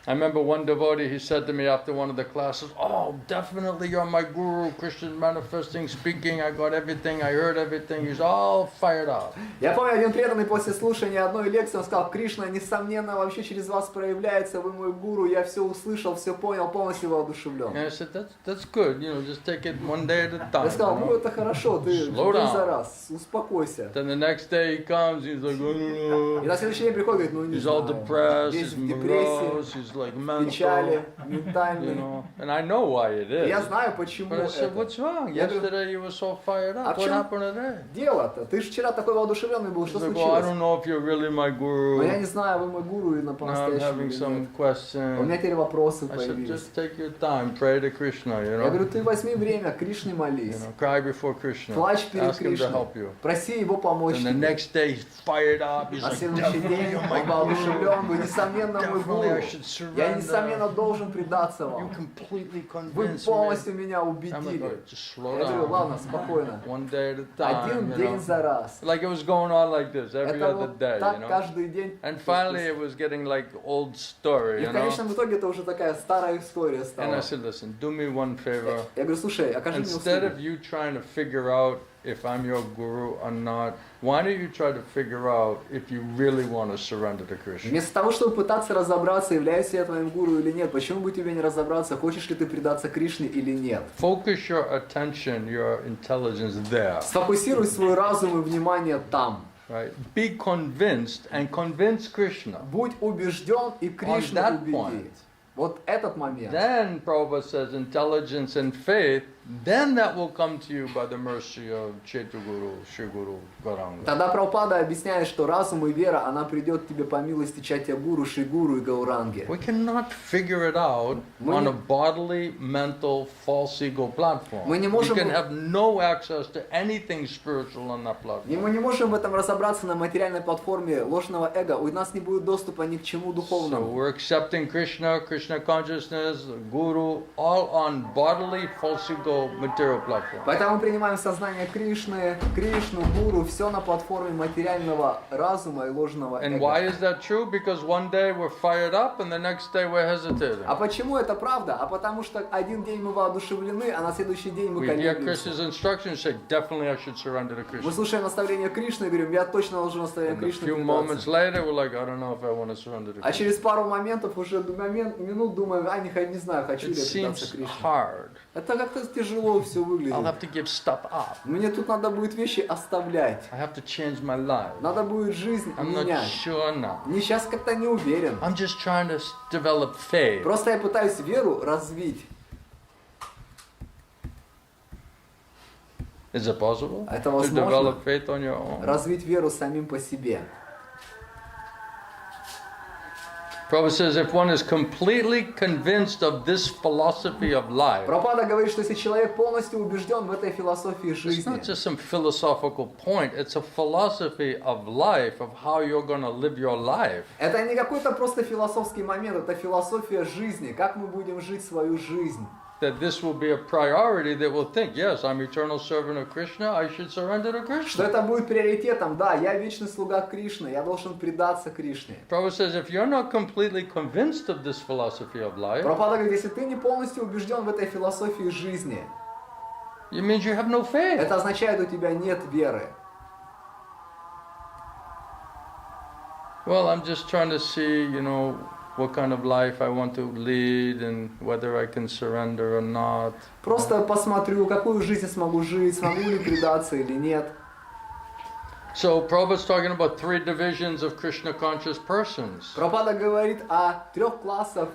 [SPEAKER 1] I remember one devotee, he said to me after one of the classes, oh, definitely you're my guru, Krishna manifesting, speaking, I got everything, I heard everything. He's all fired up.
[SPEAKER 3] Я помню, один преданный после слушания одной лекции, он сказал, Кришна, несомненно, вообще через вас проявляется, вы мой гуру, я все услышал, все понял, полностью воодушевлен.
[SPEAKER 1] And I said, that's good, just take it one day at a time.
[SPEAKER 3] Я сказал,
[SPEAKER 1] you
[SPEAKER 3] ну
[SPEAKER 1] know?
[SPEAKER 3] это хорошо, ты
[SPEAKER 1] Slow
[SPEAKER 3] день
[SPEAKER 1] down.
[SPEAKER 3] за раз, успокойся.
[SPEAKER 1] Then the next day he comes, he's like, oh, no,
[SPEAKER 3] И
[SPEAKER 1] no.
[SPEAKER 3] на следующий день приходит, говорит, ну не
[SPEAKER 1] He's all
[SPEAKER 3] знаю,
[SPEAKER 1] depressed,
[SPEAKER 3] весь
[SPEAKER 1] he's
[SPEAKER 3] в депрессии,
[SPEAKER 1] morose, he's like
[SPEAKER 3] печали,
[SPEAKER 1] mental,
[SPEAKER 3] ментальный.
[SPEAKER 1] And I know why it
[SPEAKER 3] И я
[SPEAKER 1] is.
[SPEAKER 3] знаю, почему
[SPEAKER 1] But I said,
[SPEAKER 3] это.
[SPEAKER 1] what's wrong?
[SPEAKER 3] Я говорю,
[SPEAKER 1] Yesterday you were so fired
[SPEAKER 3] а
[SPEAKER 1] up.
[SPEAKER 3] в
[SPEAKER 1] What
[SPEAKER 3] чем
[SPEAKER 1] happened today?
[SPEAKER 3] дело-то? Ты же вчера такой воодушевленный был, что
[SPEAKER 1] He's like, well, I
[SPEAKER 3] случилось?
[SPEAKER 1] don't know if you're really my
[SPEAKER 3] Но я
[SPEAKER 1] guru.
[SPEAKER 3] не знаю, вы мой гуру или
[SPEAKER 1] Now I'm
[SPEAKER 3] по-настоящему
[SPEAKER 1] having
[SPEAKER 3] или
[SPEAKER 1] some
[SPEAKER 3] нет. У
[SPEAKER 1] questions.
[SPEAKER 3] меня теперь вопросы
[SPEAKER 1] I said,
[SPEAKER 3] появились.
[SPEAKER 1] just take your time, pray to Krishna,
[SPEAKER 3] Я говорю,
[SPEAKER 1] you
[SPEAKER 3] ты возьми время, Кришне молись.
[SPEAKER 1] know, cry before Krishna,
[SPEAKER 3] Плачь перед
[SPEAKER 1] ask him to
[SPEAKER 3] Кришной.
[SPEAKER 1] help you.
[SPEAKER 3] Проси его помочь
[SPEAKER 1] And the
[SPEAKER 3] тебе.
[SPEAKER 1] next day he's fired up, he's
[SPEAKER 3] На
[SPEAKER 1] like,
[SPEAKER 3] следующий
[SPEAKER 1] definitely
[SPEAKER 3] день
[SPEAKER 1] you're my
[SPEAKER 3] он воодушевлен, вы
[SPEAKER 1] guru,
[SPEAKER 3] несомненно мой
[SPEAKER 1] definitely I
[SPEAKER 3] гуру.
[SPEAKER 1] should
[SPEAKER 3] Я несомненно
[SPEAKER 1] surrender.
[SPEAKER 3] должен предаться
[SPEAKER 1] You
[SPEAKER 3] вам.
[SPEAKER 1] completely
[SPEAKER 3] Вы
[SPEAKER 1] convinced me.
[SPEAKER 3] полностью меня
[SPEAKER 1] I'm like,
[SPEAKER 3] убедили.
[SPEAKER 1] "Alright, just slow
[SPEAKER 3] Я говорю, ладно,
[SPEAKER 1] down,
[SPEAKER 3] спокойно.
[SPEAKER 1] one day at a time,
[SPEAKER 3] Один
[SPEAKER 1] you
[SPEAKER 3] день
[SPEAKER 1] know.
[SPEAKER 3] за раз.
[SPEAKER 1] Like it was going on like this every
[SPEAKER 3] Это
[SPEAKER 1] other
[SPEAKER 3] вот
[SPEAKER 1] day, you
[SPEAKER 3] так
[SPEAKER 1] know.
[SPEAKER 3] каждый день.
[SPEAKER 1] And finally it was getting like old story,
[SPEAKER 3] И
[SPEAKER 1] you
[SPEAKER 3] в
[SPEAKER 1] know.
[SPEAKER 3] конечном итоге это уже такая старая история
[SPEAKER 1] And
[SPEAKER 3] стала.
[SPEAKER 1] I said, listen, do me one favor.
[SPEAKER 3] Я говорю, слушай, окажи мне
[SPEAKER 1] Instead
[SPEAKER 3] услугу.
[SPEAKER 1] of you trying to figure out if I'm your guru or not, why don't you try to figure out if you really want to surrender to Krishna?
[SPEAKER 3] Вместо того, чтобы пытаться разобраться, являюсь я твоим гуру или нет, почему бы тебе не разобраться, хочешь ли ты предаться Кришне или нет?
[SPEAKER 1] Focus your attention, your intelligence there.
[SPEAKER 3] Сфокусируй свой разум и внимание там.
[SPEAKER 1] Right? Be convinced and convince Krishna.
[SPEAKER 3] Будь убежден и Кришну
[SPEAKER 1] that
[SPEAKER 3] убеди.
[SPEAKER 1] point.
[SPEAKER 3] Вот этот момент.
[SPEAKER 1] Then Prabhupada says intelligence and faith, then that will come to you by the mercy of Chaitya-guru, Shri-guru, Gauranga.
[SPEAKER 3] Тогда Прабхупада объясняет, что разум и вера, она придет к тебе по милости Чатья-гуру, Шри-гуру и Гауранги.
[SPEAKER 1] We cannot figure it out on a bodily, mental, false ego platform.
[SPEAKER 3] Мы не
[SPEAKER 1] We
[SPEAKER 3] можем-
[SPEAKER 1] can have no access to anything spiritual on that
[SPEAKER 3] И
[SPEAKER 1] platform.
[SPEAKER 3] мы не можем в этом разобраться на материальной платформе ложного эго. У нас не будет доступа ни к чему
[SPEAKER 1] So
[SPEAKER 3] духовному.
[SPEAKER 1] we're accepting Krishna, Krishna consciousness, Guru, all on bodily, false ego, material platform.
[SPEAKER 3] Поэтому мы принимаем сознание Кришны, Кришну, Гуру, все на платформе материального разума и ложного
[SPEAKER 1] And why
[SPEAKER 3] эго.
[SPEAKER 1] is that true? Because one day we're fired up and the next day we're hesitating.
[SPEAKER 3] А почему это правда? А потому что один день мы воодушевлены, а на следующий день мы
[SPEAKER 1] We hear
[SPEAKER 3] колеблемся.
[SPEAKER 1] Krishna's instructions, say, definitely I should surrender to
[SPEAKER 3] Мы
[SPEAKER 1] Krishna.
[SPEAKER 3] слушаем наставления Кришны и говорим, я точно должен наставление
[SPEAKER 1] And a
[SPEAKER 3] Кришны
[SPEAKER 1] few moments
[SPEAKER 3] предаться.
[SPEAKER 1] later, we're like, I don't know if I want to surrender to
[SPEAKER 3] А
[SPEAKER 1] Krishna.
[SPEAKER 3] через пару моментов, уже минут думаем, не знаю, хочу ли
[SPEAKER 1] It
[SPEAKER 3] я предаться
[SPEAKER 1] seems
[SPEAKER 3] Кришне.
[SPEAKER 1] hard.
[SPEAKER 3] Это как-то тяжело все
[SPEAKER 1] I'll
[SPEAKER 3] выглядит.
[SPEAKER 1] have to give stuff up.
[SPEAKER 3] Мне тут надо будет вещи оставлять.
[SPEAKER 1] I have to change my life.
[SPEAKER 3] Надо будет жизнь
[SPEAKER 1] I'm not
[SPEAKER 3] менять.
[SPEAKER 1] sure now.
[SPEAKER 3] Не сейчас как-то не уверен.
[SPEAKER 1] I'm just trying to develop faith.
[SPEAKER 3] Просто я пытаюсь веру развить.
[SPEAKER 1] Is it possible
[SPEAKER 3] Это
[SPEAKER 1] to
[SPEAKER 3] возможно.
[SPEAKER 1] develop faith on your own?
[SPEAKER 3] Развить веру самим по себе.
[SPEAKER 1] Prabhupada says if one is completely convinced of this philosophy of life,
[SPEAKER 3] Прабхупада говорит, что если человек полностью убежден в этой философии
[SPEAKER 1] it's
[SPEAKER 3] жизни,
[SPEAKER 1] not just some philosophical point, it's a philosophy of life, of how you're going to live your life.
[SPEAKER 3] это не какой-то просто философский момент, это философия жизни, как мы будем жить свою жизнь.
[SPEAKER 1] That this will be a priority that will think, yes, I'm eternal servant of Krishna, I should surrender to
[SPEAKER 3] Что
[SPEAKER 1] Krishna.
[SPEAKER 3] это будет приоритетом, да, я вечный слуга Кришны, я должен предаться Кришне.
[SPEAKER 1] Prabhupada says if you're not completely convinced of this philosophy of life,
[SPEAKER 3] Прабхупада говорит, если ты не полностью убежден в этой философии жизни,
[SPEAKER 1] it means you have no faith.
[SPEAKER 3] это означает, у тебя нет веры.
[SPEAKER 1] Well, I'm just trying to see, what kind of life I want to lead and whether I can surrender or not.
[SPEAKER 3] Просто посмотрю, какую жизнь я смогу жить, смогу ли предаться или нет.
[SPEAKER 1] So Prabhupada's talking about three divisions of Krishna conscious persons.
[SPEAKER 3] Прабхупада говорит о 3 классах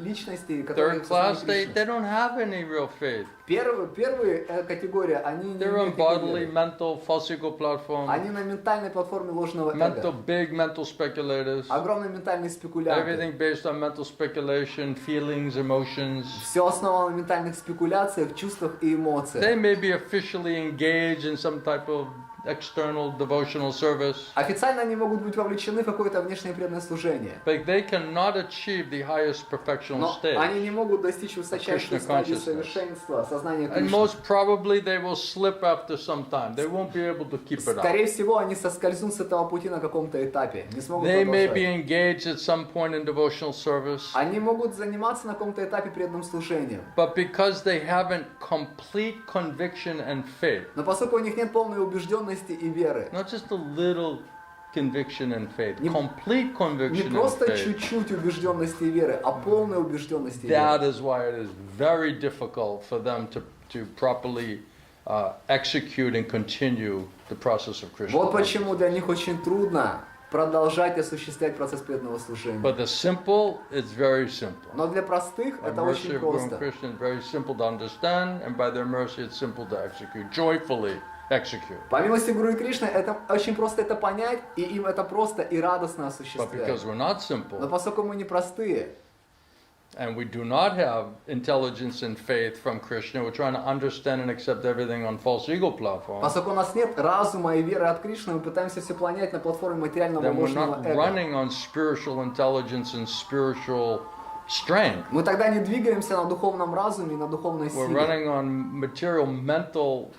[SPEAKER 3] личностей, которые
[SPEAKER 1] Third
[SPEAKER 3] в
[SPEAKER 1] class,
[SPEAKER 3] сознании
[SPEAKER 1] they
[SPEAKER 3] Кришны.
[SPEAKER 1] don't have any real faith.
[SPEAKER 3] Первые категория, они не
[SPEAKER 1] They're on
[SPEAKER 3] имеют никакой
[SPEAKER 1] bodily,
[SPEAKER 3] веры.
[SPEAKER 1] mental, false ego platform,
[SPEAKER 3] Они на ментальной платформе ложного
[SPEAKER 1] mental,
[SPEAKER 3] эго.
[SPEAKER 1] big mental speculators,
[SPEAKER 3] Огромные ментальные спекулянты.
[SPEAKER 1] everything based on mental speculation, feelings, emotions.
[SPEAKER 3] Все основано на ментальных спекуляциях, чувствах и
[SPEAKER 1] They
[SPEAKER 3] эмоциях.
[SPEAKER 1] may be officially engaged in some type of external devotional service,
[SPEAKER 3] Официально они могут быть вовлечены в какое-то внешнее преданное служение.
[SPEAKER 1] but they cannot achieve the highest perfectional
[SPEAKER 3] Но
[SPEAKER 1] state.
[SPEAKER 3] они не могут достичь высочайшей
[SPEAKER 1] Krishna
[SPEAKER 3] стадии
[SPEAKER 1] consciousness.
[SPEAKER 3] совершенства, сознания
[SPEAKER 1] And
[SPEAKER 3] Кришны.
[SPEAKER 1] most probably they will slip after some time. They won't be able to keep it up.
[SPEAKER 3] Скорее всего, они соскользнут с этого пути на каком-то этапе. Не смогут
[SPEAKER 1] They may be
[SPEAKER 3] продолжать.
[SPEAKER 1] engaged at some point in devotional service,
[SPEAKER 3] Они могут заниматься на каком-то этапе преданным служением.
[SPEAKER 1] but because they haven't complete conviction and faith,
[SPEAKER 3] Но поскольку у них нет полной убежденности и веры,
[SPEAKER 1] not just a little conviction and faith,
[SPEAKER 3] Не-
[SPEAKER 1] complete
[SPEAKER 3] не
[SPEAKER 1] conviction and
[SPEAKER 3] просто
[SPEAKER 1] faith,
[SPEAKER 3] чуть-чуть убежденности и веры, а полной убежденности и
[SPEAKER 1] that
[SPEAKER 3] веры.
[SPEAKER 1] is why it is very difficult for them to properly execute and continue the process of Krishna.
[SPEAKER 3] Вот почему для них очень трудно продолжать осуществлять процесс преданного служения.
[SPEAKER 1] But the simple, it's very simple.
[SPEAKER 3] Но для простых
[SPEAKER 1] By
[SPEAKER 3] это
[SPEAKER 1] mercy
[SPEAKER 3] очень
[SPEAKER 1] of Guru and
[SPEAKER 3] просто.
[SPEAKER 1] Krishna, it's very simple to understand, and by their mercy, it's simple to execute, joyfully execute.
[SPEAKER 3] По милости Гуру и Кришны это очень просто это понять, и им это просто и радостно
[SPEAKER 1] But
[SPEAKER 3] осуществлять.
[SPEAKER 1] because we're not
[SPEAKER 3] Но
[SPEAKER 1] simple,
[SPEAKER 3] поскольку мы не простые,
[SPEAKER 1] and we do not have intelligence and faith from Krishna, we're trying to understand and accept everything on false ego platform,
[SPEAKER 3] поскольку у нас нет разума и веры от Кришны, мы пытаемся все понять на платформе материального
[SPEAKER 1] then we're
[SPEAKER 3] ложного
[SPEAKER 1] not
[SPEAKER 3] эго.
[SPEAKER 1] running on spiritual intelligence and spiritual strength.
[SPEAKER 3] Мы тогда не двигаемся на духовном разуме и на духовной
[SPEAKER 1] We're
[SPEAKER 3] силе.
[SPEAKER 1] running on material, mental,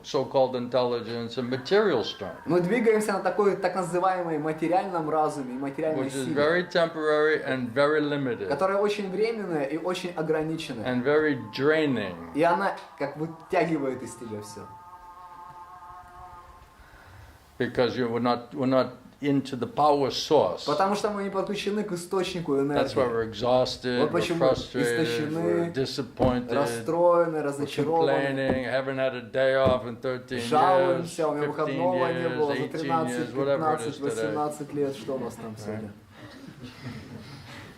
[SPEAKER 1] so-called intelligence and material strength,
[SPEAKER 3] Мы двигаемся на такой так называемой материальном разуме и материальной
[SPEAKER 1] which is
[SPEAKER 3] силе,
[SPEAKER 1] very temporary and very limited
[SPEAKER 3] которая очень временная и очень ограниченная.
[SPEAKER 1] and very draining.
[SPEAKER 3] И она как вытягивает из тебя все.
[SPEAKER 1] because we're not into the power source.
[SPEAKER 3] Потому что мы не подключены к источнику
[SPEAKER 1] That's why
[SPEAKER 3] энергии.
[SPEAKER 1] we're exhausted,
[SPEAKER 3] Вот
[SPEAKER 1] we're
[SPEAKER 3] почему
[SPEAKER 1] frustrated,
[SPEAKER 3] истощены,
[SPEAKER 1] we're disappointed,
[SPEAKER 3] расстроены,
[SPEAKER 1] we're
[SPEAKER 3] разочарованы.
[SPEAKER 1] complaining, haven't had a day off in 13 years,
[SPEAKER 3] Жалуемся, у меня
[SPEAKER 1] 15
[SPEAKER 3] выходного не
[SPEAKER 1] years,
[SPEAKER 3] было за
[SPEAKER 1] 18
[SPEAKER 3] 13,
[SPEAKER 1] years, whatever it is
[SPEAKER 3] 15,
[SPEAKER 1] today.
[SPEAKER 3] 18 лет. Что у нас там сегодня?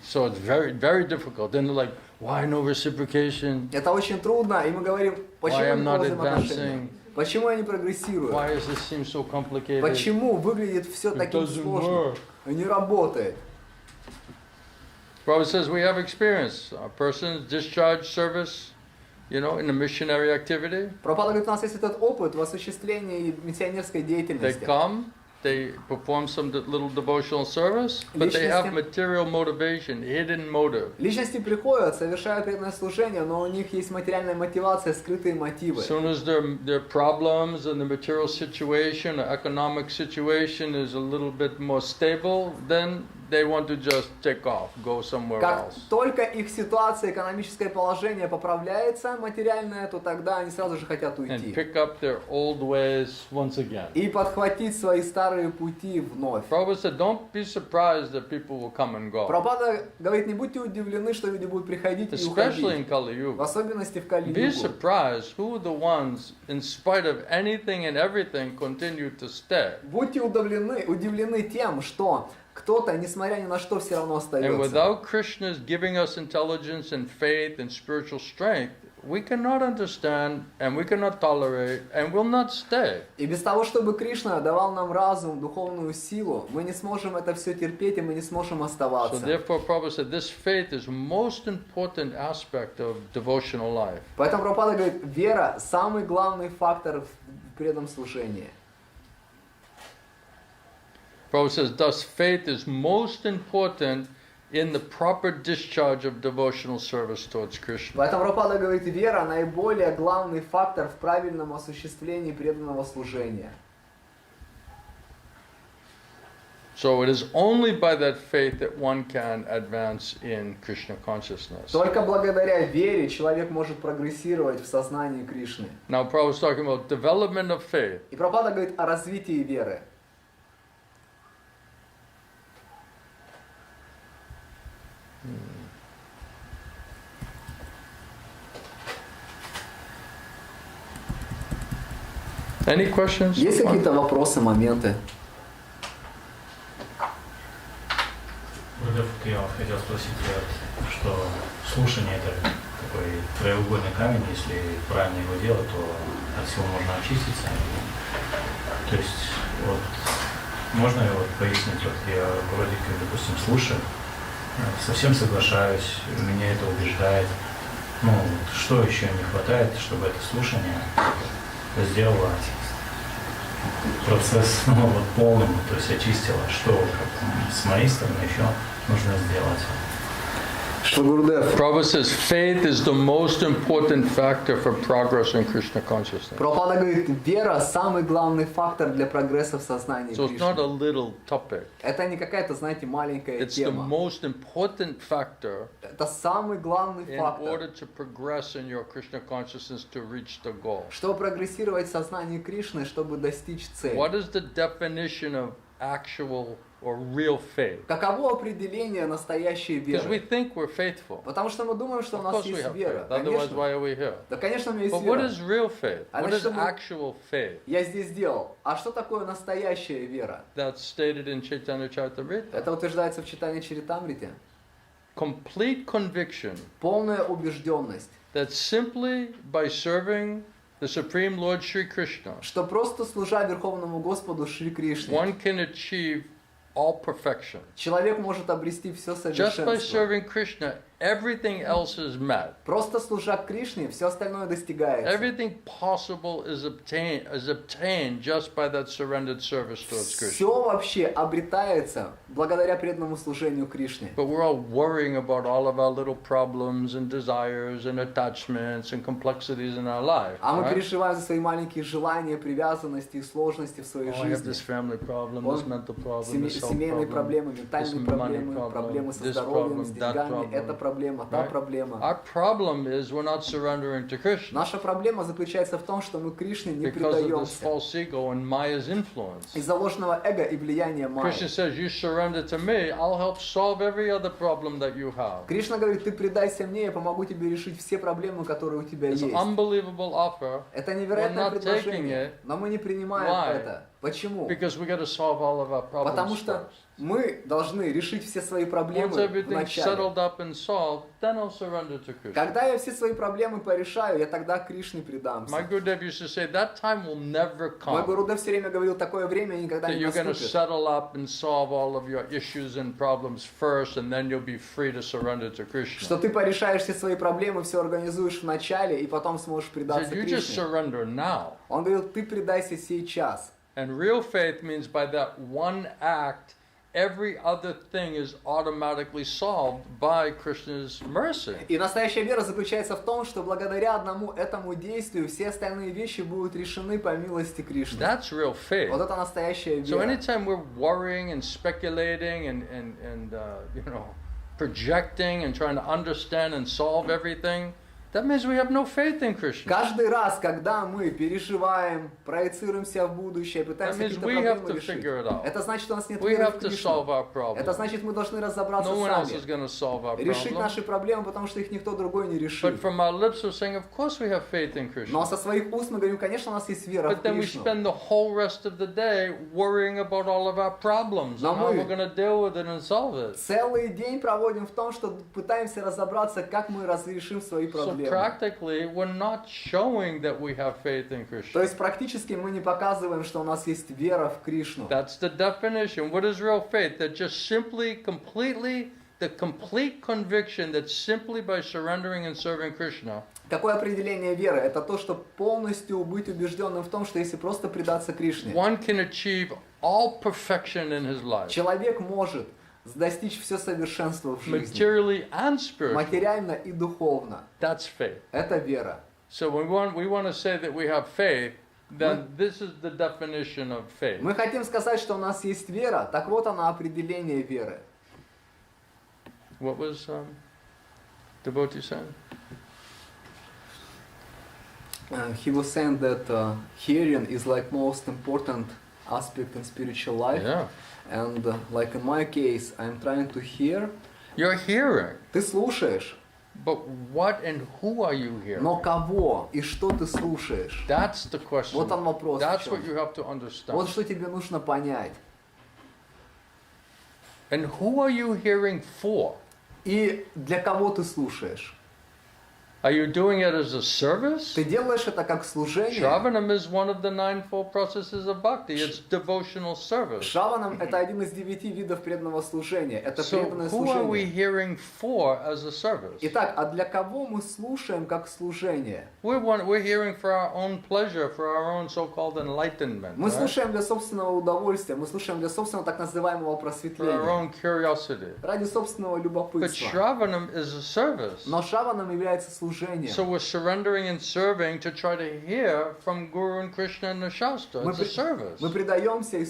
[SPEAKER 1] So it's very, very difficult. Then they're like, why no reciprocation?
[SPEAKER 3] Это очень трудно, и мы говорим, почему
[SPEAKER 1] Why I'm
[SPEAKER 3] не
[SPEAKER 1] not
[SPEAKER 3] взаимоотношения?
[SPEAKER 1] advancing?
[SPEAKER 3] Почему я не прогрессирую?
[SPEAKER 1] Why does this seem so complicated?
[SPEAKER 3] Почему выглядит все
[SPEAKER 1] It
[SPEAKER 3] таким
[SPEAKER 1] doesn't
[SPEAKER 3] сложным?
[SPEAKER 1] work.
[SPEAKER 3] И не работает.
[SPEAKER 1] Prabhupada says we have experience. A person's discharge service, in the missionary activity.
[SPEAKER 3] Прабхупада говорит, у нас есть этот опыт в осуществлении миссионерской
[SPEAKER 1] They
[SPEAKER 3] деятельности.
[SPEAKER 1] come, they perform some little devotional service, but they have material motivation, hidden motive.
[SPEAKER 3] Личности приходят, совершают преданное служение, но у них есть материальная мотивация, скрытые мотивы.
[SPEAKER 1] As soon as their problems and the material situation, the economic situation is a little bit more stable, then they want to just take off, go somewhere
[SPEAKER 3] Как
[SPEAKER 1] else.
[SPEAKER 3] только их ситуация, экономическое положение поправляется, материальное, то тогда они сразу же хотят
[SPEAKER 1] And
[SPEAKER 3] уйти.
[SPEAKER 1] pick up their old ways once again.
[SPEAKER 3] И подхватить свои старые пути вновь.
[SPEAKER 1] Prabhupada said, don't be surprised that people will come and go.
[SPEAKER 3] Прабхупада говорит, не будьте удивлены, что люди будут приходить и
[SPEAKER 1] Especially in
[SPEAKER 3] уходить.
[SPEAKER 1] Kali
[SPEAKER 3] В
[SPEAKER 1] Yuga.
[SPEAKER 3] особенности в
[SPEAKER 1] Be
[SPEAKER 3] Кали-югу.
[SPEAKER 1] surprised who the ones, in spite of anything and everything, continue to stay.
[SPEAKER 3] Будьте удивлены тем, что кто-то, несмотря ни на что, все равно
[SPEAKER 1] And
[SPEAKER 3] остается.
[SPEAKER 1] without Krishna's giving us intelligence and faith and spiritual strength, we cannot understand and we cannot tolerate and will not stay.
[SPEAKER 3] И без того, чтобы Кришна давал нам разум, духовную силу, мы не сможем это все терпеть, и мы не сможем
[SPEAKER 1] So
[SPEAKER 3] оставаться.
[SPEAKER 1] therefore Prabhupada said this faith is most important aspect of devotional life.
[SPEAKER 3] Поэтому Прабхупада говорит, вера – самый главный фактор в преданном служении.
[SPEAKER 1] Prabhupada says thus faith is most important in the proper discharge of devotional service towards Krishna.
[SPEAKER 3] Поэтому Прабхупада говорит, вера – наиболее главный фактор в правильном осуществлении преданного служения.
[SPEAKER 1] So it is only by that faith that one can advance in Krishna consciousness.
[SPEAKER 3] Только благодаря вере человек может прогрессировать в сознании Кришны.
[SPEAKER 1] Now Prabhupada is talking about development of faith.
[SPEAKER 3] И Прабхупада говорит о развитии веры.
[SPEAKER 1] Any questions?
[SPEAKER 3] Есть какие-то вопросы, моменты?
[SPEAKER 4] Гурдев, я вот хотел спросить, что слушание это такой краеугольный камень, если правильно его делать, то от всего можно очиститься. То есть, вот, можно вот пояснить, вот я вроде как, допустим, слушаю, совсем соглашаюсь, меня это убеждает. Ну, вот, что еще не хватает, чтобы это слушание сделало процесс вот, полным, то есть очистило, что с моей стороны еще нужно сделать.
[SPEAKER 3] Что Гурдев?
[SPEAKER 1] Prabhupada says faith is the most important factor for progress in Krishna consciousness.
[SPEAKER 3] Прабхупада говорит, вера – самый главный фактор для прогресса в сознании
[SPEAKER 1] So it's not a
[SPEAKER 3] Кришны.
[SPEAKER 1] little topic.
[SPEAKER 3] Это не какая-то, знаете, маленькая
[SPEAKER 1] It's the
[SPEAKER 3] тема.
[SPEAKER 1] most important factor
[SPEAKER 3] Это самый главный
[SPEAKER 1] in
[SPEAKER 3] фактор.
[SPEAKER 1] order to progress in your Krishna consciousness to reach the goal.
[SPEAKER 3] Чтобы прогрессировать в сознании Кришны, чтобы достичь цели.
[SPEAKER 1] What is the definition of actual or real faith?
[SPEAKER 3] Каково определение настоящей
[SPEAKER 1] Because we
[SPEAKER 3] веры?
[SPEAKER 1] think we're faithful.
[SPEAKER 3] Потому что мы думаем, что у
[SPEAKER 1] Of
[SPEAKER 3] нас
[SPEAKER 1] course we
[SPEAKER 3] есть
[SPEAKER 1] have
[SPEAKER 3] вера.
[SPEAKER 1] faith. Otherwise,
[SPEAKER 3] Конечно.
[SPEAKER 1] why are we here?
[SPEAKER 3] Да, конечно, у меня есть
[SPEAKER 1] But what
[SPEAKER 3] вера.
[SPEAKER 1] is real faith?
[SPEAKER 3] А
[SPEAKER 1] What
[SPEAKER 3] значит,
[SPEAKER 1] is
[SPEAKER 3] мы-
[SPEAKER 1] actual faith?
[SPEAKER 3] Я здесь сделал. А что такое настоящая вера?
[SPEAKER 1] That's stated in Chaitanya Charitamrita.
[SPEAKER 3] Это утверждается в читании Чаритамрите.
[SPEAKER 1] Complete conviction
[SPEAKER 3] Полная убежденность,
[SPEAKER 1] that simply by serving the Supreme Lord Sri Krishna,
[SPEAKER 3] что просто служа Верховному Господу Шри Кришне,
[SPEAKER 1] one can achieve all perfection.
[SPEAKER 3] человек может обрести все
[SPEAKER 1] Just by
[SPEAKER 3] совершенство.
[SPEAKER 1] serving Krishna, everything else is met.
[SPEAKER 3] Просто служа Кришне, все остальное достигается.
[SPEAKER 1] Everything possible is obtained just by that surrendered service towards Krishna.
[SPEAKER 3] Все вообще обретается благодаря преданному служению Кришне.
[SPEAKER 1] But we're all worrying about all of our little problems and desires and attachments and complexities in our life.
[SPEAKER 3] А мы
[SPEAKER 1] Right?
[SPEAKER 3] переживаем за свои маленькие желания, привязанности и сложности в своей
[SPEAKER 1] Oh, I have
[SPEAKER 3] жизни.
[SPEAKER 1] this family problem,
[SPEAKER 3] Он
[SPEAKER 1] this mental problem, this health
[SPEAKER 3] Семейные
[SPEAKER 1] problem,
[SPEAKER 3] проблемы,
[SPEAKER 1] this
[SPEAKER 3] ментальные
[SPEAKER 1] money
[SPEAKER 3] проблемы,
[SPEAKER 1] problem,
[SPEAKER 3] проблемы со
[SPEAKER 1] this
[SPEAKER 3] здоровьем,
[SPEAKER 1] problem,
[SPEAKER 3] с
[SPEAKER 1] that
[SPEAKER 3] деньгами, это
[SPEAKER 1] problem,
[SPEAKER 3] проблема, та проблема.
[SPEAKER 1] Our problem is we're not surrendering to Krishna
[SPEAKER 3] Наша проблема заключается в том, что мы Кришне не
[SPEAKER 1] because of this
[SPEAKER 3] предаемся.
[SPEAKER 1] false ego and Maya's influence.
[SPEAKER 3] Из-за ложного эго и влияния Майи.
[SPEAKER 1] Krishna says, you surrender to me, I'll help solve every other problem that you have.
[SPEAKER 3] Кришна говорит, ты предайся мне, я помогу тебе решить все проблемы, которые у тебя
[SPEAKER 1] It's
[SPEAKER 3] есть.
[SPEAKER 1] an unbelievable offer.
[SPEAKER 3] Это невероятное
[SPEAKER 1] We're not
[SPEAKER 3] предложение,
[SPEAKER 1] taking it.
[SPEAKER 3] но мы не принимаем
[SPEAKER 1] Why?
[SPEAKER 3] это. Почему?
[SPEAKER 1] Because we got to solve all of our problems
[SPEAKER 3] Потому что
[SPEAKER 1] first.
[SPEAKER 3] мы должны решить все свои
[SPEAKER 1] Once
[SPEAKER 3] проблемы
[SPEAKER 1] everything's
[SPEAKER 3] вначале.
[SPEAKER 1] settled up and solved, then I'll surrender to Krishna.
[SPEAKER 3] Когда я все свои проблемы порешаю, я тогда Кришне
[SPEAKER 1] My
[SPEAKER 3] предамся.
[SPEAKER 1] Gurudev used to say, that time will never
[SPEAKER 3] Мой
[SPEAKER 1] come
[SPEAKER 3] Гурудев все время говорил, такое время никогда
[SPEAKER 1] that
[SPEAKER 3] не
[SPEAKER 1] you're going to
[SPEAKER 3] наступит.
[SPEAKER 1] settle up and solve all of your issues and problems first, and then you'll be free to surrender to Krishna.
[SPEAKER 3] Что ты порешаешь все свои проблемы, все организуешь вначале, и потом сможешь
[SPEAKER 1] He
[SPEAKER 3] предаться
[SPEAKER 1] said, you just
[SPEAKER 3] Кришне.
[SPEAKER 1] surrender now.
[SPEAKER 3] Он говорил, ты предайся сейчас.
[SPEAKER 1] And real faith means by that one act, every other thing is automatically solved by Krishna's mercy.
[SPEAKER 3] И настоящая вера заключается в том, что благодаря одному этому действию все остальные вещи будут решены по милости Кришны.
[SPEAKER 1] That's real faith.
[SPEAKER 3] Вот это настоящая
[SPEAKER 1] So
[SPEAKER 3] вера.
[SPEAKER 1] anytime we're worrying and speculating and projecting and trying to understand and solve everything, that means we have no faith in Krishna.
[SPEAKER 3] Каждый раз, когда мы переживаем, проецируемся в будущее, пытаемся
[SPEAKER 1] That means
[SPEAKER 3] какие-то
[SPEAKER 1] we have
[SPEAKER 3] проблемы
[SPEAKER 1] to figure it
[SPEAKER 3] решить,
[SPEAKER 1] out.
[SPEAKER 3] это значит, у нас нет
[SPEAKER 1] We
[SPEAKER 3] веры
[SPEAKER 1] have
[SPEAKER 3] в
[SPEAKER 1] to solve
[SPEAKER 3] Кришну.
[SPEAKER 1] our problems.
[SPEAKER 3] Это значит, мы должны разобраться
[SPEAKER 1] No one else is
[SPEAKER 3] сами.
[SPEAKER 1] going to solve our
[SPEAKER 3] Решить
[SPEAKER 1] problem.
[SPEAKER 3] наши проблемы, потому что их никто другой не
[SPEAKER 1] But
[SPEAKER 3] решит.
[SPEAKER 1] from our lips we're saying, of course we have faith in Krishna.
[SPEAKER 3] Но со своих уст мы говорим, конечно, у нас есть вера в
[SPEAKER 1] But then we
[SPEAKER 3] Кришну.
[SPEAKER 1] spend the whole rest of the day worrying about all of our problems
[SPEAKER 3] Но
[SPEAKER 1] and how
[SPEAKER 3] мы-
[SPEAKER 1] we're going to deal with it and solve it.
[SPEAKER 3] Целый день проводим в том, что пытаемся разобраться, как мы разрешим свои
[SPEAKER 1] So
[SPEAKER 3] проблемы.
[SPEAKER 1] practically, we're not showing that we have faith in
[SPEAKER 3] То
[SPEAKER 1] Krishna.
[SPEAKER 3] есть практически мы не показываем, что у нас есть вера в Кришну.
[SPEAKER 1] That's the definition. What is real faith? That just simply, completely, the complete conviction that simply by surrendering and serving Krishna,
[SPEAKER 3] Какое определение веры? Это то, что полностью быть убежденным в том, что если просто предаться Кришне,
[SPEAKER 1] one can achieve all perfection in his life,
[SPEAKER 3] человек может достичь все совершенства в жизни.
[SPEAKER 1] materially and spiritually.
[SPEAKER 3] Материально и духовно.
[SPEAKER 1] That's faith.
[SPEAKER 3] Это вера.
[SPEAKER 1] So we want to say that we have faith, then this is the definition of faith.
[SPEAKER 3] Мы хотим сказать, что у нас есть вера, так вот оно определение веры.
[SPEAKER 1] What was devotee saying?
[SPEAKER 3] He was saying that hearing is like most important aspect in spiritual life.
[SPEAKER 1] Yeah.
[SPEAKER 3] And like in my case, I'm trying to hear.
[SPEAKER 1] You're hearing,
[SPEAKER 3] Ты слушаешь,
[SPEAKER 1] but what and who are you hearing?
[SPEAKER 3] но кого и что ты слушаешь?
[SPEAKER 1] That's the question.
[SPEAKER 3] Вот он вопрос. в
[SPEAKER 1] That's
[SPEAKER 3] чем.
[SPEAKER 1] what you have to understand.
[SPEAKER 3] Вот что тебе нужно понять.
[SPEAKER 1] And who are you hearing for?
[SPEAKER 3] И для кого ты слушаешь?
[SPEAKER 1] Are you doing it as a service?
[SPEAKER 3] Ты делаешь это как служение.
[SPEAKER 1] Shravanam is one of the ninefold processes of bhakti. It's devotional service.
[SPEAKER 3] Шраванам это один из 9 видов преданного служения. Это
[SPEAKER 1] So
[SPEAKER 3] преданное
[SPEAKER 1] who are we
[SPEAKER 3] служение.
[SPEAKER 1] hearing for as a service?
[SPEAKER 3] Итак, а для кого мы слушаем как служение?
[SPEAKER 1] We're hearing for our own pleasure, for our own so-called enlightenment,
[SPEAKER 3] Мы
[SPEAKER 1] right?
[SPEAKER 3] слушаем для собственного удовольствия, мы слушаем для собственного так называемого
[SPEAKER 1] For our
[SPEAKER 3] просветления,
[SPEAKER 1] own curiosity.
[SPEAKER 3] ради собственного
[SPEAKER 1] But
[SPEAKER 3] любопытства.
[SPEAKER 1] Shravanam is a service.
[SPEAKER 3] Но шраваном является служением.
[SPEAKER 1] So we're surrendering and serving to try to hear from Guru and Krishna and the Shastra. It's a service.
[SPEAKER 3] Мы предаемся и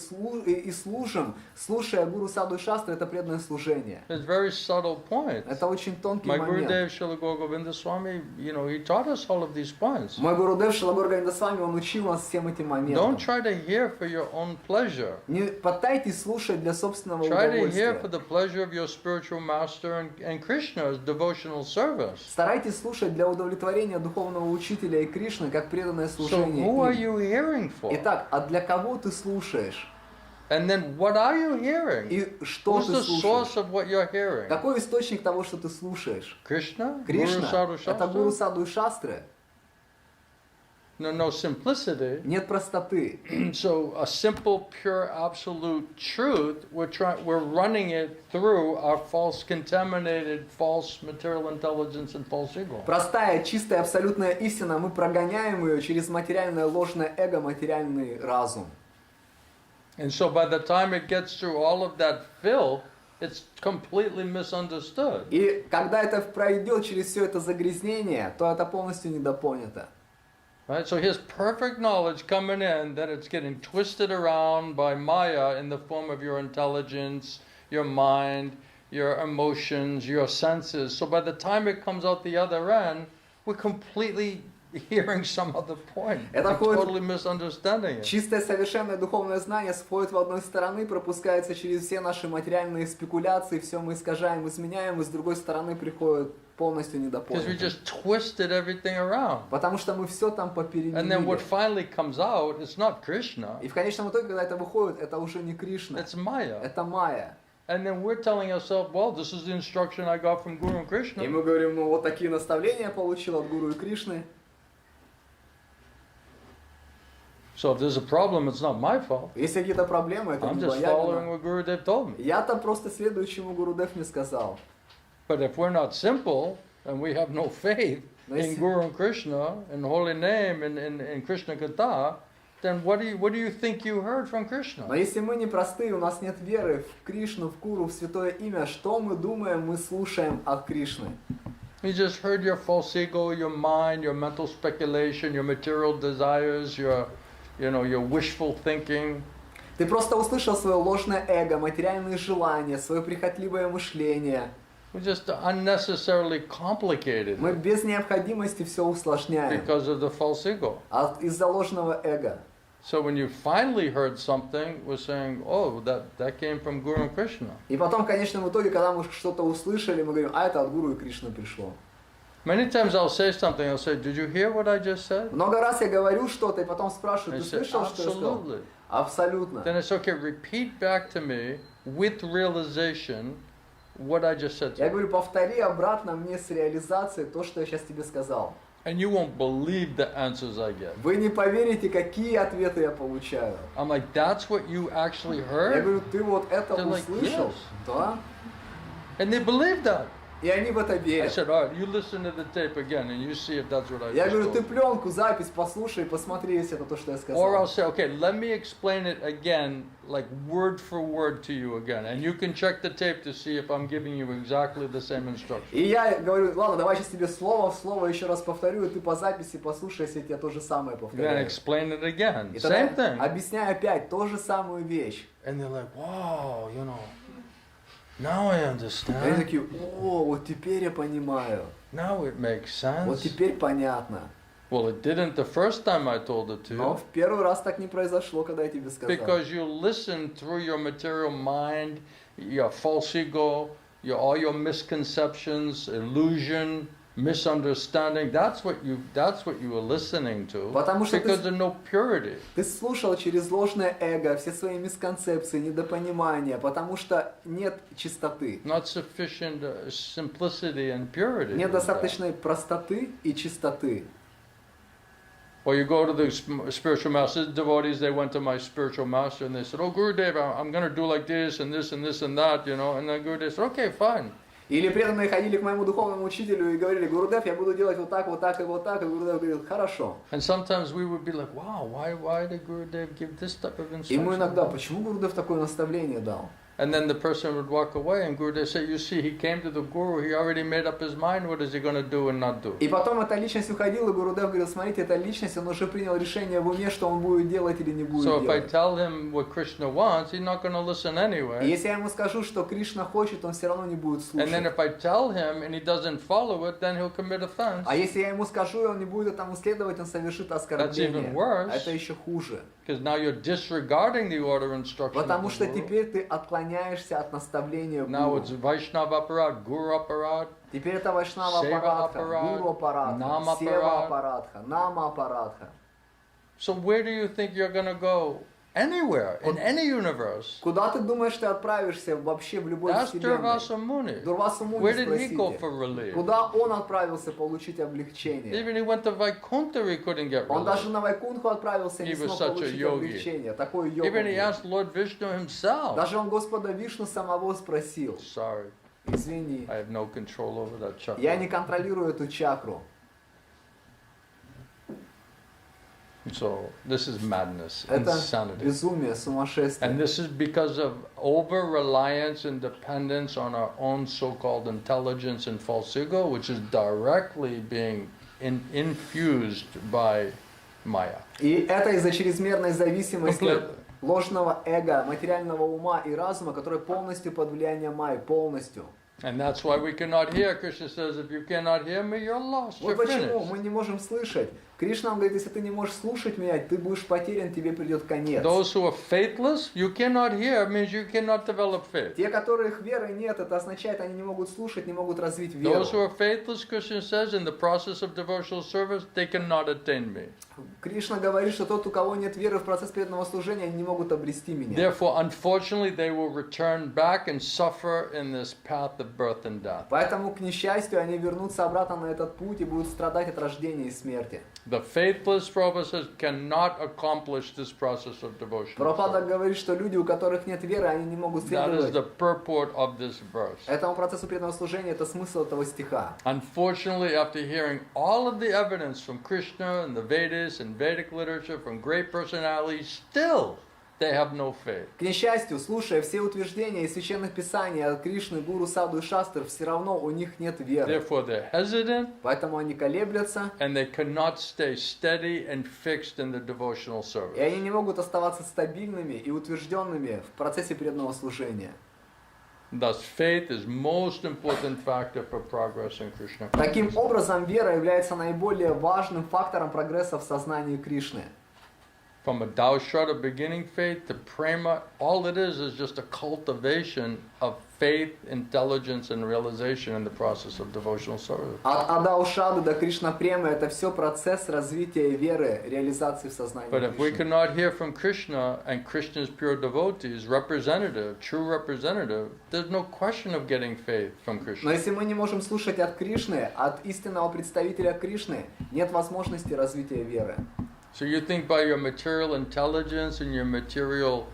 [SPEAKER 3] служим, слушая Гуру Саду и Шастры, это преданное служение.
[SPEAKER 1] It's a very subtle point.
[SPEAKER 3] Это очень тонкий
[SPEAKER 1] My
[SPEAKER 3] момент.
[SPEAKER 1] Gurudev Srila Govinda Swami, he taught us all of these points.
[SPEAKER 3] Мой Гурудев Шилагор Говиндасвами, он учил нас всем этим моментам.
[SPEAKER 1] Don't try to hear for your own pleasure.
[SPEAKER 3] Не пытайтесь слушать для собственного
[SPEAKER 1] Try to hear for
[SPEAKER 3] удовольствия.
[SPEAKER 1] the pleasure of your spiritual master and Krishna as devotional service.
[SPEAKER 3] Старайтесь слушать для удовлетворения духовного учителя и Кришны, как преданное
[SPEAKER 1] So
[SPEAKER 3] служение
[SPEAKER 1] who are
[SPEAKER 3] им.
[SPEAKER 1] you hearing for?
[SPEAKER 3] Итак, а для кого ты слушаешь?
[SPEAKER 1] And then what are you hearing?
[SPEAKER 3] И что
[SPEAKER 1] Who's
[SPEAKER 3] ты
[SPEAKER 1] the source
[SPEAKER 3] слушаешь?
[SPEAKER 1] of what you're hearing?
[SPEAKER 3] Какой источник того, что ты слушаешь?
[SPEAKER 1] Krishna? Guru
[SPEAKER 3] Кришна?
[SPEAKER 1] Sadhu
[SPEAKER 3] Это Гуру
[SPEAKER 1] Shastra?
[SPEAKER 3] Саду и Шастры?
[SPEAKER 1] No simplicity.
[SPEAKER 3] Нет простоты.
[SPEAKER 1] So a simple, pure, absolute truth, we're running it through our false, contaminated, false material intelligence and false ego.
[SPEAKER 3] Простая, чистая, абсолютная истина, мы прогоняем ее через материальное ложное эго, материальный разум.
[SPEAKER 1] And so by the time it gets through all of that filth, it's completely misunderstood.
[SPEAKER 3] И когда это пройдет через все это загрязнение, то это полностью недопонято.
[SPEAKER 1] Right? So here's perfect knowledge coming in, then it's getting twisted around by Maya in the form of your intelligence, your mind, your emotions, your senses. So by the time it comes out the other end, we're completely hearing some other point.
[SPEAKER 3] Это
[SPEAKER 1] We're
[SPEAKER 3] входит-
[SPEAKER 1] totally misunderstanding it.
[SPEAKER 3] Чистое совершенное духовное знание входит в одной стороны, пропускается через все наши материальные спекуляции, все мы искажаем, изменяем, и с другой стороны приходит полностью
[SPEAKER 1] Because we
[SPEAKER 3] недопонятое.
[SPEAKER 1] just twisted everything around.
[SPEAKER 3] Потому что мы все там
[SPEAKER 1] And then what
[SPEAKER 3] попеременили.
[SPEAKER 1] finally comes out, it's not Krishna,
[SPEAKER 3] И в конечном итоге, когда это выходит, это уже не Кришна,
[SPEAKER 1] it's Maya.
[SPEAKER 3] это Майя.
[SPEAKER 1] And then we're telling ourselves, well, this is the instruction I got from Guru and
[SPEAKER 3] И
[SPEAKER 1] Krishna.
[SPEAKER 3] мы говорим, ну вот такие наставления я получил от Гуру и Кришны.
[SPEAKER 1] So if there's a problem, it's not my fault.
[SPEAKER 3] Если какие-то проблемы, это
[SPEAKER 1] I'm
[SPEAKER 3] не
[SPEAKER 1] just
[SPEAKER 3] моя
[SPEAKER 1] following
[SPEAKER 3] вина.
[SPEAKER 1] what Gurudev told me.
[SPEAKER 3] Я-то просто следую, чему Гурудев мне сказал.
[SPEAKER 1] But if we're not simple and we have no faith
[SPEAKER 3] Но
[SPEAKER 1] in
[SPEAKER 3] если-
[SPEAKER 1] Guru and Krishna, in holy name, in krishna-katha, then what do you think you heard from
[SPEAKER 3] Но
[SPEAKER 1] Krishna?
[SPEAKER 3] если мы не простые, у нас нет веры в Кришну, в Гуру, в Святое Имя, что мы думаем, мы слушаем от Кришны?
[SPEAKER 1] You just heard your false ego, your mind, your mental speculation, your material desires, your wishful thinking.
[SPEAKER 3] Ты просто услышал свое ложное эго, материальные желания, свое прихотливое мышление.
[SPEAKER 1] We just unnecessarily complicated
[SPEAKER 3] Мы
[SPEAKER 1] it
[SPEAKER 3] без необходимости все усложняем
[SPEAKER 1] because of the false ego.
[SPEAKER 3] из-за ложного эго.
[SPEAKER 1] So when you finally heard something, we're saying, oh, that came from Guru and Krishna.
[SPEAKER 3] И потом, в конечном итоге, когда мы что-то услышали, мы говорим, а это от Гуру и Кришны пришло.
[SPEAKER 1] Many times I'll say something, I'll say, did you hear what I just said?
[SPEAKER 3] Много раз я говорю что-то, и потом спрашиваю,
[SPEAKER 1] I
[SPEAKER 3] ты
[SPEAKER 1] say,
[SPEAKER 3] слышал, что я сказал?
[SPEAKER 1] absolutely.
[SPEAKER 3] Абсолютно.
[SPEAKER 1] Then it's okay, repeat back to me with realization what I just said to
[SPEAKER 3] Я
[SPEAKER 1] you.
[SPEAKER 3] говорю, повтори обратно мне с реализацией то, что я сейчас тебе сказал.
[SPEAKER 1] And you won't believe the answers I get.
[SPEAKER 3] Вы не поверите, какие ответы я получаю.
[SPEAKER 1] I'm like, that's what you actually
[SPEAKER 3] Я
[SPEAKER 1] heard?
[SPEAKER 3] говорю, ты вот это
[SPEAKER 1] They're like,
[SPEAKER 3] услышал?
[SPEAKER 1] yes.
[SPEAKER 3] Да.
[SPEAKER 1] And they believe that.
[SPEAKER 3] И они в это
[SPEAKER 1] I
[SPEAKER 3] верят.
[SPEAKER 1] said, all right, you listen to the tape again and you see if that's what I
[SPEAKER 3] Я
[SPEAKER 1] just
[SPEAKER 3] говорю, ты
[SPEAKER 1] told you.
[SPEAKER 3] пленку, запись послушай, посмотри, если это то, что я
[SPEAKER 1] Or I'll
[SPEAKER 3] сказал.
[SPEAKER 1] say, okay, let me explain it again, like word for word to you again. And you can check the tape to see if I'm giving you exactly the same instruction.
[SPEAKER 3] И я говорю, ладно, давай сейчас тебе слово в слово еще раз повторю, и ты по записи послушай, если я тебе то же самое
[SPEAKER 1] Then
[SPEAKER 3] повторяю.
[SPEAKER 1] explain it again.
[SPEAKER 3] И тогда
[SPEAKER 1] Same thing.
[SPEAKER 3] объясняю опять ту же самую вещь.
[SPEAKER 1] And they're like, wow, now I
[SPEAKER 3] И они
[SPEAKER 1] understand.
[SPEAKER 3] такие, о, вот теперь я понимаю,
[SPEAKER 1] Now it makes
[SPEAKER 3] вот
[SPEAKER 1] sense.
[SPEAKER 3] теперь понятно.
[SPEAKER 1] Well, it didn't the first time I told it to
[SPEAKER 3] Но
[SPEAKER 1] you.
[SPEAKER 3] в первый раз так не произошло, когда я тебе сказал.
[SPEAKER 1] Because you listened through your material mind, your false ego, all your misconceptions, illusion, misunderstanding. That's what you were listening to.
[SPEAKER 3] Потому что
[SPEAKER 1] Because there's no purity.
[SPEAKER 3] Ты слушал через ложное эго все свои мисконцепции, недопонимания, потому что нет чистоты.
[SPEAKER 1] Not sufficient simplicity and purity.
[SPEAKER 3] Нет
[SPEAKER 1] with that.
[SPEAKER 3] достаточной простоты и чистоты.
[SPEAKER 1] Or you go to the spiritual masters, devotees, they went to my spiritual master and they said, oh, Gurudev, I'm going to do like this and this and this and that, and then Gurudev said, okay, fine.
[SPEAKER 3] Или преданные ходили к моему духовному учителю и говорили, Гурудев, я буду делать вот так, вот так и вот так. И Гурудев говорил, хорошо.
[SPEAKER 1] And sometimes we would be like, wow, why did Gurudev give this type of
[SPEAKER 3] И мы
[SPEAKER 1] instruction?
[SPEAKER 3] иногда, почему Гурудев такое наставление дал?
[SPEAKER 1] And then the person would walk away and Gurudev said, you see, he came to the Guru, he already made up his mind, what is he going to do and not do?
[SPEAKER 3] И потом эта личность уходила, и Гурудев говорил, смотрите, эта личность, он уже принял решение в уме, что он будет делать или не будет
[SPEAKER 1] So if I
[SPEAKER 3] делать.
[SPEAKER 1] tell him what Krishna wants, he's not going to listen
[SPEAKER 3] И
[SPEAKER 1] anyway.
[SPEAKER 3] если я ему скажу, что Кришна хочет, он все равно не будет
[SPEAKER 1] And then
[SPEAKER 3] слушать.
[SPEAKER 1] if I tell him and he doesn't follow it, then he'll commit offense.
[SPEAKER 3] А если я ему скажу, и он не будет этому следовать, он совершит оскорбление.
[SPEAKER 1] even worse.
[SPEAKER 3] А это еще хуже.
[SPEAKER 1] Because now you're disregarding the order instruction
[SPEAKER 3] Потому
[SPEAKER 1] of
[SPEAKER 3] что
[SPEAKER 1] the Guru.
[SPEAKER 3] теперь ты отклоняешься от наставления
[SPEAKER 1] Now
[SPEAKER 3] Гуру.
[SPEAKER 1] it's Vaishnava apparat, Guru apparat.
[SPEAKER 3] Теперь это Вайшнава
[SPEAKER 1] Сева
[SPEAKER 3] аппаратха,
[SPEAKER 1] аппарат,
[SPEAKER 3] Гуру аппаратха,
[SPEAKER 1] Нама
[SPEAKER 3] Сева
[SPEAKER 1] аппарат.
[SPEAKER 3] аппаратха, Нама аппаратха.
[SPEAKER 1] So where do you think you're going to go? Anywhere, in any universe.
[SPEAKER 3] Куда ты думаешь, ты отправишься вообще в любой
[SPEAKER 1] Ask
[SPEAKER 3] вселенной?
[SPEAKER 1] Durvasa Muni.
[SPEAKER 3] Дурвасу Муни
[SPEAKER 1] Where did he go
[SPEAKER 3] спросите.
[SPEAKER 1] for relief?
[SPEAKER 3] Куда он отправился получить облегчение?
[SPEAKER 1] Even he went to Vaikuntha, he couldn't get
[SPEAKER 3] Он даже
[SPEAKER 1] relief.
[SPEAKER 3] на Вайкунху отправился, не
[SPEAKER 1] He was
[SPEAKER 3] смог
[SPEAKER 1] such a
[SPEAKER 3] получить
[SPEAKER 1] yogi.
[SPEAKER 3] облегчение. Такой йога.
[SPEAKER 1] Even he
[SPEAKER 3] был.
[SPEAKER 1] asked Lord Vishnu himself.
[SPEAKER 3] Даже он Господа Вишну самого спросил.
[SPEAKER 1] Sorry,
[SPEAKER 3] Извини,
[SPEAKER 1] I have no control over that chakra.
[SPEAKER 3] я не контролирую эту чакру.
[SPEAKER 1] So this is madness,
[SPEAKER 3] Это
[SPEAKER 1] insanity.
[SPEAKER 3] безумие, сумасшествие.
[SPEAKER 1] And this is because of over-reliance and dependence on our own so-called intelligence and false ego, which is directly being infused by Maya.
[SPEAKER 3] И это из-за чрезмерной зависимости
[SPEAKER 1] Completely.
[SPEAKER 3] ложного эго, материального ума и разума, который полностью под влиянием майи, полностью.
[SPEAKER 1] And that's why we cannot hear. Krishna says, if you cannot hear me, you're lost.
[SPEAKER 3] Вот
[SPEAKER 1] You're
[SPEAKER 3] почему
[SPEAKER 1] finished.
[SPEAKER 3] мы не можем слышать. Кришна нам говорит, если ты не можешь слушать меня, ты будешь потерян, тебе придет конец.
[SPEAKER 1] Those who are faithless, you cannot hear, means you cannot develop faith.
[SPEAKER 3] Те, которых веры нет, это означает, они не могут слушать, не могут развить веру.
[SPEAKER 1] Those who are faithless, Krishna says, in the process of devotional service, they cannot attain me.
[SPEAKER 3] Кришна говорит, что тот, у кого нет веры в процесс преданного служения, они не могут обрести меня.
[SPEAKER 1] Therefore, unfortunately, they will return back and suffer in this path of birth and death.
[SPEAKER 3] Поэтому, к несчастью, они вернутся обратно на этот путь и будут страдать от рождения и смерти.
[SPEAKER 1] The faithless, Prabhupada says, cannot accomplish this process of devotion.
[SPEAKER 3] Прабхупада говорит, что люди, у которых нет веры, они не могут
[SPEAKER 1] That is
[SPEAKER 3] следовать
[SPEAKER 1] the purport of this verse.
[SPEAKER 3] этому процессу преданного служения, это смысл этого стиха.
[SPEAKER 1] Unfortunately, after hearing all of the evidence from Krishna and the Vedas and Vedic literature from great personalities, still they have no faith.
[SPEAKER 3] К несчастью, слушая все утверждения из священных писаний от Кришны, Гуру, Саду и Шастр, все равно у них нет веры.
[SPEAKER 1] Therefore, they're hesitant
[SPEAKER 3] Поэтому они колеблются,
[SPEAKER 1] and they cannot stay steady and fixed in the devotional
[SPEAKER 3] и
[SPEAKER 1] service.
[SPEAKER 3] они не могут оставаться стабильными и утвержденными в процессе преданного служения.
[SPEAKER 1] Thus, faith is most important factor for progress in Krishna.
[SPEAKER 3] Таким образом, вера является наиболее важным фактором прогресса в сознании Кришны.
[SPEAKER 1] From a Daushrata beginning faith to prema, all it is just a cultivation of faith, intelligence, and realization in the process of devotional service.
[SPEAKER 3] От Адаушады до Кришна-премы это все процесс развития веры, реализации в сознании
[SPEAKER 1] But if we
[SPEAKER 3] Кришны.
[SPEAKER 1] cannot hear from Krishna and Krishna's pure devotees, representative, true representative, there's no question of getting faith from
[SPEAKER 3] Но
[SPEAKER 1] Krishna.
[SPEAKER 3] если мы не можем слушать от Кришны, от истинного представителя Кришны, нет возможности развития веры.
[SPEAKER 1] So you think by your material intelligence and your material,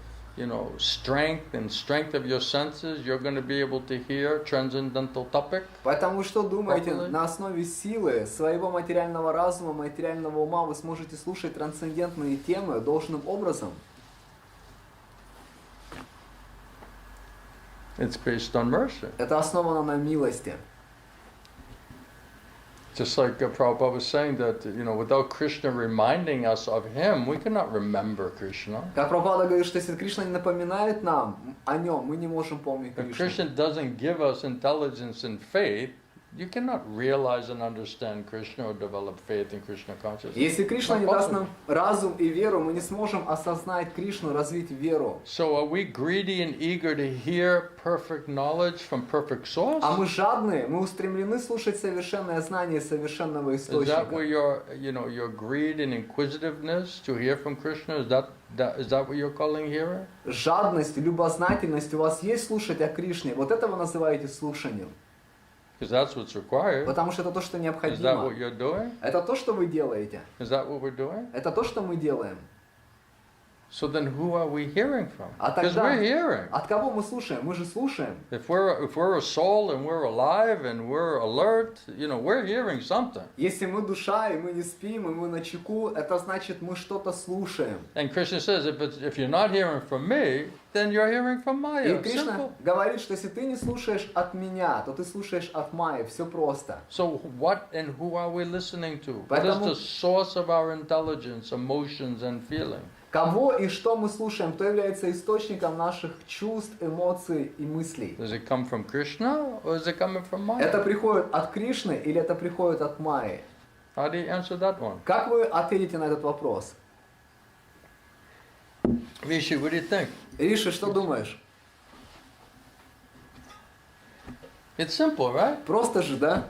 [SPEAKER 1] strength and strength of your senses, you're going to be able to hear transcendental topic?
[SPEAKER 3] Поэтому что думаете,
[SPEAKER 1] Properly.
[SPEAKER 3] на основе силы своего материального разума, материального ума вы сможете слушать трансцендентные темы должным образом?
[SPEAKER 1] It's based on mercy.
[SPEAKER 3] Это основано на милости.
[SPEAKER 1] Just like Prabhupada was saying that, without Krishna reminding us of him, we cannot remember Krishna.
[SPEAKER 3] Как Прабхупада говорит, что если Кришна не напоминает нам о нем, мы не можем помнить
[SPEAKER 1] If
[SPEAKER 3] Кришну.
[SPEAKER 1] Krishna doesn't give us intelligence and faith, you cannot realize and understand Krishna or develop faith in Krishna consciousness.
[SPEAKER 3] Если Кришна не даст нам разум и веру, мы не сможем осознать Кришну, развить веру.
[SPEAKER 1] So are we greedy and eager to hear perfect knowledge from perfect source?
[SPEAKER 3] А мы жадные, мы устремлены слушать совершенное знание совершенного
[SPEAKER 1] Is that where
[SPEAKER 3] источника.
[SPEAKER 1] your greed and inquisitiveness to hear from Krishna? Is that what you're calling hearing?
[SPEAKER 3] Жадность, любознательность у вас есть слушать о Кришне? Вот это вы называете слушанием.
[SPEAKER 1] Because that's what's required.
[SPEAKER 3] Потому что это то, что
[SPEAKER 1] Is that
[SPEAKER 3] необходимо.
[SPEAKER 1] what you're doing?
[SPEAKER 3] Это то, что вы делаете.
[SPEAKER 1] Is that what we're doing?
[SPEAKER 3] Это то, что мы делаем.
[SPEAKER 1] So then who are we hearing from?
[SPEAKER 3] А
[SPEAKER 1] Because
[SPEAKER 3] тогда
[SPEAKER 1] we're hearing.
[SPEAKER 3] от кого мы слушаем? Мы же слушаем.
[SPEAKER 1] If we're a soul and we're alive and we're alert, we're hearing something.
[SPEAKER 3] Если мы душа, и мы не спим, и мы на чеку, это значит, мы что-то слушаем.
[SPEAKER 1] And Krishna says, if you're not hearing from me, then you're hearing from
[SPEAKER 3] И
[SPEAKER 1] Maya.
[SPEAKER 3] Кришна
[SPEAKER 1] Simple.
[SPEAKER 3] говорит, что если ты не слушаешь от меня, то ты слушаешь от Майи. Все просто.
[SPEAKER 1] So what and who are we listening to? What is
[SPEAKER 3] Поэтому-
[SPEAKER 1] the source of our intelligence, emotions, and feeling?
[SPEAKER 3] Кого и что мы слушаем, кто является источником наших чувств, эмоций и мыслей.
[SPEAKER 1] Does it come from Krishna or is it coming from
[SPEAKER 3] Это
[SPEAKER 1] Maya?
[SPEAKER 3] приходит от Кришны или это приходит от Майи?
[SPEAKER 1] How do you answer that one?
[SPEAKER 3] Как вы ответите на этот вопрос?
[SPEAKER 1] Rishi, what do you think?
[SPEAKER 3] Риши, что думаешь?
[SPEAKER 1] It's simple, right?
[SPEAKER 3] Просто же, да?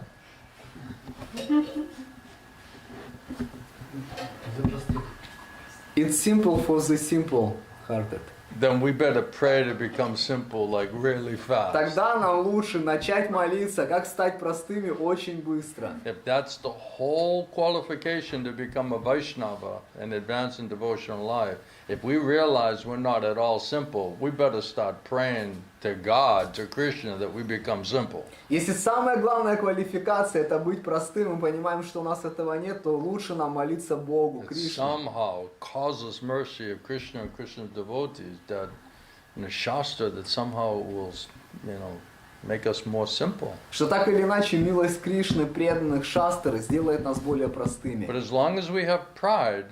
[SPEAKER 3] It's simple for the simple-hearted.
[SPEAKER 1] Then we better pray to become simple, like really fast.
[SPEAKER 3] Тогда нам лучше начать молиться, как стать простыми очень быстро.
[SPEAKER 1] If that's the whole qualification to become a Vaishnava and advance in devotional life, if we realize we're not at all simple, we better start praying to God, to Krishna, that we become simple.
[SPEAKER 3] Если самая главная квалификация это быть простым, мы понимаем, что у нас этого нет, то лучше нам молиться Богу,
[SPEAKER 1] It
[SPEAKER 3] Кришне.
[SPEAKER 1] somehow causes mercy of Krishna and Krishna's devotees that in the Shastra that somehow will, make us more simple.
[SPEAKER 3] Что так или иначе милость Кришны, преданных Шастр сделает нас более простыми.
[SPEAKER 1] But as long as we have pride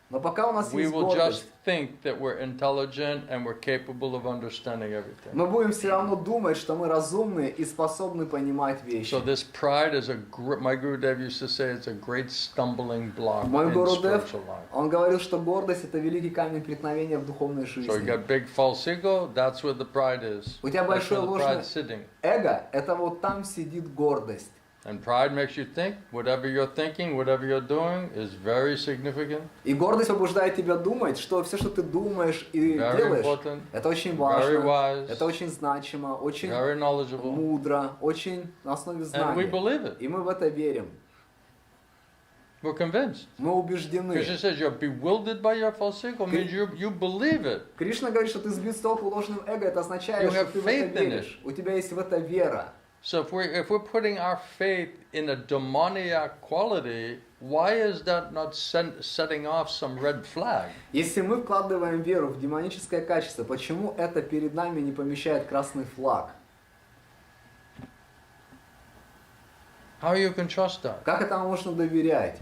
[SPEAKER 3] Но пока у нас
[SPEAKER 1] we
[SPEAKER 3] есть
[SPEAKER 1] will just
[SPEAKER 3] гордость,
[SPEAKER 1] think that we're intelligent and we're capable of understanding everything.
[SPEAKER 3] мы будем все равно думать, что мы разумны и способны понимать вещи.
[SPEAKER 1] So this pride is my Gurudev used to say it's a great stumbling block
[SPEAKER 3] Мой
[SPEAKER 1] in
[SPEAKER 3] Гурудев,
[SPEAKER 1] spiritual life.
[SPEAKER 3] он говорил, что гордость это великий камень преткновения в духовной
[SPEAKER 1] So you
[SPEAKER 3] жизни.
[SPEAKER 1] got big false ego, that's where the pride is.
[SPEAKER 3] У тебя
[SPEAKER 1] That's
[SPEAKER 3] большое
[SPEAKER 1] where the
[SPEAKER 3] ложное
[SPEAKER 1] pride's sitting.
[SPEAKER 3] эго, это вот там сидит гордость.
[SPEAKER 1] And pride makes you think whatever you're thinking, whatever you're doing is very significant,
[SPEAKER 3] И гордость побуждает тебя думать, что все, что ты думаешь и
[SPEAKER 1] very
[SPEAKER 3] делаешь,
[SPEAKER 1] important,
[SPEAKER 3] это очень
[SPEAKER 1] very
[SPEAKER 3] важно,
[SPEAKER 1] wise,
[SPEAKER 3] это очень значимо, очень
[SPEAKER 1] very knowledgeable,
[SPEAKER 3] мудро, очень на основе
[SPEAKER 1] and we
[SPEAKER 3] знаний.
[SPEAKER 1] believe it.
[SPEAKER 3] И мы в это верим.
[SPEAKER 1] We're convinced.
[SPEAKER 3] Мы убеждены.
[SPEAKER 1] Krishna says you're bewildered by your false ego, means you believe it.
[SPEAKER 3] Кришна говорит, что ты сбит с толку ложным эго, это означает,
[SPEAKER 1] You
[SPEAKER 3] что
[SPEAKER 1] have
[SPEAKER 3] ты в это
[SPEAKER 1] faith in
[SPEAKER 3] веришь. У тебя есть в это вера.
[SPEAKER 1] So if we're putting our faith in a demoniac quality, why is that not setting off some red flag?
[SPEAKER 3] Если мы вкладываем веру в демоническое качество, почему это перед нами не помещает красный флаг?
[SPEAKER 1] How you can trust that?
[SPEAKER 3] Как этому можно доверять?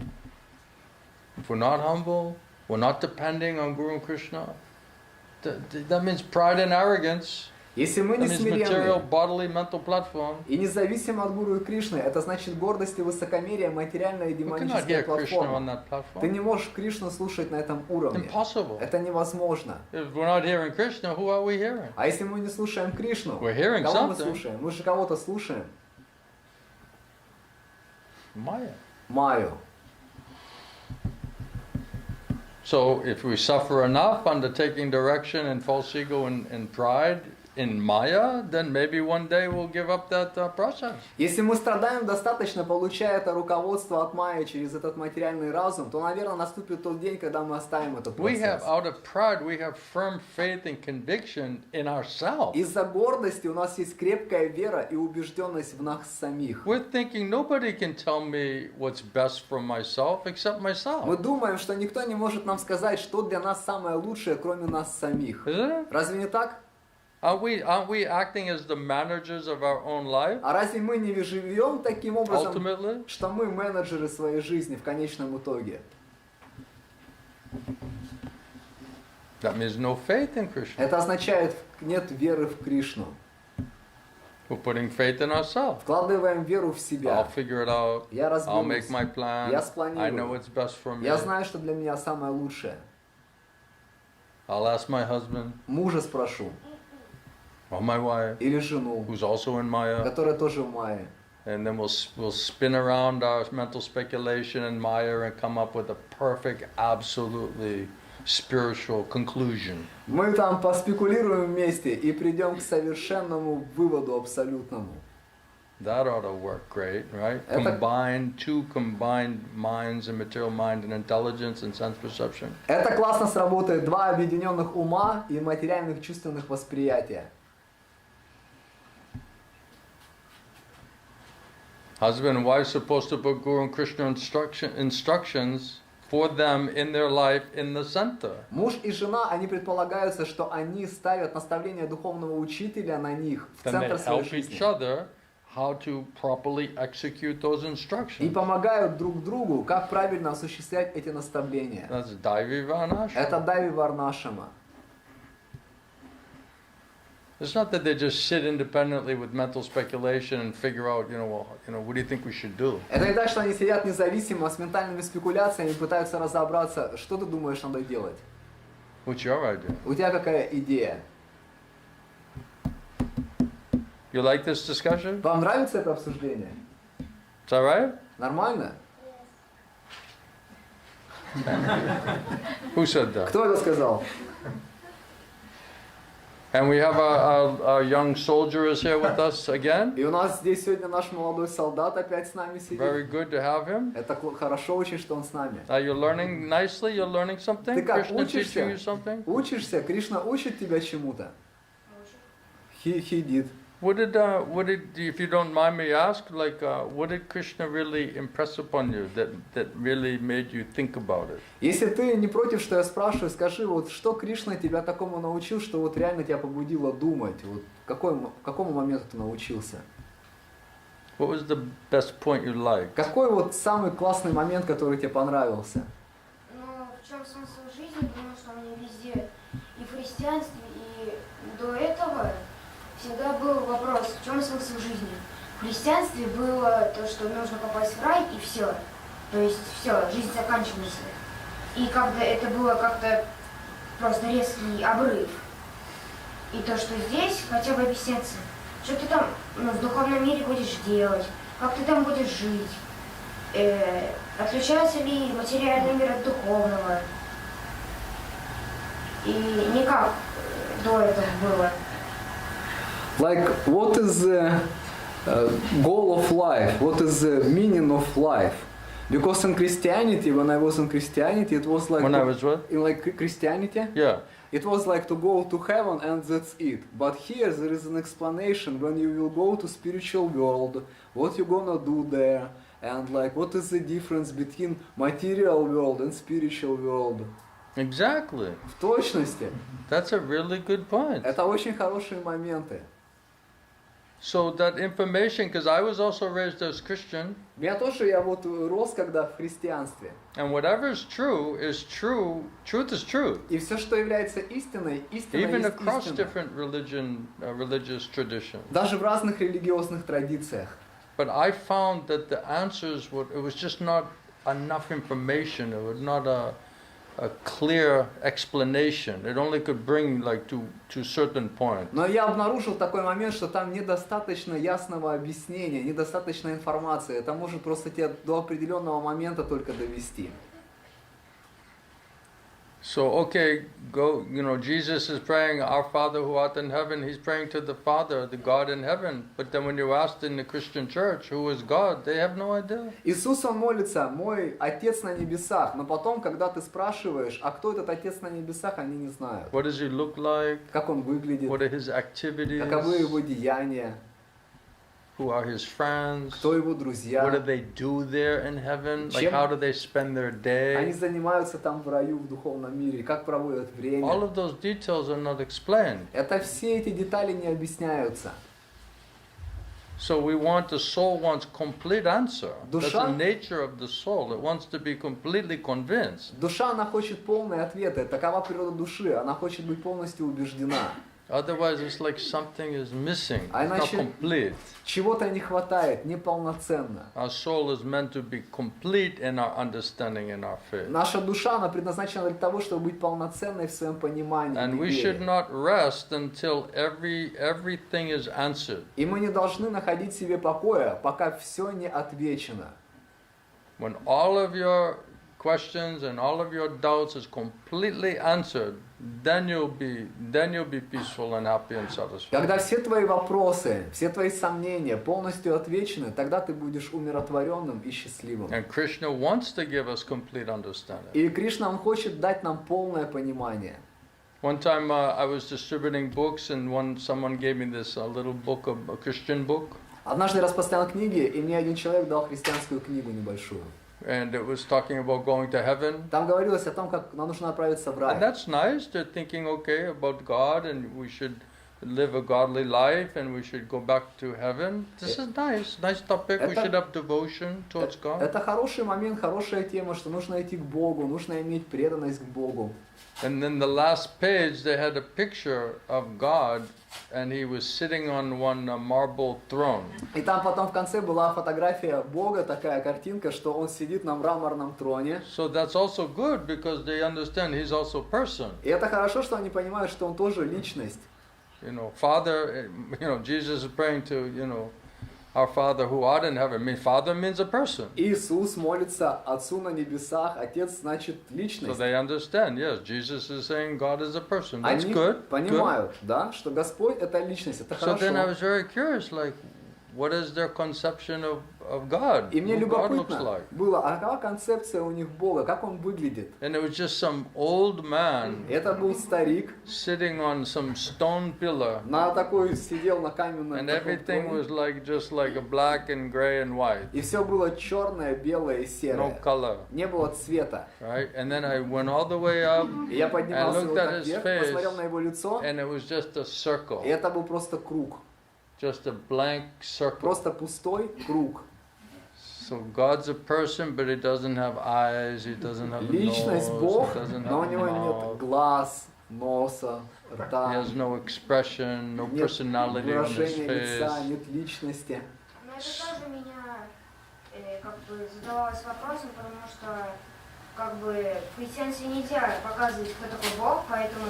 [SPEAKER 1] If we're not humble, we're not depending on Guru and Krishna, that means pride and arrogance.
[SPEAKER 3] Если мы
[SPEAKER 1] That
[SPEAKER 3] не
[SPEAKER 1] means material,
[SPEAKER 3] смиренны
[SPEAKER 1] bodily, mental platform.
[SPEAKER 3] и независимы от Гуру и Кришны, это значит гордость и высокомерие, материальная и
[SPEAKER 1] We cannot
[SPEAKER 3] демоническая
[SPEAKER 1] hear Krishna on
[SPEAKER 3] платформа.
[SPEAKER 1] that
[SPEAKER 3] Ты
[SPEAKER 1] platform.
[SPEAKER 3] не можешь Кришну слушать на этом уровне.
[SPEAKER 1] Impossible.
[SPEAKER 3] Это невозможно.
[SPEAKER 1] If we're not hearing Krishna, who are we hearing?
[SPEAKER 3] А если мы не слушаем Кришну,
[SPEAKER 1] We're hearing
[SPEAKER 3] кого мы
[SPEAKER 1] something.
[SPEAKER 3] слушаем? Мы же кого-то слушаем.
[SPEAKER 1] Maya.
[SPEAKER 3] Майю.
[SPEAKER 1] So if we suffer enough under taking direction and false ego and pride in Maya, then maybe one day we'll give up that process.
[SPEAKER 3] Если мы страдаем достаточно, получая это руководство от Майи через этот материальный разум, то, наверное, наступит тот день, когда мы оставим этот
[SPEAKER 1] We have,
[SPEAKER 3] процесс.
[SPEAKER 1] out of pride, we have firm faith and conviction in ourselves.
[SPEAKER 3] Из-за гордости у нас есть крепкая вера и убежденность в нас самих.
[SPEAKER 1] We're thinking nobody can tell me what's best for myself except
[SPEAKER 3] Мы
[SPEAKER 1] myself.
[SPEAKER 3] думаем, что никто не может нам сказать, что для нас самое лучшее, кроме нас самих.
[SPEAKER 1] Isn't it?
[SPEAKER 3] Разве не так?
[SPEAKER 1] Aren't we acting as the managers of our own life?
[SPEAKER 3] А разве мы не живем таким образом,
[SPEAKER 1] Ultimately?
[SPEAKER 3] что мы менеджеры своей жизни в конечном итоге?
[SPEAKER 1] That means no faith in Krishna.
[SPEAKER 3] Это означает, нет веры в Кришну.
[SPEAKER 1] We're putting faith in ourselves.
[SPEAKER 3] Вкладываем веру в
[SPEAKER 1] I'll
[SPEAKER 3] себя.
[SPEAKER 1] figure it out.
[SPEAKER 3] Я
[SPEAKER 1] I'll make
[SPEAKER 3] разберусь.
[SPEAKER 1] my plan.
[SPEAKER 3] Я
[SPEAKER 1] I
[SPEAKER 3] спланирую.
[SPEAKER 1] know what's best for me.
[SPEAKER 3] Я знаю, что для меня самое лучшее.
[SPEAKER 1] I'll ask my husband
[SPEAKER 3] Мужа спрошу.
[SPEAKER 1] or my wife,
[SPEAKER 3] Или жену,
[SPEAKER 1] who's also in Maya,
[SPEAKER 3] которая тоже в Майе.
[SPEAKER 1] and then we'll spin around our mental speculation in Maya and come up with a perfect, absolutely spiritual conclusion.
[SPEAKER 3] Мы там поспекулируем вместе и придем к совершенному выводу абсолютному.
[SPEAKER 1] That ought to work great, right?
[SPEAKER 3] Это-
[SPEAKER 1] Two combined minds and material mind and intelligence and sense perception.
[SPEAKER 3] Это классно сработает. Два объединенных ума и материальных чувственных восприятия.
[SPEAKER 1] Husband and wife supposed to put Guru and Krishna instructions for them in their life in the center.
[SPEAKER 3] Муж и жена, они предполагаются, что они ставят наставление духовного учителя на них в
[SPEAKER 1] Then they
[SPEAKER 3] центр своей
[SPEAKER 1] help each
[SPEAKER 3] жизни.
[SPEAKER 1] other how to properly execute those
[SPEAKER 3] И
[SPEAKER 1] instructions.
[SPEAKER 3] помогают друг другу, как правильно осуществлять эти наставления.
[SPEAKER 1] That's Daivi Varnashram.
[SPEAKER 3] Это Дави Варнашама.
[SPEAKER 1] It's not that they just sit independently with mental speculation and figure out, what do you think we should do?
[SPEAKER 3] Это не так, что они сидят независимо с ментальными спекуляциями и пытаются разобраться, что ты думаешь надо делать.
[SPEAKER 1] What's your idea?
[SPEAKER 3] У тебя какая идея?
[SPEAKER 1] You like this discussion?
[SPEAKER 3] Вам нравится это обсуждение?
[SPEAKER 1] Is that right?
[SPEAKER 3] Нормально?
[SPEAKER 1] Who said that?
[SPEAKER 3] Кто это сказал?
[SPEAKER 1] And we have a young soldier is here with us again.
[SPEAKER 3] И у нас здесь сегодня наш молодой солдат опять с нами сидит.
[SPEAKER 1] Very good to have him.
[SPEAKER 3] Это хорошо очень, что он с нами.
[SPEAKER 1] Are you learning nicely? You're learning something?
[SPEAKER 3] Ты как,
[SPEAKER 1] Krishna
[SPEAKER 3] учишься?
[SPEAKER 1] teaching you something?
[SPEAKER 3] Учишься? Кришна учит тебя чему-то? He did.
[SPEAKER 1] What did, if you don't mind me ask, what did Krishna really impress upon you that really made you think about it?
[SPEAKER 3] Если ты не против, что я спрашиваю, скажи, вот что Кришна тебя такому научил, что вот реально тебя побудило думать? Вот какому моменту ты научился?
[SPEAKER 1] What was the best point you liked?
[SPEAKER 3] Какой вот самый классный момент, который тебе понравился?
[SPEAKER 5] Ну, в чем смысл жизни, потому что у меня везде и в христианстве, и до этого всегда был вопрос, в чем смысл жизни. В христианстве было то, что нужно попасть в рай, и все. То есть все, жизнь заканчивается. И когда это было как-то просто резкий обрыв. И то, что здесь хотя бы объясняться, что ты там в духовном мире будешь делать, как ты там будешь жить, отличается ли материальный мир от духовного. И никак до этого было.
[SPEAKER 3] Like, what is the goal of life? What is the meaning of life? Because in Christianity, when I was in Christianity, it was like...
[SPEAKER 1] When I was what?
[SPEAKER 3] In like Christianity?
[SPEAKER 1] Yeah.
[SPEAKER 3] It was like to go to heaven and that's it. But here there is an explanation when you will go to spiritual world, what you're gonna do there, and like what is the difference between material world and spiritual world.
[SPEAKER 1] Exactly.
[SPEAKER 3] В точности.
[SPEAKER 1] That's a really good point.
[SPEAKER 3] Это очень хорошие моменты.
[SPEAKER 1] So that information, because I was also raised as Christian,
[SPEAKER 3] Я тоже, я вот рос когда в христианстве.
[SPEAKER 1] and whatever is true, truth is truth.
[SPEAKER 3] И все, что является истиной, истина
[SPEAKER 1] Even
[SPEAKER 3] есть
[SPEAKER 1] across
[SPEAKER 3] истина.
[SPEAKER 1] different religious traditions.
[SPEAKER 3] Даже в разных религиозных традициях.
[SPEAKER 1] But I found that the answers it was just not enough information. It was not a clear explanation. It only could bring like to certain point.
[SPEAKER 3] Но я обнаружил такой момент, что там недостаточно ясного объяснения, недостаточно информации. Это может просто тебя до определенного момента только довести.
[SPEAKER 1] So okay, go. Jesus is praying, "Our Father who art in heaven." He's praying to the Father, the God in heaven. But then when you asked in the Christian church, "Who is God?" they have no idea.
[SPEAKER 3] Иисус, Он молится, мой Отец на небесах. Но потом, когда ты спрашиваешь, а кто этот Отец на небесах, они не знают.
[SPEAKER 1] What does he look like?
[SPEAKER 3] Как Он выглядит,
[SPEAKER 1] What are his activities?
[SPEAKER 3] каковы Его деяния,
[SPEAKER 1] Who are his friends?
[SPEAKER 3] кто Его друзья.
[SPEAKER 1] What do they do there in heaven? Like
[SPEAKER 3] Чем
[SPEAKER 1] how do they spend their
[SPEAKER 3] они
[SPEAKER 1] day?
[SPEAKER 3] занимаются там в раю, в духовном мире, как проводят
[SPEAKER 1] All
[SPEAKER 3] время.
[SPEAKER 1] of those details are not explained.
[SPEAKER 3] Это все эти детали не объясняются.
[SPEAKER 1] So the soul wants complete answer. That's
[SPEAKER 3] Душа-
[SPEAKER 1] the nature of the soul. It wants to be completely convinced.
[SPEAKER 3] Душа, она хочет полные ответы. Такова природа души. Она хочет быть полностью убеждена.
[SPEAKER 1] Otherwise, it's like something is missing.
[SPEAKER 3] А
[SPEAKER 1] It's not
[SPEAKER 3] иначе-
[SPEAKER 1] complete.
[SPEAKER 3] Чего-то не хватает, неполноценно.
[SPEAKER 1] Our soul is meant to be complete in our understanding and our faith.
[SPEAKER 3] Наша душа, она предназначена для того, чтобы быть полноценной в своем понимании.
[SPEAKER 1] And
[SPEAKER 3] и
[SPEAKER 1] we should
[SPEAKER 3] вере.
[SPEAKER 1] not rest until everything is answered.
[SPEAKER 3] И мы не должны находить себе покоя, пока все не отвечено.
[SPEAKER 1] When all of your questions and all of your doubts is completely answered, then you'll be peaceful and happy and satisfied.
[SPEAKER 3] Когда все твои вопросы, все твои сомнения полностью отвечены, тогда ты будешь умиротворенным и счастливым.
[SPEAKER 1] And Krishna wants to give us complete understanding.
[SPEAKER 3] И Кришна, Он хочет дать нам полное понимание.
[SPEAKER 1] One time I was distributing books, and someone gave me this little book, a Christian book,
[SPEAKER 3] Однажды я распространял книги, и мне один человек дал христианскую книгу небольшую.
[SPEAKER 1] and it was talking about going to heaven.
[SPEAKER 3] Там говорилось о том, как нам нужно отправиться в
[SPEAKER 1] And
[SPEAKER 3] рай.
[SPEAKER 1] that's nice. They're thinking, okay, about God, and we should live a godly life, and we should go back to heaven. This is nice topic. We
[SPEAKER 3] Это-
[SPEAKER 1] should have devotion towards God.
[SPEAKER 3] Это хороший момент, хорошая тема, что нужно идти к Богу, нужно иметь преданность к Богу.
[SPEAKER 1] And then the last page, they had a picture of God, and he was sitting on one marble throne.
[SPEAKER 3] И там потом в конце была фотография Бога, такая картинка, что Он сидит на мраморном троне.
[SPEAKER 1] So that's also good because they understand he's also a person.
[SPEAKER 3] И это хорошо, что они понимают, что Он тоже личность.
[SPEAKER 1] Father, Jesus is praying to, our Father who art in heaven. I mean, Father means a person.
[SPEAKER 3] Иисус молится Отцу на небесах, Отец значит
[SPEAKER 1] So
[SPEAKER 3] личность.
[SPEAKER 1] they understand, yes, Jesus is saying God is a person. That's
[SPEAKER 3] Они
[SPEAKER 1] good.
[SPEAKER 3] понимают, да, что Господь это личность, это
[SPEAKER 1] So then I
[SPEAKER 3] хорошо.
[SPEAKER 1] was very curious, like, what is their conception of God?
[SPEAKER 3] И мне
[SPEAKER 1] Who God looks
[SPEAKER 3] любопытно
[SPEAKER 1] like?
[SPEAKER 3] было, а какая концепция у них Бога, как Он выглядит.
[SPEAKER 1] And it was just some old man
[SPEAKER 3] Это был старик,
[SPEAKER 1] sitting on some stone pillar,
[SPEAKER 3] на такой сидел на каменном
[SPEAKER 1] and
[SPEAKER 3] таком
[SPEAKER 1] everything
[SPEAKER 3] троне.
[SPEAKER 1] was just like a black and gray and white,
[SPEAKER 3] И все было черное, белое и
[SPEAKER 1] no
[SPEAKER 3] серое.
[SPEAKER 1] color,
[SPEAKER 3] Не было цвета.
[SPEAKER 1] right? And then I went all the way up,
[SPEAKER 3] И я поднимался
[SPEAKER 1] I looked
[SPEAKER 3] вот
[SPEAKER 1] at
[SPEAKER 3] так
[SPEAKER 1] his
[SPEAKER 3] вверх,
[SPEAKER 1] face,
[SPEAKER 3] посмотрел на его лицо,
[SPEAKER 1] and it was just a circle,
[SPEAKER 3] и это был просто круг.
[SPEAKER 1] just a blank circle.
[SPEAKER 3] Просто пустой круг.
[SPEAKER 1] So God's a person, but he doesn't have eyes, he doesn't have a
[SPEAKER 3] Личность
[SPEAKER 1] nose,
[SPEAKER 3] Бог,
[SPEAKER 1] he doesn't
[SPEAKER 3] но у
[SPEAKER 1] have a
[SPEAKER 3] него нет
[SPEAKER 1] mouth,
[SPEAKER 3] глаз, носа,
[SPEAKER 1] he
[SPEAKER 3] рта,
[SPEAKER 1] has no expression, no
[SPEAKER 3] нет
[SPEAKER 1] personality on his
[SPEAKER 3] выражения лица,
[SPEAKER 1] face.
[SPEAKER 3] нет личности.
[SPEAKER 5] Но это тоже меня как бы задавалось вопросом, потому что как бы в христианстве нельзя показывать, кто такой Бог, поэтому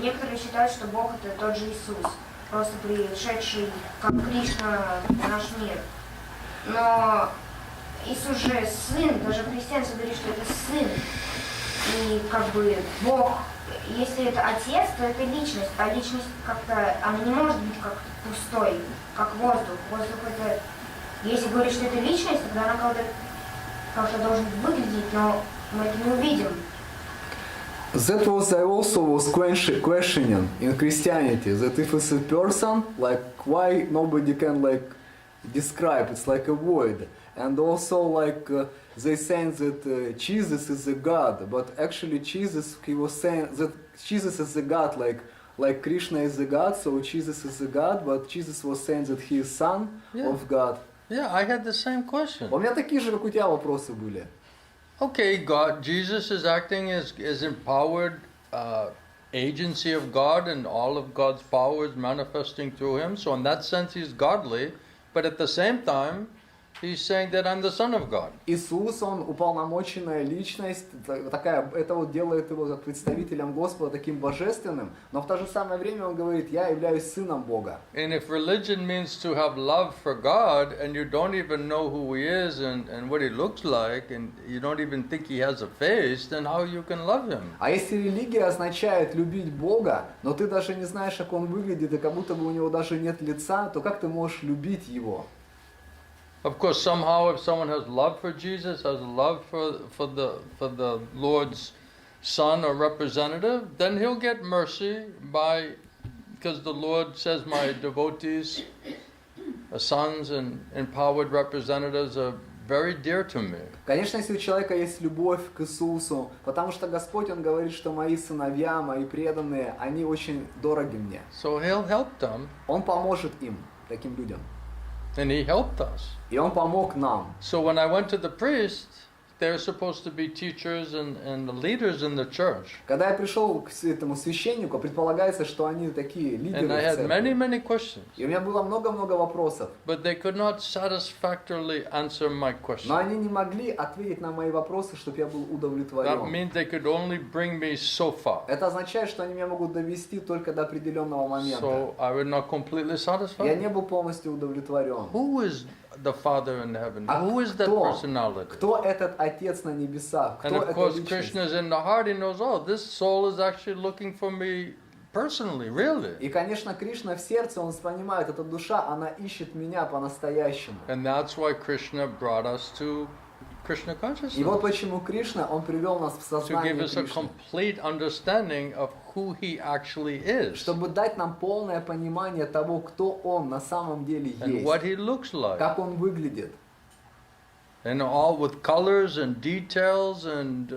[SPEAKER 5] некоторые считают, что Бог это тот же Иисус, просто пришедший как Кришна в наш мир. Но Иисус же Сын, даже в христианстве говорит, что это Сын. И как бы Бог, если это Отец, то это личность, а личность как-то, она не может быть как пустой, как воздух. Воздух это, если говорить, что это личность, тогда она как-то должен выглядеть, но мы это не увидим.
[SPEAKER 3] That was I also was questioning in Christianity, that if it's a person, like why nobody can like describe, it's like a void. And also like they saying that Jesus is a God, but actually Jesus, he was saying that Jesus is a God, like Krishna is a God, so Jesus is a God, but Jesus was saying that he is son of God.
[SPEAKER 1] Yeah, I had the same question.
[SPEAKER 3] У меня такие же, как у тебя, вопросы были.
[SPEAKER 1] Okay, God, Jesus is acting as empowered agency of God, and all of God's power is manifesting through him. So in that sense, he's godly. But at the same time, he's saying that I'm the Son of God.
[SPEAKER 3] Иисус, он уполномоченная личность, такая, это вот делает его как представителем Господа, таким божественным, но в то же самое время он говорит, я являюсь сыном Бога.
[SPEAKER 1] And if religion means to have love for God, and you don't even know who he is and what he looks like, and you don't even think he has a face, then how you can love him?
[SPEAKER 3] А если религия означает любить Бога, но ты даже не знаешь, как он выглядит, и как будто бы у него даже нет лица, то как ты можешь любить его?
[SPEAKER 1] Of course, somehow, if someone has love for Jesus, has love for the Lord's Son or representative, then he'll get mercy because the Lord says, my devotees, sons and empowered representatives are very dear to me.
[SPEAKER 3] Конечно, если у человека есть любовь к Иисусу, потому что Господь, Он говорит, что мои сыновья, мои преданные, они очень дороги мне.
[SPEAKER 1] So he'll help them,
[SPEAKER 3] Он поможет им, таким людям.
[SPEAKER 1] and he helped us.
[SPEAKER 3] И Он помог нам.
[SPEAKER 1] So when I went to the priest, they're supposed to be teachers and the leaders in the church.
[SPEAKER 3] Когда я пришел к этому священнику, предполагается, что они такие лидеры
[SPEAKER 1] And I
[SPEAKER 3] в
[SPEAKER 1] had
[SPEAKER 3] церкви.
[SPEAKER 1] many questions,
[SPEAKER 3] И у меня было много-много вопросов.
[SPEAKER 1] but they could not satisfactorily answer my
[SPEAKER 3] Но
[SPEAKER 1] questions.
[SPEAKER 3] они не могли ответить на мои вопросы, чтобы я был
[SPEAKER 1] That
[SPEAKER 3] удовлетворен.
[SPEAKER 1] means they could only bring me so far.
[SPEAKER 3] Это означает, что они меня могут довести только до определенного момента.
[SPEAKER 1] So I was not completely
[SPEAKER 3] Я
[SPEAKER 1] satisfied.
[SPEAKER 3] не был полностью удовлетворен.
[SPEAKER 1] Who is the Father in heaven?
[SPEAKER 3] А
[SPEAKER 1] Who is that
[SPEAKER 3] кто?
[SPEAKER 1] personality?
[SPEAKER 3] Кто этот Отец на небесах?
[SPEAKER 1] And
[SPEAKER 3] Кто
[SPEAKER 1] of
[SPEAKER 3] эта
[SPEAKER 1] course,
[SPEAKER 3] личность?
[SPEAKER 1] Krishna is in the heart. He knows, oh, this soul is actually looking for me personally, really.
[SPEAKER 3] И, конечно, Кришна в сердце, он понимает, эта душа, она ищет меня по-настоящему.
[SPEAKER 1] And that's why Krishna brought us to Krishna
[SPEAKER 3] И
[SPEAKER 1] consciousness,
[SPEAKER 3] вот почему Кришна, он привел нас в
[SPEAKER 1] to give
[SPEAKER 3] сознание
[SPEAKER 1] us a
[SPEAKER 3] Кришны.
[SPEAKER 1] complete understanding of who he actually is
[SPEAKER 3] Чтобы дать нам полное понимание того, кто он на самом деле
[SPEAKER 1] and what
[SPEAKER 3] есть.
[SPEAKER 1] he looks like.
[SPEAKER 3] Как он выглядит.
[SPEAKER 1] And all with colors and details and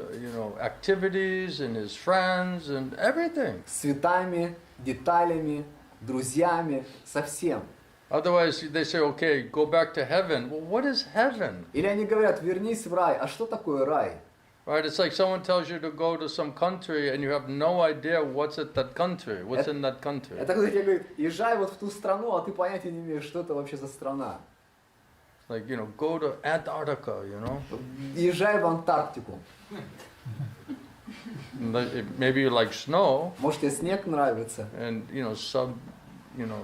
[SPEAKER 1] activities and his friends and everything.
[SPEAKER 3] С цветами, деталями, друзьями, со всем.
[SPEAKER 1] Otherwise, they say, okay, go back to heaven. Well, what is heaven?
[SPEAKER 3] Или они говорят, вернись в рай. А что такое рай?
[SPEAKER 1] Right? It's like someone tells you to go to some country and you have no idea what's at that country, what's in that country.
[SPEAKER 3] Это когда тебе говорят, езжай вот в ту страну, а ты понятия не имеешь, что это вообще за страна.
[SPEAKER 1] Like, go to Antarctica,
[SPEAKER 3] Езжай в Антарктику.
[SPEAKER 1] Maybe you like snow
[SPEAKER 3] Может, тебе снег нравится,
[SPEAKER 1] and,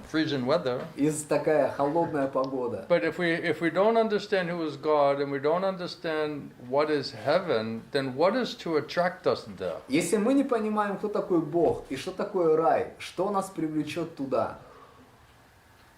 [SPEAKER 1] freezing weather.
[SPEAKER 3] и такая холодная погода.
[SPEAKER 1] But if we don't understand who is God and we don't understand what is heaven, then what is to attract us there?
[SPEAKER 3] Если мы не понимаем, кто такой Бог и что такое рай, что нас привлечет туда?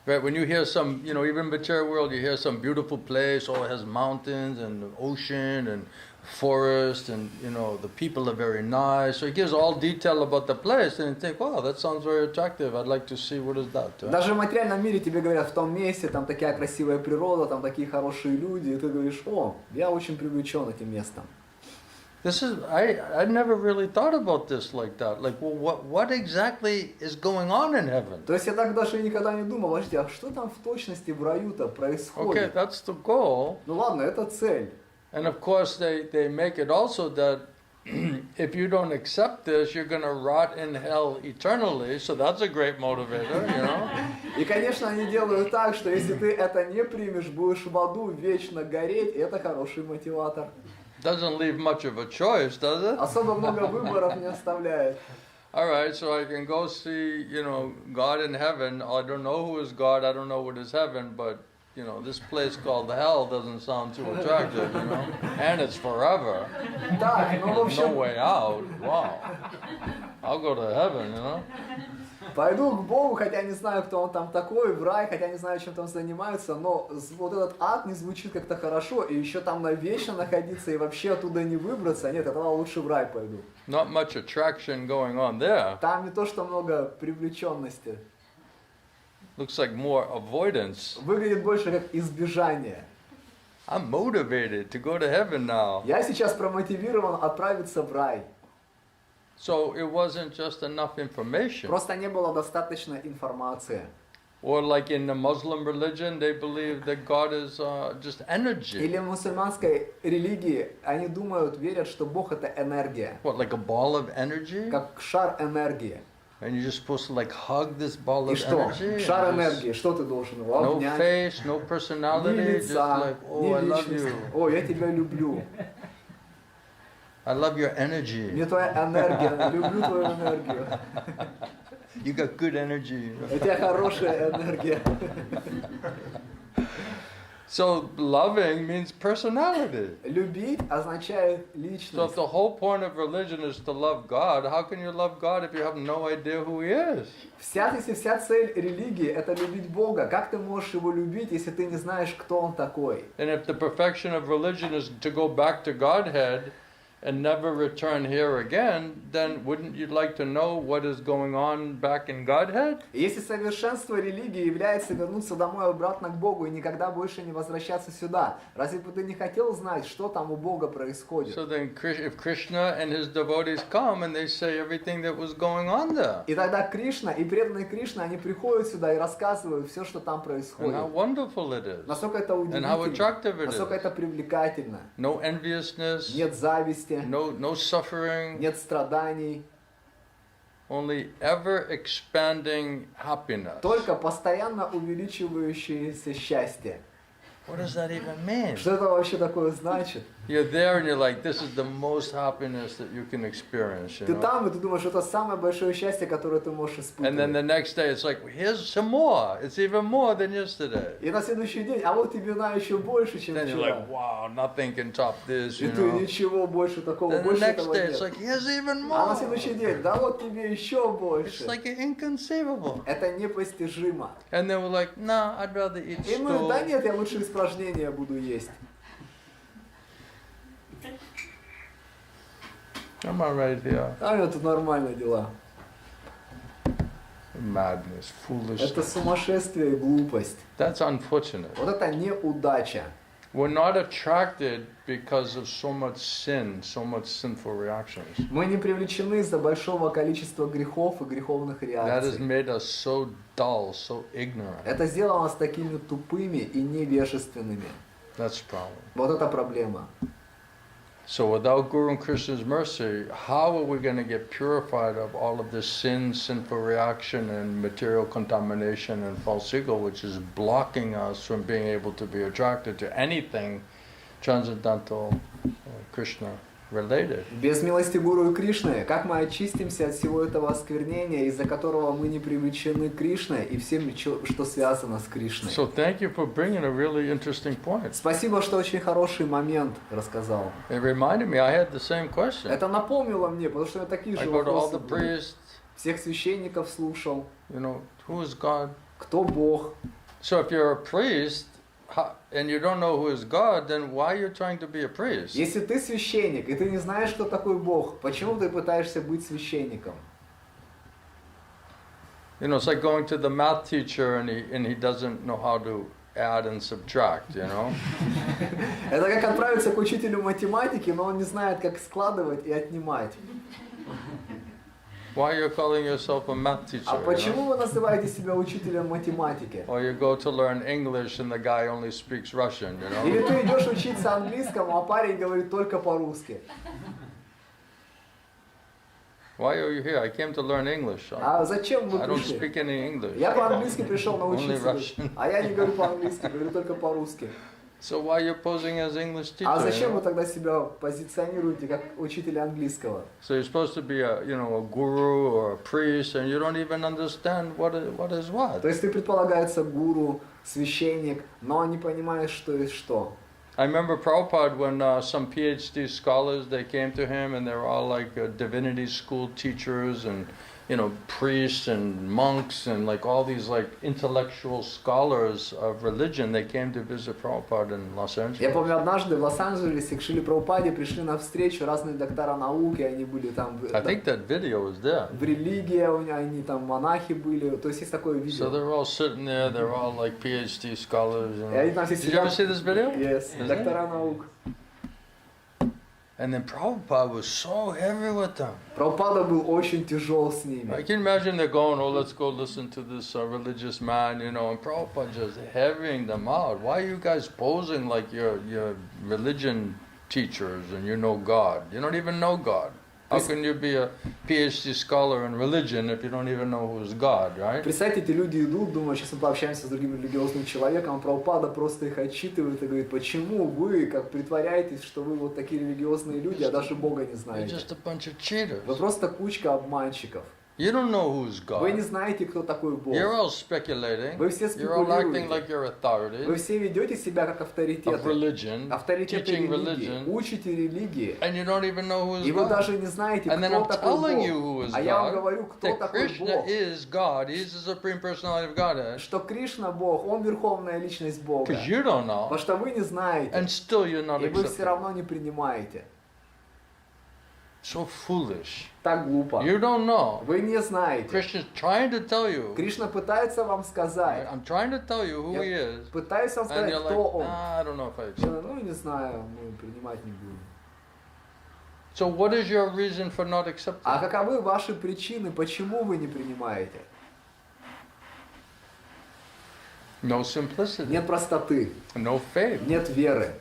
[SPEAKER 1] Right, when you hear some, even in the material world, you hear some beautiful place, it has mountains and ocean and forest and, the people are very nice. So it gives all detail about the place and you think, wow, that sounds very attractive. I'd like to see what is that.
[SPEAKER 3] Даже в материальном мире тебе говорят, в том месте там такая красивая природа, там такие хорошие люди, и ты говоришь, о, я очень привлечен этим местом.
[SPEAKER 1] This is, I never really thought about this like that. Like, well, what exactly is going on in heaven?
[SPEAKER 3] То есть я так даже никогда не думал, подожди, а что там в точности в раю-то
[SPEAKER 1] Okay,
[SPEAKER 3] происходит?
[SPEAKER 1] that's the goal.
[SPEAKER 3] Ну ладно, это цель.
[SPEAKER 1] And of course, they make it also that if you don't accept this, you're going to rot in hell eternally. So that's a great motivator, you know.
[SPEAKER 3] И, конечно, они делают так, что если ты это не примешь, будешь в аду вечно гореть, и это хороший мотиватор.
[SPEAKER 1] Doesn't leave much of a choice, does it?
[SPEAKER 3] Особо много выборов не оставляет.
[SPEAKER 1] All right, so I can go see, you know, God in heaven. I don't know who is God. I don't know what is heaven, but you know, this place called hell doesn't sound too attractive, you know, and it's forever.
[SPEAKER 3] Так, ну в
[SPEAKER 1] No
[SPEAKER 3] общем,
[SPEAKER 1] way out. Wow. I'll go to heaven, you know.
[SPEAKER 3] пойду к Богу, хотя не знаю, кто он там такой, в рай, хотя не знаю, чем там занимается, но вот этот ад не звучит как-то хорошо, и еще там навечно находиться и вообще оттуда не выбраться. Нет, тогда лучше в рай пойду.
[SPEAKER 1] Not much attraction going on there.
[SPEAKER 3] Там не то, что много привлеченности.
[SPEAKER 1] Looks like more avoidance.
[SPEAKER 3] Выглядит больше как избежание.
[SPEAKER 1] I'm motivated to go to heaven now.
[SPEAKER 3] Я сейчас промотивирован отправиться в рай.
[SPEAKER 1] So it wasn't just enough information.
[SPEAKER 3] Просто не было достаточно информации.
[SPEAKER 1] Or like in the Muslim religion, they believe that God is just energy.
[SPEAKER 3] Или в мусульманской религии они думают, верят, что Бог это энергия.
[SPEAKER 1] What, like a ball of energy?
[SPEAKER 3] Как шар энергии.
[SPEAKER 1] And you're just supposed to like hug this ball
[SPEAKER 3] И
[SPEAKER 1] of
[SPEAKER 3] что?
[SPEAKER 1] energy?
[SPEAKER 3] Шар
[SPEAKER 1] and just
[SPEAKER 3] энергии. Что ты должен его
[SPEAKER 1] no
[SPEAKER 3] обнять?
[SPEAKER 1] face, no
[SPEAKER 3] Ни
[SPEAKER 1] personality, just
[SPEAKER 3] лица,
[SPEAKER 1] like, oh,
[SPEAKER 3] ни
[SPEAKER 1] I love
[SPEAKER 3] личности.
[SPEAKER 1] you.
[SPEAKER 3] О, я тебя люблю.
[SPEAKER 1] I love your energy.
[SPEAKER 3] Мне твоя энергия. Люблю твою энергию.
[SPEAKER 1] You got good energy.
[SPEAKER 3] У тебя хорошая энергия.
[SPEAKER 1] So loving means personality.
[SPEAKER 3] Любить означает
[SPEAKER 1] So if
[SPEAKER 3] личность.
[SPEAKER 1] the whole point of religion is to love God, how can you love God if you have no idea who He is?
[SPEAKER 3] Если вся цель религии это любить Бога, как ты можешь его любить, если ты не знаешь, кто он такой?
[SPEAKER 1] And if the perfection of religion is to go back to Godhead and never return here again, then wouldn't you like to know what is going on back in Godhead?
[SPEAKER 3] Если совершенство религии является вернуться домой обратно к Богу и никогда больше не возвращаться сюда, разве бы ты не хотел знать, что там у Бога происходит?
[SPEAKER 1] So then if Krishna and his devotees come and they say everything that was going on there,
[SPEAKER 3] И тогда Кришна и преданные Кришны, они приходят сюда и рассказывают все, что там
[SPEAKER 1] and how
[SPEAKER 3] происходит.
[SPEAKER 1] wonderful it is,
[SPEAKER 3] Насколько это
[SPEAKER 1] and how
[SPEAKER 3] удивительно,
[SPEAKER 1] attractive it
[SPEAKER 3] насколько
[SPEAKER 1] is.
[SPEAKER 3] это привлекательно.
[SPEAKER 1] No enviousness,
[SPEAKER 3] Нет зависти,
[SPEAKER 1] no suffering,
[SPEAKER 3] нет страданий,
[SPEAKER 1] only ever-expanding happiness.
[SPEAKER 3] только постоянно увеличивающееся счастье.
[SPEAKER 1] What does that even mean?
[SPEAKER 3] Что это вообще такое значит?
[SPEAKER 1] You're there and you're like, this is the most happiness that you can experience, you
[SPEAKER 3] Ты
[SPEAKER 1] know?
[SPEAKER 3] там, и ты думаешь, это самое большое счастье, которое ты можешь
[SPEAKER 1] And then the
[SPEAKER 3] испытывать.
[SPEAKER 1] next day it's like, here's some more. It's even more than yesterday.
[SPEAKER 3] И на следующий день, а вот тебе на еще больше, чем
[SPEAKER 1] Then you're
[SPEAKER 3] вчера.
[SPEAKER 1] like, wow, nothing can top this,
[SPEAKER 3] И
[SPEAKER 1] you
[SPEAKER 3] ты
[SPEAKER 1] know?
[SPEAKER 3] ничего больше такого,
[SPEAKER 1] Then the
[SPEAKER 3] больше
[SPEAKER 1] next
[SPEAKER 3] этого
[SPEAKER 1] day it's
[SPEAKER 3] нет.
[SPEAKER 1] like, here's even
[SPEAKER 3] А на
[SPEAKER 1] more.
[SPEAKER 3] следующий день, да вот тебе еще
[SPEAKER 1] It's
[SPEAKER 3] больше.
[SPEAKER 1] like inconceivable.
[SPEAKER 3] Это непостижимо.
[SPEAKER 1] And then we're like, nah, I'd rather eat
[SPEAKER 3] И мы, да
[SPEAKER 1] stool.
[SPEAKER 3] нет, я лучше испражнения буду есть.
[SPEAKER 1] Am I right here?
[SPEAKER 3] А у меня тут нормально дела.
[SPEAKER 1] Madness,
[SPEAKER 3] Это
[SPEAKER 1] foolishness.
[SPEAKER 3] сумасшествие и глупость.
[SPEAKER 1] That's unfortunate.
[SPEAKER 3] Вот это неудача.
[SPEAKER 1] We're not attracted because of so much sin, so much sinful reactions.
[SPEAKER 3] Мы не привлечены из-за большого количества грехов и греховных
[SPEAKER 1] That has
[SPEAKER 3] реакций.
[SPEAKER 1] made us so dull, so ignorant.
[SPEAKER 3] Это сделало нас такими тупыми и невежественными.
[SPEAKER 1] That's the problem.
[SPEAKER 3] Вот это проблема.
[SPEAKER 1] So without Guru and Krishna's mercy, how are we going to get purified of all of this sin, sinful reaction, and material contamination and false ego, which is blocking us from being able to be attracted to anything transcendental, Krishna related?
[SPEAKER 3] Без милости Гуру и Кришны, как мы очистимся от всего этого осквернения, из-за которого мы не привлечены Кришной и всем, что связано с Кришной?
[SPEAKER 1] So thank you for bringing a really interesting point.
[SPEAKER 3] Спасибо, что очень хороший момент рассказал.
[SPEAKER 1] It reminded me, I had the same question.
[SPEAKER 3] Это напомнило мне, потому что у меня такие
[SPEAKER 1] I
[SPEAKER 3] же
[SPEAKER 1] go to all
[SPEAKER 3] вопросы
[SPEAKER 1] the
[SPEAKER 3] были.
[SPEAKER 1] priests,
[SPEAKER 3] Всех священников слушал.
[SPEAKER 1] you know, who is God?
[SPEAKER 3] Кто Бог?
[SPEAKER 1] So if you're a priest and you don't know who is God, then why are you trying to be a priest?
[SPEAKER 3] Если ты священник, и ты не знаешь, кто такой Бог, почему ты пытаешься быть священником?
[SPEAKER 1] You know, it's like going to the math teacher and he doesn't know how to add and subtract, you know?
[SPEAKER 3] Это как отправиться к учителю математики, но он не знает, как складывать и отнимать.
[SPEAKER 1] Why are you calling yourself a math teacher?
[SPEAKER 3] А
[SPEAKER 1] you know?
[SPEAKER 3] почему вы называете себя учителем математики?
[SPEAKER 1] Or you go to learn English and the guy only speaks Russian, you know?
[SPEAKER 3] Или ты идешь учиться английскому, а парень говорит только по-русски.
[SPEAKER 1] Why are you here? I came to learn English.
[SPEAKER 3] А зачем вы
[SPEAKER 1] I don't
[SPEAKER 3] пришли?
[SPEAKER 1] speak any English.
[SPEAKER 3] Я по-английски пришел
[SPEAKER 1] Only
[SPEAKER 3] научиться,
[SPEAKER 1] Russian.
[SPEAKER 3] а я не говорю по-английски, говорю только по-русски.
[SPEAKER 1] So why are you posing as English teacher?
[SPEAKER 3] А
[SPEAKER 1] you
[SPEAKER 3] зачем вы
[SPEAKER 1] know?
[SPEAKER 3] тогда себя позиционируете как учитель английского?
[SPEAKER 1] So you're supposed to be a, you know, a guru or a priest, and you don't even understand what is what.
[SPEAKER 3] То есть ты предполагается гуру, священник, но не понимаешь, что есть что.
[SPEAKER 1] I remember Prabhupada when some PhD scholars, they came to him and they were all like divinity school teachers and, you know, priests and monks and like all these like intellectual scholars of religion. They came to visit Prabhupada in Los
[SPEAKER 3] Я
[SPEAKER 1] Angeles.
[SPEAKER 3] помню, однажды в Лос-Анджелесе к Шриле Прабхупаде пришли на встречу разные доктора науки, они были там
[SPEAKER 1] I think that video was there.
[SPEAKER 3] в религии, они там монахи были, то есть есть такое
[SPEAKER 1] So
[SPEAKER 3] видео.
[SPEAKER 1] they're all sitting there, they're all like PhD scholars. You
[SPEAKER 3] И они
[SPEAKER 1] know.
[SPEAKER 3] там все
[SPEAKER 1] Did you ever see this video?
[SPEAKER 3] Yes, доктора наук.
[SPEAKER 1] And then Prabhupada was so heavy with them.
[SPEAKER 3] Прабхупада был очень тяжел с
[SPEAKER 1] I
[SPEAKER 3] ними.
[SPEAKER 1] can imagine they're going, oh, let's go listen to this religious man, you know, and Prabhupada just heavying them out. Why are you guys posing like you're religion teachers and you know God? You don't even know God. How can you be a PhD scholar in religion if you don't even know who's God, right?
[SPEAKER 3] Представьте, эти люди идут, думают, сейчас мы пообщаемся с другим религиозным человеком, а Прабхупада просто их отчитывает и говорит, почему вы как притворяетесь, что вы вот такие религиозные люди, а даже Бога не
[SPEAKER 1] You're
[SPEAKER 3] знаете.
[SPEAKER 1] just a bunch of cheaters.
[SPEAKER 3] Вы просто кучка обманщиков.
[SPEAKER 1] You don't know who's
[SPEAKER 3] Вы не
[SPEAKER 1] God.
[SPEAKER 3] знаете, кто такой Бог.
[SPEAKER 1] You're all speculating.
[SPEAKER 3] Вы все
[SPEAKER 1] You're all acting
[SPEAKER 3] спекулируете.
[SPEAKER 1] like you're authority
[SPEAKER 3] Вы все ведете себя как
[SPEAKER 1] of
[SPEAKER 3] авторитеты.
[SPEAKER 1] religion,
[SPEAKER 3] Авторитеты
[SPEAKER 1] teaching
[SPEAKER 3] религии.
[SPEAKER 1] religion,
[SPEAKER 3] Учите религии.
[SPEAKER 1] and you don't even know who's
[SPEAKER 3] И вы
[SPEAKER 1] God.
[SPEAKER 3] даже не знаете,
[SPEAKER 1] And then
[SPEAKER 3] кто
[SPEAKER 1] I'm
[SPEAKER 3] такой
[SPEAKER 1] telling you
[SPEAKER 3] Бог.
[SPEAKER 1] who is
[SPEAKER 3] А я вам
[SPEAKER 1] God,
[SPEAKER 3] говорю, кто
[SPEAKER 1] that
[SPEAKER 3] такой
[SPEAKER 1] Krishna
[SPEAKER 3] Бог.
[SPEAKER 1] is God. He's the supreme personality of Godhead.
[SPEAKER 3] Что Кришна Бог, Он верховная личность Бога.
[SPEAKER 1] Because you don't know,
[SPEAKER 3] Потому что вы не знаете.
[SPEAKER 1] and still you're not
[SPEAKER 3] И вы все
[SPEAKER 1] accepting.
[SPEAKER 3] равно не принимаете.
[SPEAKER 1] So foolish.
[SPEAKER 3] Так глупо.
[SPEAKER 1] You don't know.
[SPEAKER 3] Вы не знаете.
[SPEAKER 1] Krishna's trying to tell you.
[SPEAKER 3] Кришна пытается вам сказать.
[SPEAKER 1] I'm trying to tell you who he
[SPEAKER 3] Я
[SPEAKER 1] is,
[SPEAKER 3] пытаюсь вам
[SPEAKER 1] and
[SPEAKER 3] сказать,
[SPEAKER 1] you're
[SPEAKER 3] кто
[SPEAKER 1] like,
[SPEAKER 3] Он.
[SPEAKER 1] I don't know if I
[SPEAKER 3] Вы,
[SPEAKER 1] accept.
[SPEAKER 3] ну, не знаю, мы принимать не будем.
[SPEAKER 1] So what is your reason for not accepting?
[SPEAKER 3] А каковы ваши причины, почему вы не принимаете?
[SPEAKER 1] No simplicity,
[SPEAKER 3] Нет простоты,
[SPEAKER 1] no faith.
[SPEAKER 3] нет веры.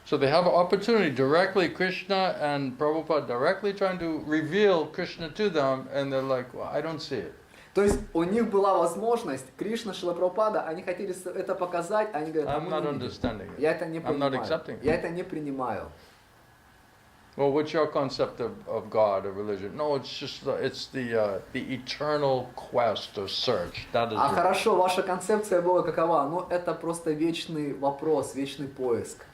[SPEAKER 1] So they have an opportunity directly, Krishna and Prabhupada directly trying to reveal Krishna to them, and they're like, well, I don't see it.
[SPEAKER 3] То есть у них была возможность, Кришна, Шрила Прабхупада, они хотели это показать, они говорят, а
[SPEAKER 1] I'm
[SPEAKER 3] мы
[SPEAKER 1] not
[SPEAKER 3] не видим.
[SPEAKER 1] understanding it.
[SPEAKER 3] Я это не
[SPEAKER 1] I'm not
[SPEAKER 3] понимаю.
[SPEAKER 1] accepting.
[SPEAKER 3] Я это не принимаю.
[SPEAKER 1] Well, what's your concept of God, of religion? No, it's just the eternal quest or search. That is
[SPEAKER 3] А
[SPEAKER 1] it.
[SPEAKER 3] хорошо, ваша концепция Бога какова? Ну, это просто вечный вопрос, вечный поиск.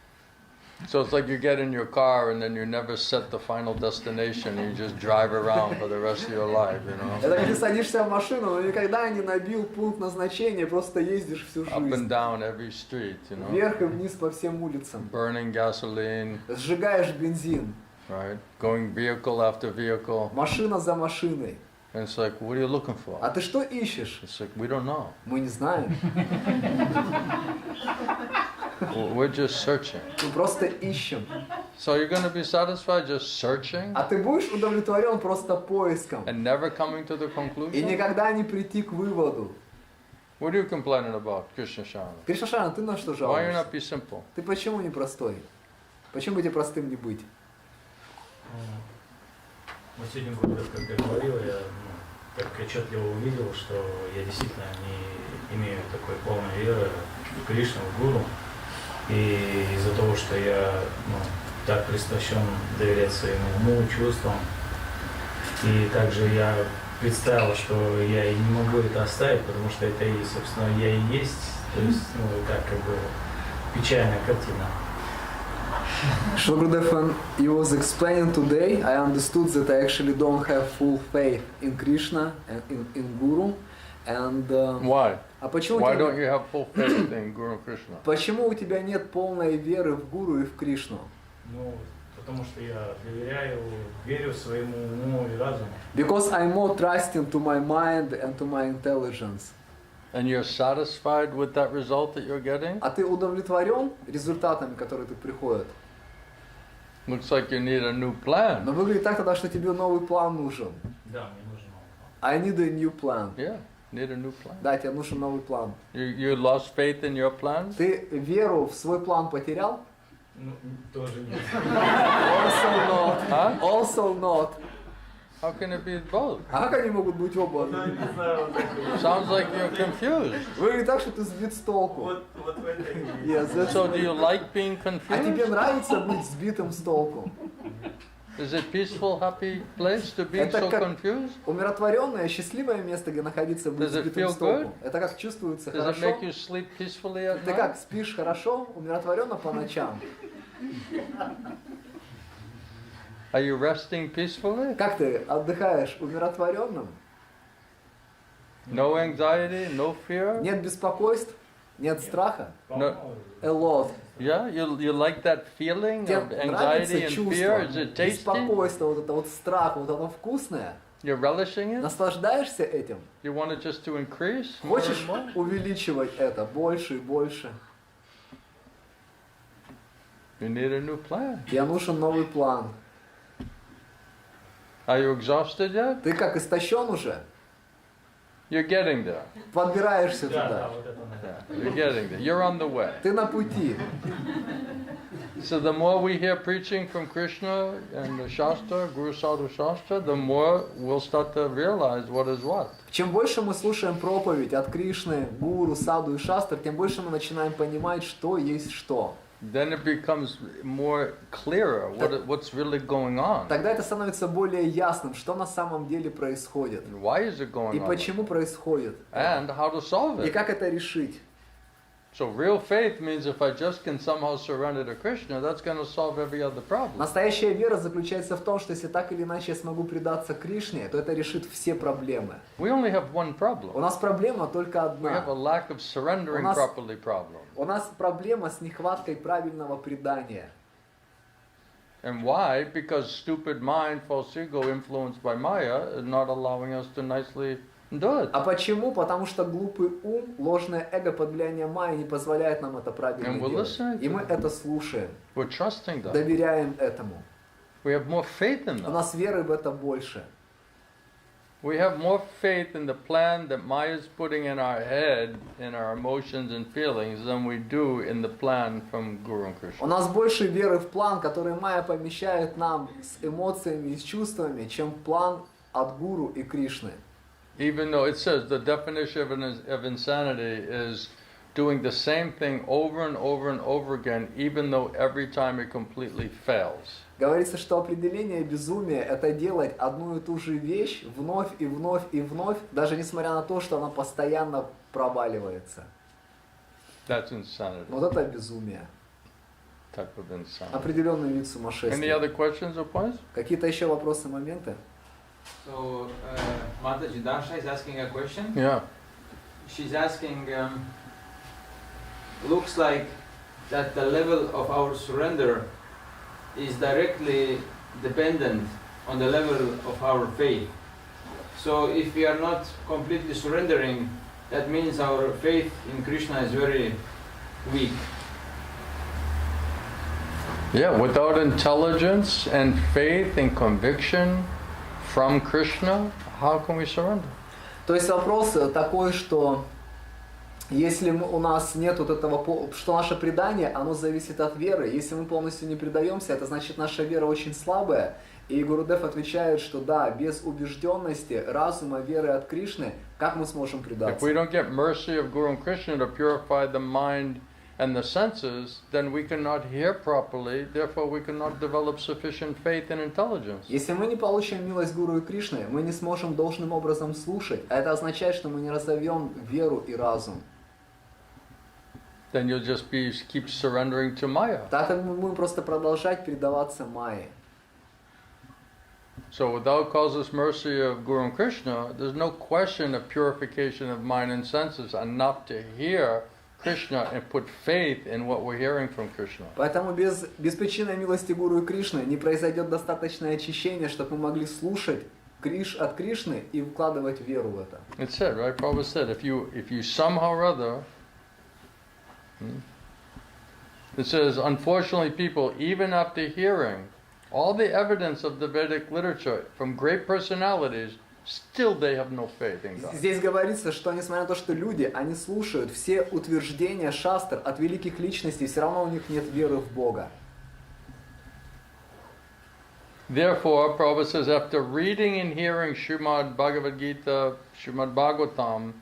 [SPEAKER 1] So it's like you get in your car and then you never set the final destination and you just drive around for the rest of your life, you know?
[SPEAKER 3] Это как ты садишься в машину, но никогда не набил пункт назначения, просто ездишь всю
[SPEAKER 1] Up and
[SPEAKER 3] жизнь.
[SPEAKER 1] down every street, you know?
[SPEAKER 3] Вверх и вниз по всем улицам.
[SPEAKER 1] Burning gasoline,
[SPEAKER 3] Сжигаешь бензин,
[SPEAKER 1] right? Going vehicle after vehicle.
[SPEAKER 3] машина за машиной.
[SPEAKER 1] And it's like, what are you looking for?
[SPEAKER 3] А ты что ищешь?
[SPEAKER 1] It's like, we don't know.
[SPEAKER 3] Мы не знаем.
[SPEAKER 1] We're just searching.
[SPEAKER 3] Мы просто ищем.
[SPEAKER 1] So you're going to be satisfied just searching
[SPEAKER 3] А ты будешь удовлетворен просто поиском.
[SPEAKER 1] and never coming to the
[SPEAKER 3] И
[SPEAKER 1] conclusion?
[SPEAKER 3] никогда не прийти к выводу.
[SPEAKER 1] What are you complaining about, Krishna Shana?
[SPEAKER 3] Кришна Шана, ты на что
[SPEAKER 1] Why you
[SPEAKER 3] жалуешься?
[SPEAKER 1] not be simple?
[SPEAKER 3] Ты почему не простой? Почему бы тебе простым не быть?
[SPEAKER 4] Вот сегодня, как я говорил, я так отчетливо увидел, что я действительно не имею такой полной веры в Кришну, в Гуру. И из-за того, что я так пристращен доверять своему уму, чувствам, и также я представил, что я и не могу это оставить, потому что это и, собственно, я и есть. То есть, так как бы печальная картина.
[SPEAKER 3] Shri Gurudev, when he was explaining today, I understood that I actually don't have full faith in Krishna and in Guru. And,
[SPEAKER 1] Why?
[SPEAKER 3] а почему,
[SPEAKER 1] Why don't you have full faith in Guru Krishna?
[SPEAKER 3] почему у тебя нет полной веры в Гуру и в Кришну?
[SPEAKER 4] Ну, потому что я доверяю, верю своему уму и разуму.
[SPEAKER 3] Because I'm more trusting to my mind and to my intelligence.
[SPEAKER 1] And you're satisfied with that result that you're getting?
[SPEAKER 3] А ты удовлетворен результатами, которые тут приходят?
[SPEAKER 1] Looks like you need a new plan.
[SPEAKER 3] Но выглядит так тогда, что тебе новый план нужен.
[SPEAKER 4] Да, мне нужен новый план.
[SPEAKER 3] I need a new plan.
[SPEAKER 1] Yeah, need a new plan.
[SPEAKER 3] Да, тебе нужен новый план.
[SPEAKER 1] You lost faith in your plan?
[SPEAKER 3] Ты веру в свой план потерял?
[SPEAKER 4] Ну, тоже нет.
[SPEAKER 3] Also not.
[SPEAKER 1] Huh?
[SPEAKER 3] Also not.
[SPEAKER 1] How can it be both?
[SPEAKER 3] А как они могут быть оба?
[SPEAKER 4] Не знаю, вот такой.
[SPEAKER 1] Sounds like you're confused.
[SPEAKER 3] Выглядит так, что ты сбит с толку.
[SPEAKER 4] Вот в этой
[SPEAKER 3] Yes, that's
[SPEAKER 1] So do
[SPEAKER 3] right.
[SPEAKER 1] you like being
[SPEAKER 3] А тебе
[SPEAKER 1] confused?
[SPEAKER 3] нравится быть сбитым с толку?
[SPEAKER 1] Is it peaceful, happy place to be
[SPEAKER 3] Это
[SPEAKER 1] so
[SPEAKER 3] как-
[SPEAKER 1] confused?
[SPEAKER 3] Умиротворенное, счастливое место, где находиться, быть
[SPEAKER 1] Does it
[SPEAKER 3] сбитым
[SPEAKER 1] feel
[SPEAKER 3] с толку.
[SPEAKER 1] good?
[SPEAKER 3] Это как чувствуется
[SPEAKER 1] Does it
[SPEAKER 3] хорошо?
[SPEAKER 1] make you sleep peacefully at
[SPEAKER 3] Ты
[SPEAKER 1] night?
[SPEAKER 3] как, спишь хорошо, умиротворенно по ночам?
[SPEAKER 1] Are you resting peacefully?
[SPEAKER 3] Как ты отдыхаешь умиротворенным?
[SPEAKER 1] No anxiety, no fear?
[SPEAKER 3] Нет беспокойств? Нет страха?
[SPEAKER 1] No.
[SPEAKER 3] A lot.
[SPEAKER 1] Yeah, you like that feeling
[SPEAKER 3] Тебе
[SPEAKER 1] of
[SPEAKER 3] нравится
[SPEAKER 1] anxiety and
[SPEAKER 3] чувство,
[SPEAKER 1] fear? Is it tasty?
[SPEAKER 3] беспокойство, вот это вот страх, вот оно вкусное?
[SPEAKER 1] You're relishing it?
[SPEAKER 3] Наслаждаешься этим?
[SPEAKER 1] You want it just to increase more
[SPEAKER 3] Хочешь
[SPEAKER 1] and more?
[SPEAKER 3] увеличивать это больше и больше?
[SPEAKER 1] You need a new plan.
[SPEAKER 3] Тебе нужен новый план.
[SPEAKER 1] Are you exhausted yet?
[SPEAKER 3] Ты как, истощен уже?
[SPEAKER 1] You're getting there.
[SPEAKER 3] Подбираешься
[SPEAKER 4] Да, да,
[SPEAKER 3] туда.
[SPEAKER 4] вот это, наверное.
[SPEAKER 1] Yeah, you're getting there. You're on the way.
[SPEAKER 3] Ты на пути.
[SPEAKER 1] So the more we hear preaching from Krishna and the Shastra, Guru Sadhu Shastra, the more we'll start to realize what is what.
[SPEAKER 3] Чем больше мы слушаем проповедь от Кришны, Гуру, Саду и Шастр, тем больше мы начинаем понимать, что есть что.
[SPEAKER 1] Then it becomes more clearer what's really going on.
[SPEAKER 3] Тогда это становится более ясным, что на самом деле происходит.
[SPEAKER 1] And why is it going
[SPEAKER 3] И
[SPEAKER 1] on?
[SPEAKER 3] почему происходит.
[SPEAKER 1] And how to solve
[SPEAKER 3] И
[SPEAKER 1] it.
[SPEAKER 3] как это решить.
[SPEAKER 1] So real faith means if I just can somehow surrender to Krishna, that's going to solve every other problem.
[SPEAKER 3] Настоящая вера заключается в том, что если так или иначе я смогу предаться Кришне, то это решит все проблемы.
[SPEAKER 1] We only have one
[SPEAKER 3] У
[SPEAKER 1] problem.
[SPEAKER 3] нас проблема только
[SPEAKER 1] We have a
[SPEAKER 3] одна.
[SPEAKER 1] lack of surrendering
[SPEAKER 3] нас-
[SPEAKER 1] properly problem.
[SPEAKER 3] У нас проблема с нехваткой правильного предания.
[SPEAKER 1] And why? Because stupid mind, false ego, influenced by Maya, is not allowing us to nicely do it.
[SPEAKER 3] А почему? Потому что глупый ум, ложное эго под влиянием майи не позволяет нам это правильно
[SPEAKER 1] And we're
[SPEAKER 3] делать.
[SPEAKER 1] listening to
[SPEAKER 3] И мы это слушаем,
[SPEAKER 1] We're trusting them.
[SPEAKER 3] доверяем этому.
[SPEAKER 1] We have more faith in
[SPEAKER 3] У
[SPEAKER 1] them.
[SPEAKER 3] нас веры в это больше.
[SPEAKER 1] We have more faith in the plan that Maya is putting in our head, in our emotions and feelings, than we do in the plan from Guru and
[SPEAKER 3] У
[SPEAKER 1] Krishna.
[SPEAKER 3] нас больше веры в план, который майя помещает нам с эмоциями и с чувствами, чем план от Гуру и Кришны.
[SPEAKER 1] Even though it says the definition of insanity is doing the same thing over and over and over again, even though every time it completely fails.
[SPEAKER 3] Говорится, что определение безумия – это делать одну и ту же вещь вновь и вновь и вновь, даже несмотря на то, что она постоянно проваливается.
[SPEAKER 1] That's insanity,
[SPEAKER 3] Вот это безумие.
[SPEAKER 1] type of insanity.
[SPEAKER 3] Определенный вид
[SPEAKER 1] Any
[SPEAKER 3] сумасшествия.
[SPEAKER 1] other questions or points?
[SPEAKER 3] Какие-то еще вопросы, моменты?
[SPEAKER 6] So, Mataji Darsha is asking a question.
[SPEAKER 1] Yeah.
[SPEAKER 6] She's asking, looks like that the level of our surrender is directly dependent on the level of our faith. So if we are not completely surrendering, that means our faith in Krishna is very weak.
[SPEAKER 1] Yeah, without intelligence and faith and conviction from Krishna, how can we surrender?
[SPEAKER 3] То есть вопрос такой, что если у нас нет вот этого, что наше предание, оно зависит от веры. Если мы полностью не предаемся, это значит наша вера очень слабая. И Гурудев отвечает, что да, без убежденности, разума, веры от Кришны, как мы сможем
[SPEAKER 1] If
[SPEAKER 3] предаться?
[SPEAKER 1] we don't get mercy of Guru and Krishna to purify the mind and the senses, then we cannot hear properly, therefore we cannot develop sufficient faith and intelligence.
[SPEAKER 3] Если мы не получим милость Гуру и Кришны, мы не сможем должным образом слушать. А это означает, что мы не разовьем веру и разум.
[SPEAKER 1] Then you'll just keep surrendering to Maya.
[SPEAKER 3] Так как мы будем просто продолжать предаваться майе.
[SPEAKER 1] So without causeless mercy of Guru and Krishna, there's no question of purification of mind and senses enough to hear Krishna and put faith in what we're hearing from Krishna.
[SPEAKER 3] Поэтому без причинной милости Гуру и Кришны не произойдет достаточное очищение, чтобы мы могли слушать от Кришны и вкладывать веру в это.
[SPEAKER 1] It said, right? Prabhupada said, if you somehow or other, it says, unfortunately, people, even after hearing all the evidence of the Vedic literature from great personalities, still they have no faith in God.
[SPEAKER 3] Здесь говорится, что несмотря на то, что люди, они слушают все утверждения шастр от великих личностей, все равно у них нет веры в Бога.
[SPEAKER 1] Therefore, Prabhupada says, after reading and hearing Srimad Bhagavad-gita, Srimad Bhagavatam,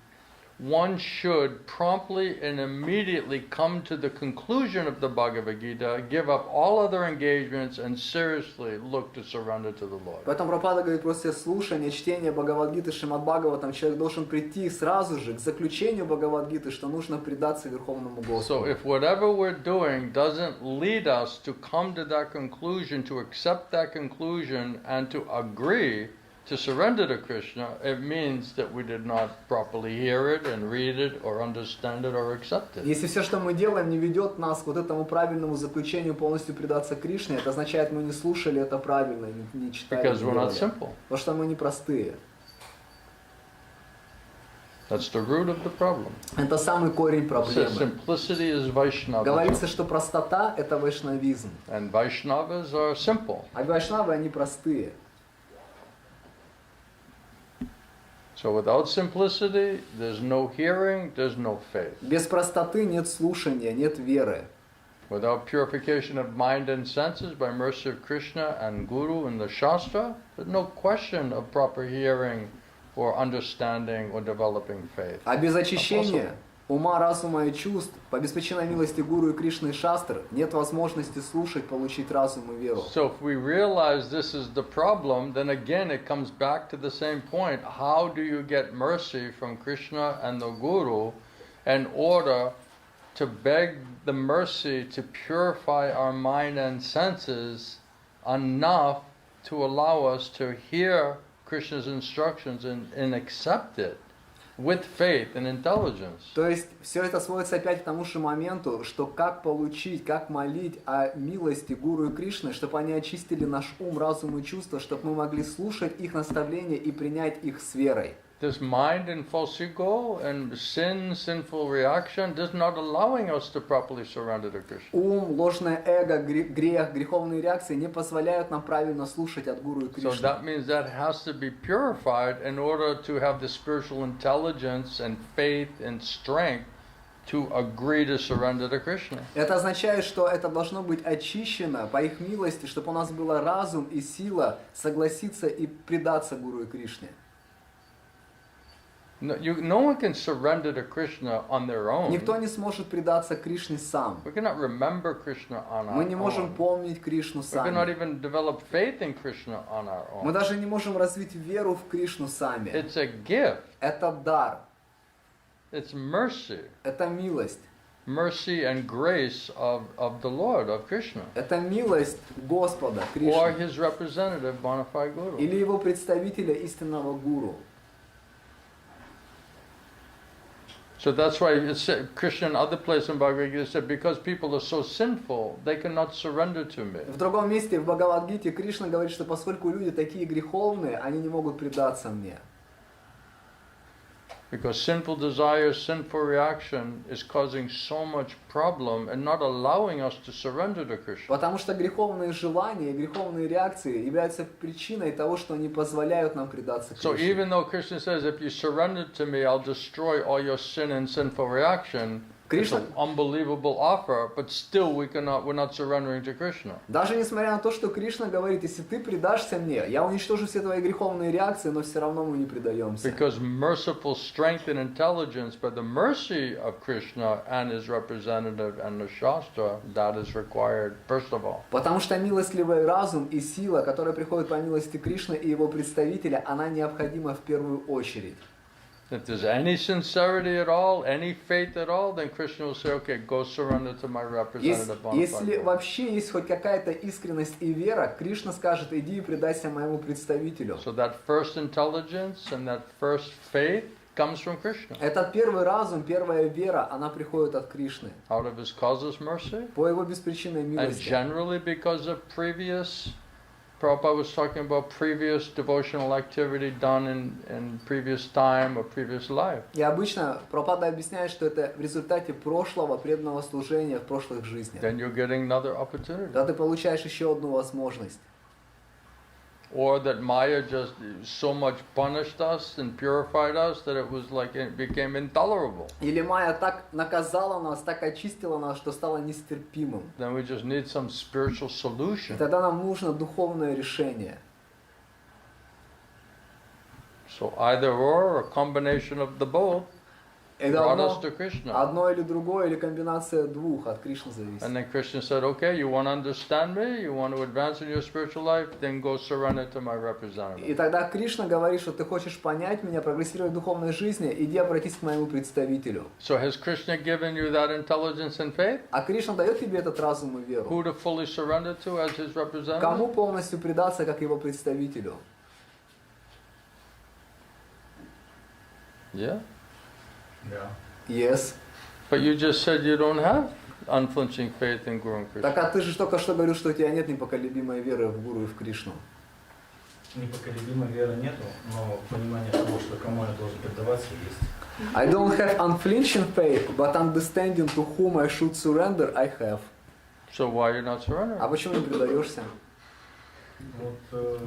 [SPEAKER 1] one should promptly and immediately come to the conclusion of the Bhagavad-gita, give up all other engagements, and seriously look to surrender to the Lord.
[SPEAKER 3] Поэтому Прабхупада говорит, после слушания, чтения Бхагавад-гиты, Шримад Бхагаватам, человек должен прийти сразу же к заключению Бхагавад-гиты, что нужно предаться Верховному Господу.
[SPEAKER 1] So if whatever we're doing doesn't lead us to come to that conclusion, to accept that conclusion, and to agree to surrender to Krishna, it means that we did not properly hear it and read it or understand it or accept it.
[SPEAKER 3] Если все, что мы делаем, не ведет нас к вот этому правильному заключению полностью предаться Кришне, это означает, мы не слушали это правильно, не читали.
[SPEAKER 1] Because we're not simple.
[SPEAKER 3] Потому что мы не простые.
[SPEAKER 1] That's the root of the problem.
[SPEAKER 3] Это самый корень
[SPEAKER 1] It says
[SPEAKER 3] проблемы.
[SPEAKER 1] simplicity is Vaishnavism.
[SPEAKER 3] Говорится, что простота – это вайшнавизм.
[SPEAKER 1] And Vaishnavas are simple.
[SPEAKER 3] А вайшнавы, они простые.
[SPEAKER 1] So without simplicity, there's no hearing, there's no faith.
[SPEAKER 3] Без простоты нет слушания, нет веры.
[SPEAKER 1] Without purification of mind and senses by mercy of Krishna and Guru and the Shastra, there's no question of proper hearing or understanding or developing faith.
[SPEAKER 3] А без очищения ума, разума и чувств, по беспричинной милости Гуру и Кришны и Шастр, нет возможности слушать, получить разум и веру.
[SPEAKER 1] So if we realize this is the problem, then again it comes back to the same point. How do you get mercy from Krishna and the Guru in order to beg the mercy to purify our mind and senses enough to allow us to hear Krishna's instructions and accept it with faith and intelligence?
[SPEAKER 3] То есть все это сводится опять к тому же моменту, что как получить, как молить о милости Гуру и Кришны, чтобы они очистили наш ум, разум и чувства, чтобы мы могли слушать их наставления и принять их с верой.
[SPEAKER 1] This mind and false ego and sinful reaction is not allowing us to properly surrender to Krishna.
[SPEAKER 3] Ум, ложное эго, грех, греховные реакции не позволяют нам правильно слушать от Гуру и
[SPEAKER 1] So
[SPEAKER 3] Кришны.
[SPEAKER 1] that means that has to be purified in order to have the spiritual intelligence and faith and strength to agree to surrender to Krishna.
[SPEAKER 3] Это означает, что это должно быть очищено по их милости, чтобы у нас было разум и сила согласиться и предаться Гуру и Кришне.
[SPEAKER 1] No one can surrender to Krishna on their own.
[SPEAKER 3] Никто не сможет предаться Кришне сам.
[SPEAKER 1] We cannot remember Krishna on our
[SPEAKER 3] Мы не можем
[SPEAKER 1] own.
[SPEAKER 3] помнить Кришну
[SPEAKER 1] We cannot
[SPEAKER 3] сами.
[SPEAKER 1] even develop faith in Krishna on our
[SPEAKER 3] Мы
[SPEAKER 1] own.
[SPEAKER 3] даже не можем развить веру в Кришну сами.
[SPEAKER 1] It's a gift.
[SPEAKER 3] Это дар,
[SPEAKER 1] It's mercy.
[SPEAKER 3] это милость.
[SPEAKER 1] Mercy and grace of the Lord, of Krishna.
[SPEAKER 3] Это милость Господа,
[SPEAKER 1] Or
[SPEAKER 3] Кришны.
[SPEAKER 1] his representative, bona fide Guru.
[SPEAKER 3] Или его представителя истинного Гуру.
[SPEAKER 1] So that's why it said, Krishna in other places in Bhagavad-gita said, because people are so sinful, they cannot surrender to me.
[SPEAKER 3] В другом месте в Бхагавад-гите Кришна говорит, что поскольку люди такие греховные, они не могут предаться мне.
[SPEAKER 1] Because sinful desire, sinful reaction is causing so much problem and not allowing us to surrender to Krishna.
[SPEAKER 3] Потому что греховные желания, греховные реакции являются причиной того, что не позволяют нам предаться
[SPEAKER 1] So
[SPEAKER 3] Кришне.
[SPEAKER 1] even though Krishna says, if you surrender to me, I'll destroy all your sin and sinful reaction, it's
[SPEAKER 3] Krishna-
[SPEAKER 1] an unbelievable offer, but still we're not surrendering to Krishna.
[SPEAKER 3] Даже несмотря на то, что Кришна говорит, если ты предашься мне, я уничтожу все твои греховные реакции, но все равно мы не предаемся.
[SPEAKER 1] Because merciful strength and intelligence, by the mercy of Krishna and his representative and the Shastra, that is required first of all.
[SPEAKER 3] Потому что милостливый разум и сила, которая приходит по милости Кришны и его представителя, она необходима в первую очередь.
[SPEAKER 1] If there's any sincerity at all, any faith at all, then Krishna will say, okay, go surrender to my representative. bona
[SPEAKER 3] Если
[SPEAKER 1] fide.
[SPEAKER 3] вообще есть хоть какая-то искренность и вера, Кришна скажет, иди и предайся моему представителю.
[SPEAKER 1] So that first intelligence and that first faith comes from Krishna.
[SPEAKER 3] Этот первый разум, первая вера, она приходит от Кришны.
[SPEAKER 1] Out of his causeless mercy,
[SPEAKER 3] По его беспричинной
[SPEAKER 1] and
[SPEAKER 3] милости.
[SPEAKER 1] generally because of previous Prabhupada was talking about previous devotional activity done in previous time or previous life.
[SPEAKER 3] И обычно Прабхупада объясняет, что это в результате прошлого преданного служения в прошлых жизнях.
[SPEAKER 1] Then you're getting another opportunity.
[SPEAKER 3] Когда ты получаешь еще одну возможность.
[SPEAKER 1] Or that Maya just so much punished us and purified us that it was like it became intolerable.
[SPEAKER 3] Или Майя так наказала нас, так очистила нас, что стало нестерпимым.
[SPEAKER 1] Then we just need some spiritual
[SPEAKER 3] И
[SPEAKER 1] solution.
[SPEAKER 3] тогда нам нужно духовное решение.
[SPEAKER 1] So either or a combination of the both
[SPEAKER 3] Это
[SPEAKER 1] brought us to Krishna.
[SPEAKER 3] одно или другое, или комбинация двух, от Кришны зависит.
[SPEAKER 1] And then Krishna said, okay, you want to understand me, you want to advance in your spiritual life, then go surrender to my
[SPEAKER 3] И
[SPEAKER 1] representative.
[SPEAKER 3] тогда Кришна говорит, что ты хочешь понять меня, прогрессировать в духовной жизни, иди обратись к моему представителю.
[SPEAKER 1] So has Krishna given you that intelligence and faith?
[SPEAKER 3] А Кришна дает тебе этот разум и веру.
[SPEAKER 1] Who to fully surrender to as his representative?
[SPEAKER 3] Кому полностью предаться, как его представителю?
[SPEAKER 1] Yeah.
[SPEAKER 4] Да.
[SPEAKER 3] Yes.
[SPEAKER 1] But you just said you don't have unflinching faith in Guru and Krishna.
[SPEAKER 3] Так а ты же только что говорил, что у тебя нет непоколебимой веры в Гуру и в Кришну.
[SPEAKER 4] Непоколебимой веры нету, но понимание того, что кому я должен предаваться, есть.
[SPEAKER 3] I don't have unflinching faith, but understanding to whom I should surrender, I have.
[SPEAKER 1] So why are you not surrendering?
[SPEAKER 3] А почему не предаешься?
[SPEAKER 4] Вот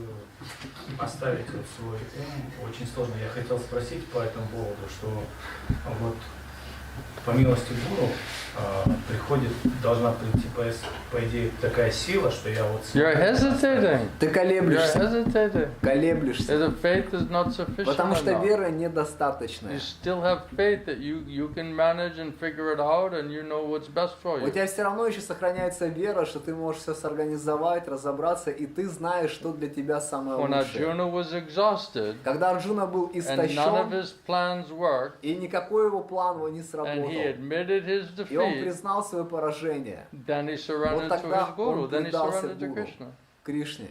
[SPEAKER 4] оставить вот свой ум очень сложно. Я хотел спросить по этому поводу, что вот по милости Гуру приходит, должна прийти по идее такая сила, что я вот...
[SPEAKER 1] You're hesitating.
[SPEAKER 3] Ты
[SPEAKER 1] You're
[SPEAKER 3] колеблешься.
[SPEAKER 1] hesitating.
[SPEAKER 3] Колеблешься.
[SPEAKER 1] The faith is not sufficient
[SPEAKER 3] Потому что
[SPEAKER 1] enough.
[SPEAKER 3] вера
[SPEAKER 1] You
[SPEAKER 3] недостаточная.
[SPEAKER 1] still have faith that you can manage and figure it out and you know what's best for
[SPEAKER 3] У
[SPEAKER 1] you.
[SPEAKER 3] тебя все равно еще сохраняется вера, что ты можешь все сорганизовать, разобраться, и ты знаешь, что для тебя самое
[SPEAKER 1] When
[SPEAKER 3] лучшее.
[SPEAKER 1] Arjuna was exhausted
[SPEAKER 3] Когда Арджуна был
[SPEAKER 1] and none of
[SPEAKER 3] истощен,
[SPEAKER 1] his plans worked,
[SPEAKER 3] и никакой его план его не
[SPEAKER 1] and he
[SPEAKER 3] сработал,
[SPEAKER 1] admitted his
[SPEAKER 3] и он
[SPEAKER 1] defeat,
[SPEAKER 3] признал свое поражение
[SPEAKER 1] then he surrendered to
[SPEAKER 3] тогда
[SPEAKER 1] his guru,
[SPEAKER 3] он
[SPEAKER 1] then he
[SPEAKER 3] предался
[SPEAKER 1] surrendered to
[SPEAKER 3] Гуру.
[SPEAKER 1] Krishna.
[SPEAKER 3] Кришне.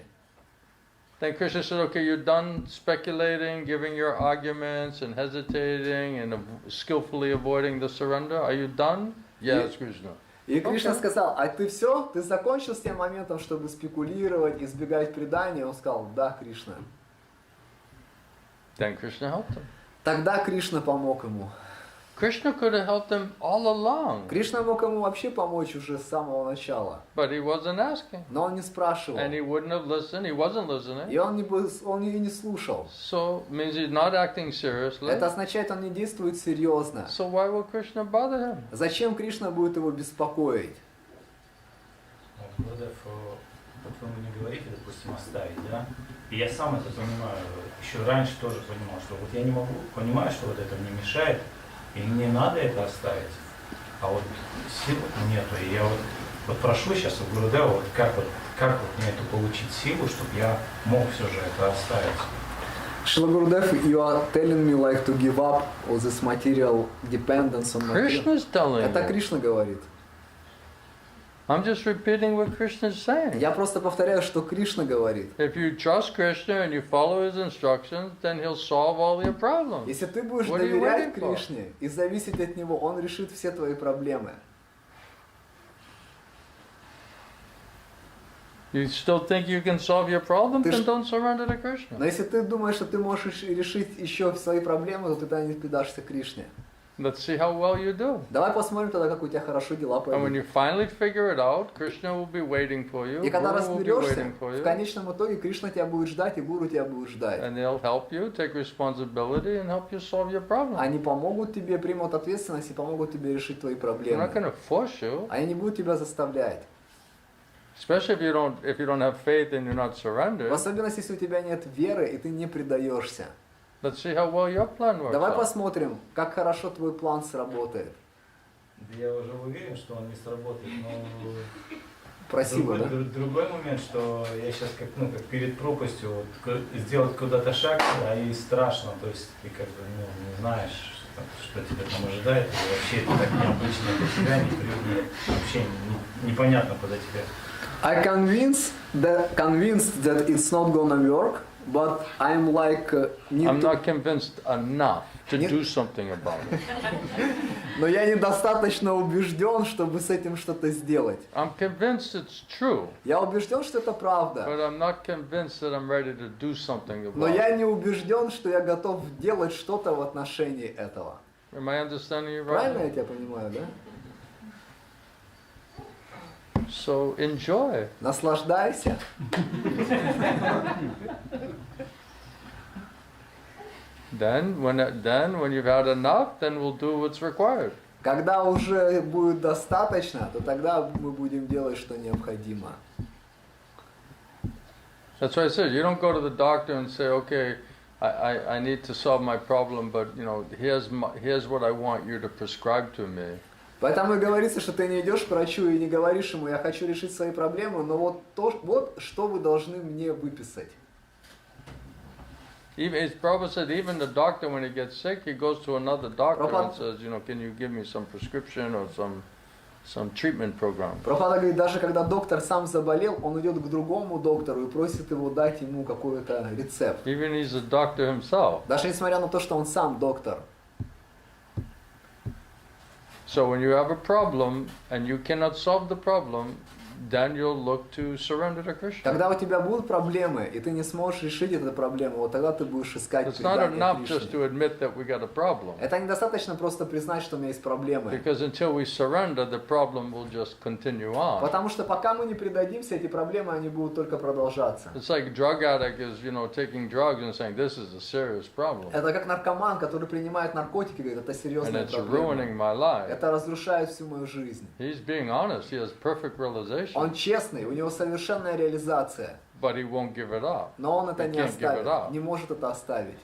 [SPEAKER 1] Then Krishna said, okay, you're done speculating, giving your arguments and hesitating and skillfully avoiding the surrender. Are you done? Yes, Krishna.
[SPEAKER 3] И Кришна
[SPEAKER 1] Okay.
[SPEAKER 3] сказал, а ты все? Ты закончил с тем моментом, чтобы спекулировать, избегать предания? Он сказал, да, Кришна.
[SPEAKER 1] Then Krishna helped him.
[SPEAKER 3] Тогда Кришна помог ему.
[SPEAKER 1] Krishna could have helped him all along,
[SPEAKER 3] Кришна мог ему вообще помочь уже с самого начала.
[SPEAKER 1] but he wasn't asking.
[SPEAKER 3] Но он не спрашивал.
[SPEAKER 1] And he wouldn't have listened, he wasn't listening.
[SPEAKER 3] И он ее не слушал.
[SPEAKER 1] So, means he's not acting seriously.
[SPEAKER 3] Это означает, он не действует серьезно.
[SPEAKER 1] So why would Krishna bother him?
[SPEAKER 3] Зачем Кришна будет его беспокоить?
[SPEAKER 4] Вот, Гурудев, вот вы мне говорите, допустим, оставить, да? И я сам это понимаю, еще раньше тоже понимал, что вот я не могу, понимаю, что вот это мне мешает, и мне надо это оставить, а вот сил нету. И я вот прошу сейчас у Гурудева, вот как мне эту получить силу, чтобы я мог все же это оставить.
[SPEAKER 3] Шрила Гурудев, you are telling me like to give up all this material dependence on material.
[SPEAKER 1] Krishna's telling
[SPEAKER 3] Это
[SPEAKER 1] you.
[SPEAKER 3] Кришна говорит.
[SPEAKER 1] I'm just repeating what Krishna's saying.
[SPEAKER 3] Я просто повторяю, что Кришна говорит.
[SPEAKER 1] If you trust Krishna and you follow his instructions, then he'll solve all your problems.
[SPEAKER 3] Если ты будешь
[SPEAKER 1] What are you
[SPEAKER 3] доверять
[SPEAKER 1] waiting for?
[SPEAKER 3] Кришне и зависеть от Него, Он решит все твои проблемы.
[SPEAKER 1] You still think you can solve your problems,
[SPEAKER 3] Ты
[SPEAKER 1] then
[SPEAKER 3] ж-
[SPEAKER 1] don't surrender to Krishna.
[SPEAKER 3] Но если ты думаешь, что ты можешь решить еще свои проблемы, то ты тогда не предашься Кришне.
[SPEAKER 1] Let's see how well you do.
[SPEAKER 3] Давай посмотрим тогда, как у тебя хорошо дела
[SPEAKER 1] And when
[SPEAKER 3] пойдут.
[SPEAKER 1] you finally figure it out, Krishna will be waiting for you,
[SPEAKER 3] И когда
[SPEAKER 1] Guru will be
[SPEAKER 3] разберешься,
[SPEAKER 1] waiting for
[SPEAKER 3] в
[SPEAKER 1] you,
[SPEAKER 3] конечном итоге Кришна тебя будет ждать, и Гуру тебя будет ждать.
[SPEAKER 1] and they'll help you take responsibility and help you solve your problem.
[SPEAKER 3] Они помогут тебе, примут ответственность и помогут тебе решить твои
[SPEAKER 1] They're not
[SPEAKER 3] проблемы.
[SPEAKER 1] going to force you,
[SPEAKER 3] Они не будут тебя заставлять.
[SPEAKER 1] especially if you don't have faith and you're not
[SPEAKER 3] В
[SPEAKER 1] surrendered.
[SPEAKER 3] особенности, если у тебя нет веры, и ты не предаешься.
[SPEAKER 1] Let's see how well your plan works
[SPEAKER 3] Давай
[SPEAKER 1] out.
[SPEAKER 3] посмотрим, как хорошо твой план сработает.
[SPEAKER 4] Да я уже уверен, что он не сработает, но
[SPEAKER 3] Спасибо, да?
[SPEAKER 4] другой момент, что я сейчас как перед пропастью вот, сделать куда-то шаг, а и страшно, то есть ты как бы не знаешь, что тебя там ожидает, и вообще это так необычно для тебя, вообще непонятно, куда тебя.
[SPEAKER 3] I'm convinced that it's not gonna work, but I'm like
[SPEAKER 1] I'm not convinced enough to
[SPEAKER 3] Нет.
[SPEAKER 1] do something about it.
[SPEAKER 3] Но я недостаточно убежден, чтобы с этим что-то сделать.
[SPEAKER 1] I'm convinced it's true,
[SPEAKER 3] Я убежден, что это
[SPEAKER 1] but
[SPEAKER 3] правда.
[SPEAKER 1] I'm not convinced that I'm ready to do something
[SPEAKER 3] Но
[SPEAKER 1] about
[SPEAKER 3] я
[SPEAKER 1] it.
[SPEAKER 3] не убежден, что я готов делать что-то в отношении этого.
[SPEAKER 1] Am I understanding you
[SPEAKER 3] Правильно я
[SPEAKER 1] right?
[SPEAKER 3] тебя понимаю, да?
[SPEAKER 1] So enjoy.
[SPEAKER 3] Наслаждайся.
[SPEAKER 1] Then when you've had enough, then we'll do what's required.
[SPEAKER 3] Когда уже будет достаточно, то тогда мы будем делать, что необходимо.
[SPEAKER 1] That's why I said you don't go to the doctor and say, okay, I need to solve my problem, but here's what I want you to prescribe to me.
[SPEAKER 3] Поэтому и говорится, что ты не идешь к врачу и не говоришь ему, я хочу решить свои проблемы, но вот что вы должны мне выписать.
[SPEAKER 1] Even Prabhupada said, even the doctor, when he gets sick, he goes to another doctor and
[SPEAKER 3] Prabhupada-
[SPEAKER 1] says, can you give me some prescription or some treatment program?
[SPEAKER 3] Прабхупада говорит, даже когда доктор сам заболел, он идет к другому доктору и просит его дать ему какой-то рецепт.
[SPEAKER 1] Even he's a doctor himself.
[SPEAKER 3] Даже несмотря на то, что он сам доктор.
[SPEAKER 1] So when you have a problem and you cannot solve the problem, then you'll look to surrender to Krishna.
[SPEAKER 3] Когда у тебя будут проблемы, и ты не сможешь решить эту проблему, вот тогда ты будешь искать
[SPEAKER 1] It's not
[SPEAKER 3] предание
[SPEAKER 1] enough just
[SPEAKER 3] Кришне.
[SPEAKER 1] to admit that we got a problem.
[SPEAKER 3] Это недостаточно просто признать, что у меня есть проблемы.
[SPEAKER 1] Because until we surrender, the problem will just continue on.
[SPEAKER 3] Потому что пока мы не предадимся, эти проблемы, они будут только продолжаться.
[SPEAKER 1] It's like drug addict is, taking drugs and saying this is a serious problem.
[SPEAKER 3] Это как наркоман, который принимает наркотики, говорит, это
[SPEAKER 1] And
[SPEAKER 3] серьезная
[SPEAKER 1] it's
[SPEAKER 3] проблема.
[SPEAKER 1] ruining my life.
[SPEAKER 3] Это разрушает всю мою жизнь.
[SPEAKER 1] He's being honest. He has perfect realization.
[SPEAKER 3] Он честный, у него совершенная реализация,
[SPEAKER 1] But he won't give it up.
[SPEAKER 3] но он это
[SPEAKER 1] He
[SPEAKER 3] не
[SPEAKER 1] can't give it up.
[SPEAKER 3] оставит, не может это оставить.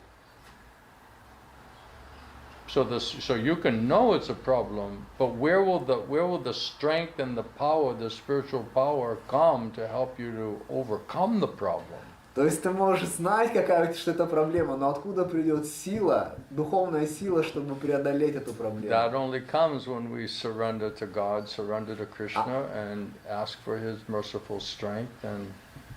[SPEAKER 1] So you can know it's a problem, but where will the strength and the power, the spiritual power, come to help you to overcome the problem?
[SPEAKER 3] То есть ты можешь знать, что это проблема, но откуда придет сила, духовная сила, чтобы преодолеть эту проблему?
[SPEAKER 1] That only comes when we surrender to God, surrender to Krishna, and ask for His merciful strength and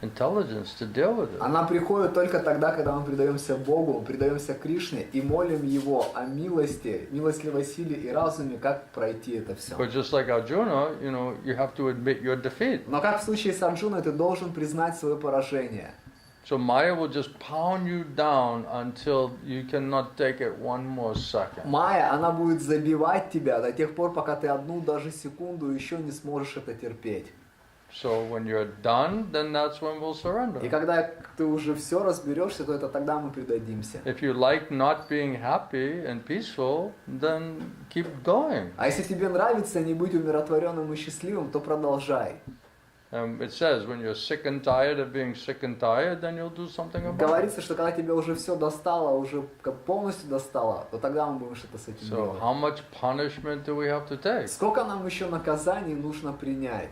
[SPEAKER 1] intelligence to deal with it.
[SPEAKER 3] Она приходит только тогда, когда мы предаемся Богу, предаемся Кришне и молим Его о милости, милостливой силе и разуме, как пройти это все.
[SPEAKER 1] But just like Arjuna, you have to admit your defeat.
[SPEAKER 3] Но как в случае с Арджуной, ты должен признать свое поражение.
[SPEAKER 1] So Maya will just pound you down until you cannot take it one more second.
[SPEAKER 3] Майя, она будет забивать тебя до тех пор, пока ты одну даже секунду еще не сможешь это терпеть.
[SPEAKER 1] So when you're done, then that's when we'll
[SPEAKER 3] И
[SPEAKER 1] surrender.
[SPEAKER 3] когда ты уже все разберешься, то это тогда мы предадимся.
[SPEAKER 1] If you like not being happy and peaceful, then keep going.
[SPEAKER 3] А если тебе нравится не быть умиротворенным и счастливым, то продолжай.
[SPEAKER 1] It says when you're sick and tired of being sick and tired, then you'll do something about it.
[SPEAKER 3] Говорится, что когда тебе уже все достало, уже как полностью достало, то тогда мы будем что-то с этим
[SPEAKER 1] So
[SPEAKER 3] делать.
[SPEAKER 1] how much punishment do we have to take?
[SPEAKER 3] Сколько нам еще наказаний нужно принять?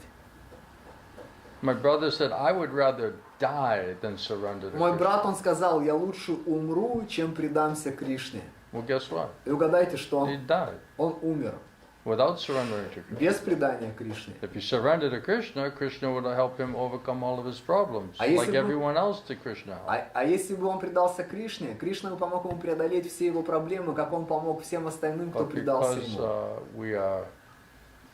[SPEAKER 1] My brother said, I would rather die than surrender to
[SPEAKER 3] Мой
[SPEAKER 1] Krishna.
[SPEAKER 3] брат, он сказал, я лучше умру, чем предамся Кришне.
[SPEAKER 1] Well, guess what?
[SPEAKER 3] И угадайте, что
[SPEAKER 1] He died
[SPEAKER 3] он умер
[SPEAKER 1] without surrendering to Krishna.
[SPEAKER 3] без предания Кришне.
[SPEAKER 1] If he surrendered to Krishna, Krishna would help him overcome all of his problems,
[SPEAKER 3] А если
[SPEAKER 1] like
[SPEAKER 3] бы-
[SPEAKER 1] everyone else to Krishna.
[SPEAKER 3] А если бы он предался Кришне, Кришна бы помог ему преодолеть все его проблемы, как он помог всем остальным, кто
[SPEAKER 1] But
[SPEAKER 3] предался
[SPEAKER 1] because
[SPEAKER 3] ему.
[SPEAKER 1] we are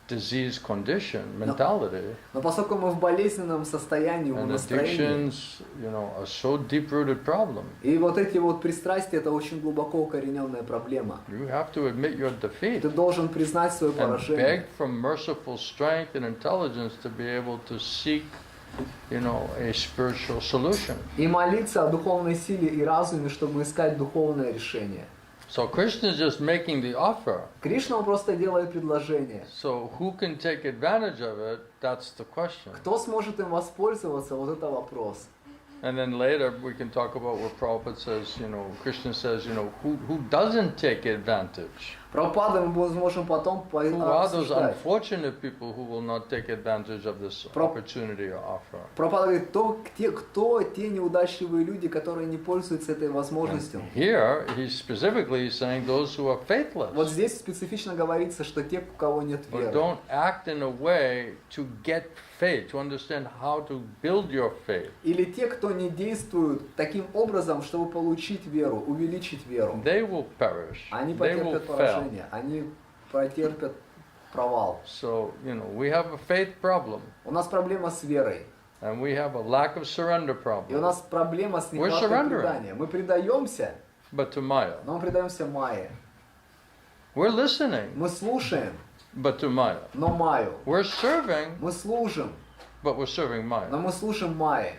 [SPEAKER 1] disease condition, mentality,
[SPEAKER 3] Но поскольку мы в болезненном состоянии, в
[SPEAKER 1] and
[SPEAKER 3] настроении,
[SPEAKER 1] addictions, are so deep-rooted problem,
[SPEAKER 3] и вот эти вот пристрастия, это очень глубоко укорененная проблема.
[SPEAKER 1] you have to admit your defeat
[SPEAKER 3] Ты должен признать свое
[SPEAKER 1] and
[SPEAKER 3] поражение.
[SPEAKER 1] beg from merciful strength and intelligence to be able to seek, a spiritual solution.
[SPEAKER 3] И молиться о духовной силе и разуме, чтобы искать духовное решение.
[SPEAKER 1] So Krishna is just making the offer.
[SPEAKER 3] Кришна, он просто делает предложение.
[SPEAKER 1] So who can take advantage of it? That's the question.
[SPEAKER 3] Кто сможет им воспользоваться, вот это вопрос.
[SPEAKER 1] And then later we can talk about where Prabhupada says, Krishna says, who doesn't take advantage?
[SPEAKER 3] Прабхупада мы можем потом
[SPEAKER 1] Who are those
[SPEAKER 3] обсуждать.
[SPEAKER 1] unfortunate people who will not take advantage of this opportunity or offer?
[SPEAKER 3] Прабхупада говорит, кто те неудачливые люди, которые не пользуются этой возможностью.
[SPEAKER 1] Here, he's specifically saying those who are faithless,
[SPEAKER 3] Вот здесь специфично говорится, что те, у кого нет
[SPEAKER 1] or
[SPEAKER 3] веры.
[SPEAKER 1] don't act in a way to get faith, to understand how to build your faith.
[SPEAKER 3] Или те, кто не действуют таким образом, чтобы получить веру, увеличить веру.
[SPEAKER 1] They will perish.
[SPEAKER 3] Они
[SPEAKER 1] They will
[SPEAKER 3] потерпят
[SPEAKER 1] fail.
[SPEAKER 3] поражение, они потерпят провал.
[SPEAKER 1] So, we have a faith problem.
[SPEAKER 3] У нас проблема с верой.
[SPEAKER 1] And we have a lack of surrender
[SPEAKER 3] И у
[SPEAKER 1] problem.
[SPEAKER 3] нас проблема с нехваткой
[SPEAKER 1] surrendering.
[SPEAKER 3] предания. Мы предаемся,
[SPEAKER 1] But to Maya.
[SPEAKER 3] но мы предаемся Майе.
[SPEAKER 1] We're listening,
[SPEAKER 3] Мы слушаем,
[SPEAKER 1] but to Maya.
[SPEAKER 3] но Майю.
[SPEAKER 1] We're serving,
[SPEAKER 3] Мы служим,
[SPEAKER 1] but we're serving
[SPEAKER 3] но
[SPEAKER 1] Maya.
[SPEAKER 3] мы слушаем Майе.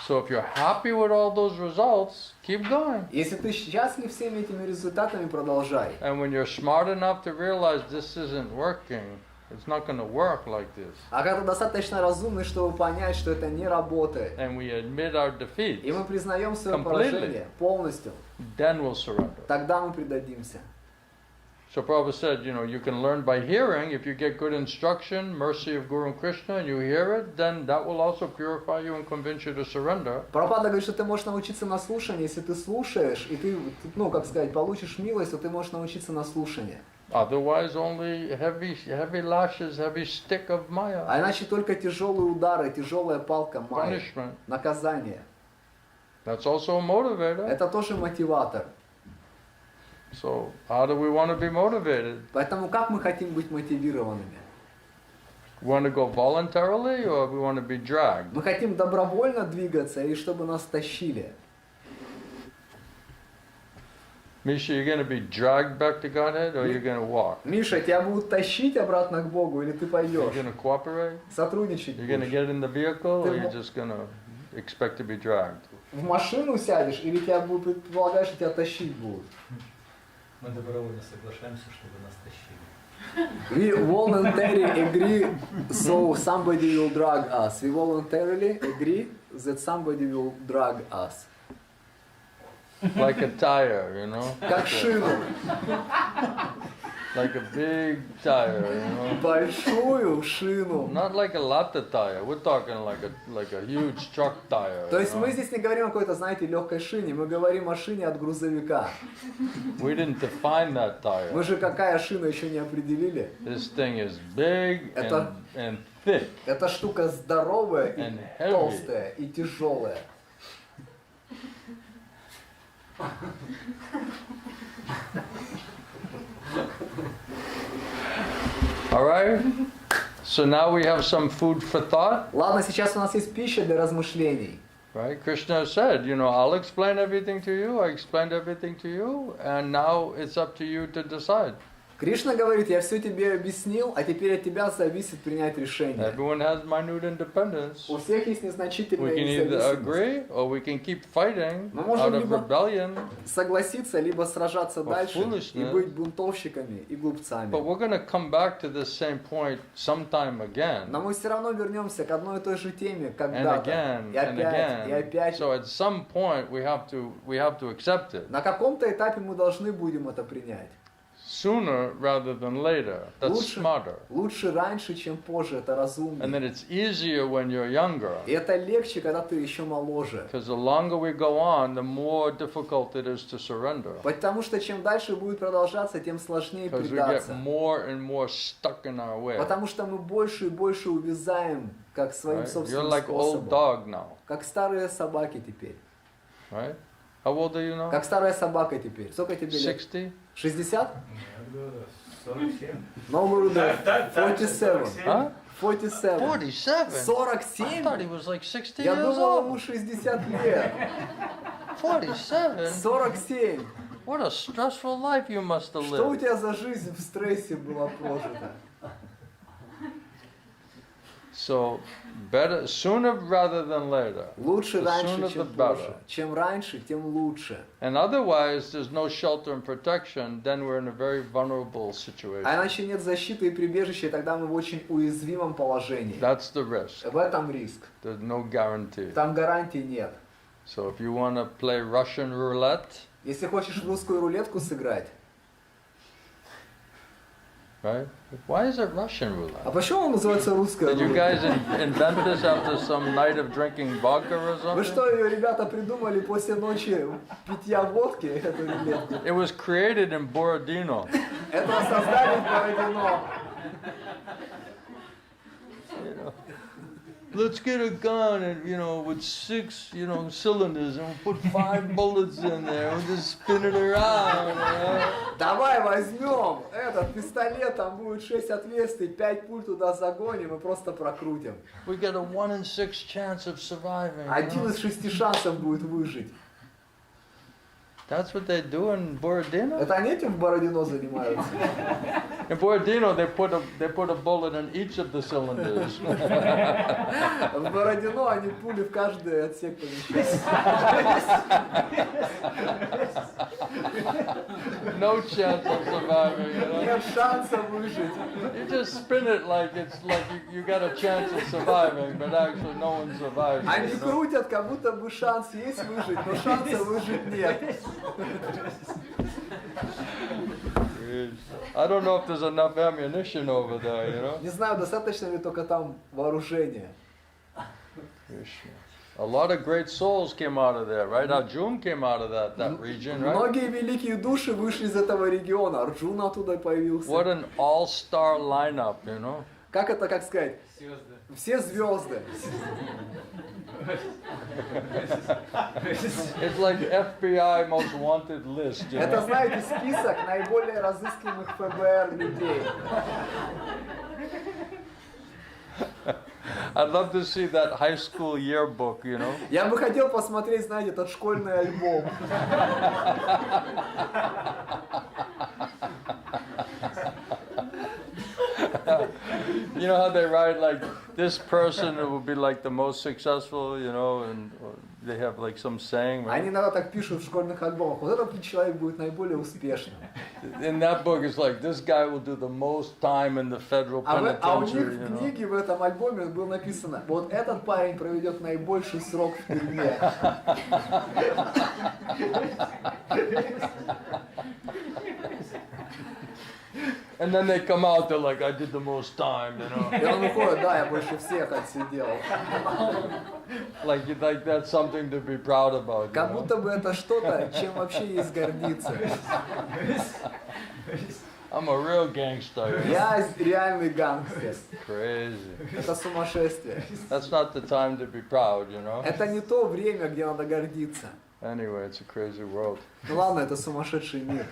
[SPEAKER 1] So if you're happy with all those results, keep going.
[SPEAKER 3] Если ты счастлив всеми этими результатами, продолжай.
[SPEAKER 1] And when you're smart enough to realize this isn't working, it's not going to work like this.
[SPEAKER 3] А когда ты достаточно разумный, чтобы понять, что это не работает,
[SPEAKER 1] And we admit our
[SPEAKER 3] и
[SPEAKER 1] defeat,
[SPEAKER 3] мы признаем свое
[SPEAKER 1] Completely.
[SPEAKER 3] поражение полностью,
[SPEAKER 1] then we'll surrender.
[SPEAKER 3] тогда мы предадимся.
[SPEAKER 1] So Prabhupada said, you can learn by hearing. If you get good instruction, mercy of Guru and Krishna, and you hear it, then that will also purify you and convince you to surrender.
[SPEAKER 3] Прабхупада говорит, что ты можешь научиться на слушание, если ты слушаешь, и ты, получишь милость, то ты можешь научиться на слушание.
[SPEAKER 1] Otherwise, only heavy lashes, heavy stick of Maya.
[SPEAKER 3] А иначе только тяжелые удары, тяжелая палка майя,
[SPEAKER 1] Punishment.
[SPEAKER 3] наказание.
[SPEAKER 1] That's also a motivator.
[SPEAKER 3] Это тоже мотиватор.
[SPEAKER 1] So how do we want to be motivated?
[SPEAKER 3] Поэтому как мы хотим быть мотивированными?
[SPEAKER 1] We want to go voluntarily or we want to be dragged?
[SPEAKER 3] Мы хотим добровольно двигаться или чтобы нас тащили?
[SPEAKER 1] Misha, you're going to be dragged back to Godhead or you're going to walk?
[SPEAKER 3] Миша, тебя будут тащить обратно к Богу или ты
[SPEAKER 1] You're
[SPEAKER 3] пойдешь?
[SPEAKER 1] going to cooperate?
[SPEAKER 3] Сотрудничать
[SPEAKER 1] You're going to
[SPEAKER 3] будешь?
[SPEAKER 1] get in the vehicle or
[SPEAKER 3] Ты
[SPEAKER 1] you're
[SPEAKER 3] мо-
[SPEAKER 1] just going to expect to be dragged?
[SPEAKER 3] В машину сядешь или тебя будут, предполагаешь, что тебя тащить будут?
[SPEAKER 4] Мы добровольно соглашаемся, чтобы нас тащили.
[SPEAKER 3] We voluntarily agree, so somebody will drag us. We voluntarily agree that somebody will drag us.
[SPEAKER 1] Like a tire,
[SPEAKER 3] Как шину.
[SPEAKER 1] Like a big tire,
[SPEAKER 3] Большую шину.
[SPEAKER 1] Not like a latte tire. We're talking like a huge truck tire.
[SPEAKER 3] То есть мы здесь не говорим о какой-то, знаете, легкой шине, мы говорим о шине от грузовика.
[SPEAKER 1] We didn't define that tire.
[SPEAKER 3] Мы же какая шина еще не определили.
[SPEAKER 1] This thing is big
[SPEAKER 3] Это-
[SPEAKER 1] and thick.
[SPEAKER 3] Эта штука здоровая и
[SPEAKER 1] And heavy.
[SPEAKER 3] толстая и тяжелая.
[SPEAKER 1] All right? So now we have some food for thought,
[SPEAKER 3] Ладно, сейчас у нас есть пища для размышлений.
[SPEAKER 1] right? Krishna said, I'll explain everything to you. I explained everything to you, and now it's up to you to decide.
[SPEAKER 3] Кришна говорит, я все тебе объяснил, а теперь от тебя зависит принять решение.
[SPEAKER 1] Everyone has minute independence.
[SPEAKER 3] У всех есть
[SPEAKER 1] We
[SPEAKER 3] незначительная
[SPEAKER 1] can either
[SPEAKER 3] независимость.
[SPEAKER 1] agree or we can keep fighting
[SPEAKER 3] Мы можем
[SPEAKER 1] out of
[SPEAKER 3] либо
[SPEAKER 1] rebellion,
[SPEAKER 3] согласиться, либо сражаться
[SPEAKER 1] Or
[SPEAKER 3] дальше и
[SPEAKER 1] foolishness.
[SPEAKER 3] быть бунтовщиками и
[SPEAKER 1] but
[SPEAKER 3] глупцами.
[SPEAKER 1] we're going to come back to this same point sometime again.
[SPEAKER 3] Но мы все равно вернемся к одной и той же теме,
[SPEAKER 1] And
[SPEAKER 3] когда-то.
[SPEAKER 1] again,
[SPEAKER 3] И
[SPEAKER 1] and
[SPEAKER 3] опять, и
[SPEAKER 1] again.
[SPEAKER 3] опять.
[SPEAKER 1] So at some point we have to accept it.
[SPEAKER 3] На каком-то этапе мы должны будем это принять.
[SPEAKER 1] Sooner rather than later. That's
[SPEAKER 3] Лучше,
[SPEAKER 1] smarter.
[SPEAKER 3] лучше раньше, чем позже, это
[SPEAKER 1] And
[SPEAKER 3] разумнее.
[SPEAKER 1] then it's easier when you're younger.
[SPEAKER 3] И это легче, когда ты еще моложе.
[SPEAKER 1] Because the longer we go on, the more difficult it is to surrender.
[SPEAKER 3] Потому что чем дальше будет продолжаться, тем сложнее
[SPEAKER 1] Because we get
[SPEAKER 3] предаться.
[SPEAKER 1] more and more stuck in our way.
[SPEAKER 3] Потому что мы больше и больше увязаем, как своим
[SPEAKER 1] Right? You're
[SPEAKER 3] собственным
[SPEAKER 1] like old
[SPEAKER 3] способом.
[SPEAKER 1] dog now.
[SPEAKER 3] Как старые собаки теперь.
[SPEAKER 1] Right? How old are you now?
[SPEAKER 3] Как старая собака теперь. Сколько тебе лет?
[SPEAKER 1] 60?
[SPEAKER 3] 60?
[SPEAKER 4] 47.
[SPEAKER 3] No, говорю, да. 47.
[SPEAKER 1] Huh?
[SPEAKER 3] 47.
[SPEAKER 1] 47? I
[SPEAKER 3] 47?
[SPEAKER 1] thought he was like 60
[SPEAKER 3] Я
[SPEAKER 1] years
[SPEAKER 3] думал, ему
[SPEAKER 1] old.
[SPEAKER 3] 60 лет.
[SPEAKER 1] 47?
[SPEAKER 3] 47.
[SPEAKER 1] What a stressful life you must have
[SPEAKER 3] Что у
[SPEAKER 1] lived.
[SPEAKER 3] тебя за жизнь в стрессе была прожита?
[SPEAKER 1] So, better sooner rather than later.
[SPEAKER 3] Лучше
[SPEAKER 1] The
[SPEAKER 3] раньше,
[SPEAKER 1] sooner the
[SPEAKER 3] чем
[SPEAKER 1] better.
[SPEAKER 3] позже. Чем раньше, тем лучше.
[SPEAKER 1] And otherwise, there's no shelter and protection, then we're in a very vulnerable
[SPEAKER 3] А
[SPEAKER 1] situation.
[SPEAKER 3] иначе нет защиты и прибежища, и тогда мы в очень уязвимом положении.
[SPEAKER 1] That's the risk.
[SPEAKER 3] В этом риск.
[SPEAKER 1] There's no guarantee.
[SPEAKER 3] Там гарантий нет.
[SPEAKER 1] So if you want to play Russian roulette,
[SPEAKER 3] Если хочешь в русскую рулетку сыграть,
[SPEAKER 1] right? Why is it Russian
[SPEAKER 3] а
[SPEAKER 1] roulette?
[SPEAKER 3] почему он называется русская
[SPEAKER 1] Did you
[SPEAKER 3] рулетка?
[SPEAKER 1] guys invent this after some night of drinking vodka or
[SPEAKER 3] Вы
[SPEAKER 1] something?
[SPEAKER 3] что, ее, ребята, придумали после ночи питья водки, эту рулетку?
[SPEAKER 1] It was created in Borodino.
[SPEAKER 3] Это создали в Бородино.
[SPEAKER 1] let's get a gun and, you know, with 6, you know, cylinders and we'll put 5 bullets in there. We'll just spin it around, you know?
[SPEAKER 3] Давай возьмем этот пистолет, там будет 6 отверстий, 5 пуль туда загоним и просто прокрутим.
[SPEAKER 1] We get a 1 in 6 chance of surviving.
[SPEAKER 3] 1 из 6 шансов будет выжить.
[SPEAKER 1] That's what they do in Borodino?
[SPEAKER 3] Это они этим в Бородино занимаются?
[SPEAKER 1] In Borodino, they put a bullet in each of the cylinders.
[SPEAKER 3] В Бородино они пули в каждый отсек помещают.
[SPEAKER 1] No chance of surviving, you know?
[SPEAKER 3] Нет шанса выжить.
[SPEAKER 1] You just spin it like it's like you got a chance of surviving, but actually no one survives.
[SPEAKER 3] Они
[SPEAKER 1] You know?
[SPEAKER 3] крутят, как будто бы шанс есть выжить, но шанса выжить нет.
[SPEAKER 1] I don't know if there's enough ammunition over there, you know?
[SPEAKER 3] Не знаю, достаточно ли только там вооружения.
[SPEAKER 1] Krishna. A lot of great souls came out of there, right? Arjuna came out of that region, right?
[SPEAKER 3] Многие великие души вышли из этого региона. Арджуна оттуда появился.
[SPEAKER 1] What an all-star lineup, you know?
[SPEAKER 3] Как это, как сказать? Все звезды.
[SPEAKER 1] It's like FBI most wanted list, you
[SPEAKER 3] Это,
[SPEAKER 1] know?
[SPEAKER 3] знаете, список наиболее разыскиваемых ФБР людей.
[SPEAKER 1] I'd love to see that high school yearbook, you know?
[SPEAKER 3] Я бы хотел посмотреть, знаете, этот школьный альбом.
[SPEAKER 1] You know how they write like this person will be like the most successful, you know, and they have like some saying,
[SPEAKER 3] Они
[SPEAKER 1] right?
[SPEAKER 3] иногда так пишут в школьных альбомах. Вот этот человек будет наиболее успешным.
[SPEAKER 1] In that book, it's like this guy will do the most time in the federal
[SPEAKER 3] А у них
[SPEAKER 1] penitentiary,
[SPEAKER 3] в
[SPEAKER 1] you know?
[SPEAKER 3] книге, в этом альбоме было написано: вот этот парень проведет наибольший срок в тюрьме.
[SPEAKER 1] And then they come out, they're like, I did the most time, you know?
[SPEAKER 3] И он выходит: да, я больше всех отсидел.
[SPEAKER 1] Like that's something to be proud about, you
[SPEAKER 3] Как
[SPEAKER 1] know?
[SPEAKER 3] будто бы это что-то, чем вообще есть гордиться.
[SPEAKER 1] I'm a real gangster, you know?
[SPEAKER 3] Я реальный гангстер.
[SPEAKER 1] Crazy.
[SPEAKER 3] Это сумасшествие.
[SPEAKER 1] That's not the time to be proud, you know?
[SPEAKER 3] Это не то время, где надо гордиться.
[SPEAKER 1] Anyway, it's a crazy world.
[SPEAKER 3] Ну ладно, это сумасшедший мир.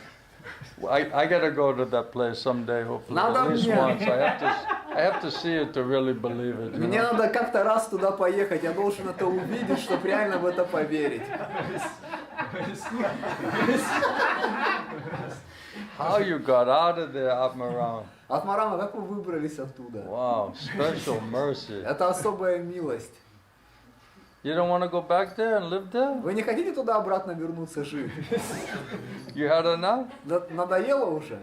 [SPEAKER 1] I gotta go to that place someday, hopefully,
[SPEAKER 3] Надо
[SPEAKER 1] at least
[SPEAKER 3] мне.
[SPEAKER 1] once. I have to see it to really believe it. You
[SPEAKER 3] Мне
[SPEAKER 1] know?
[SPEAKER 3] надо как-то раз туда поехать, я должен это увидеть, чтобы реально в это поверить.
[SPEAKER 1] How you got out of there, Atmaram?
[SPEAKER 3] Атмарама, как вы выбрались оттуда?
[SPEAKER 1] Wow, special mercy.
[SPEAKER 3] Это особая милость.
[SPEAKER 1] You don't want to go back there and live there?
[SPEAKER 3] Вы не хотите туда обратно вернуться жить?
[SPEAKER 1] You had enough?
[SPEAKER 3] Надоело уже?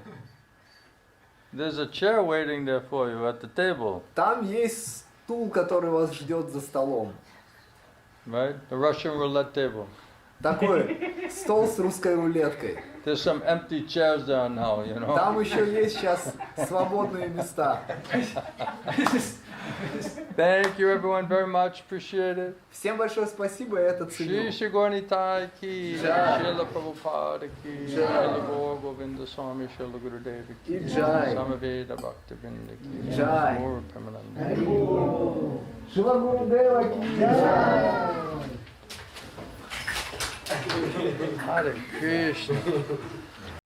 [SPEAKER 1] There's a chair waiting there for you at the table,
[SPEAKER 3] Там есть стул, который вас ждет за столом.
[SPEAKER 1] right? The Russian roulette table.
[SPEAKER 3] Такой стол с русской рулеткой.
[SPEAKER 1] There's some empty chairs there now, you know?
[SPEAKER 3] Там еще есть сейчас свободные места.
[SPEAKER 1] Thank you everyone very much, appreciate it.
[SPEAKER 3] Всем большое спасибо, я это
[SPEAKER 1] Shri
[SPEAKER 3] ценю.
[SPEAKER 1] Shri Gauranitai ki,
[SPEAKER 3] Jai.
[SPEAKER 1] Srila Prabhupada ki,
[SPEAKER 3] Jai.
[SPEAKER 1] Srila Gaur Govinda Swami, Srila Gurudeva ki,
[SPEAKER 3] И Jai.
[SPEAKER 1] Samaveda Bhaktivinoda ki,
[SPEAKER 3] Jai.
[SPEAKER 1] Gaur Premananda.
[SPEAKER 3] Шила Гурудева ки джай.
[SPEAKER 1] Hare Krishna.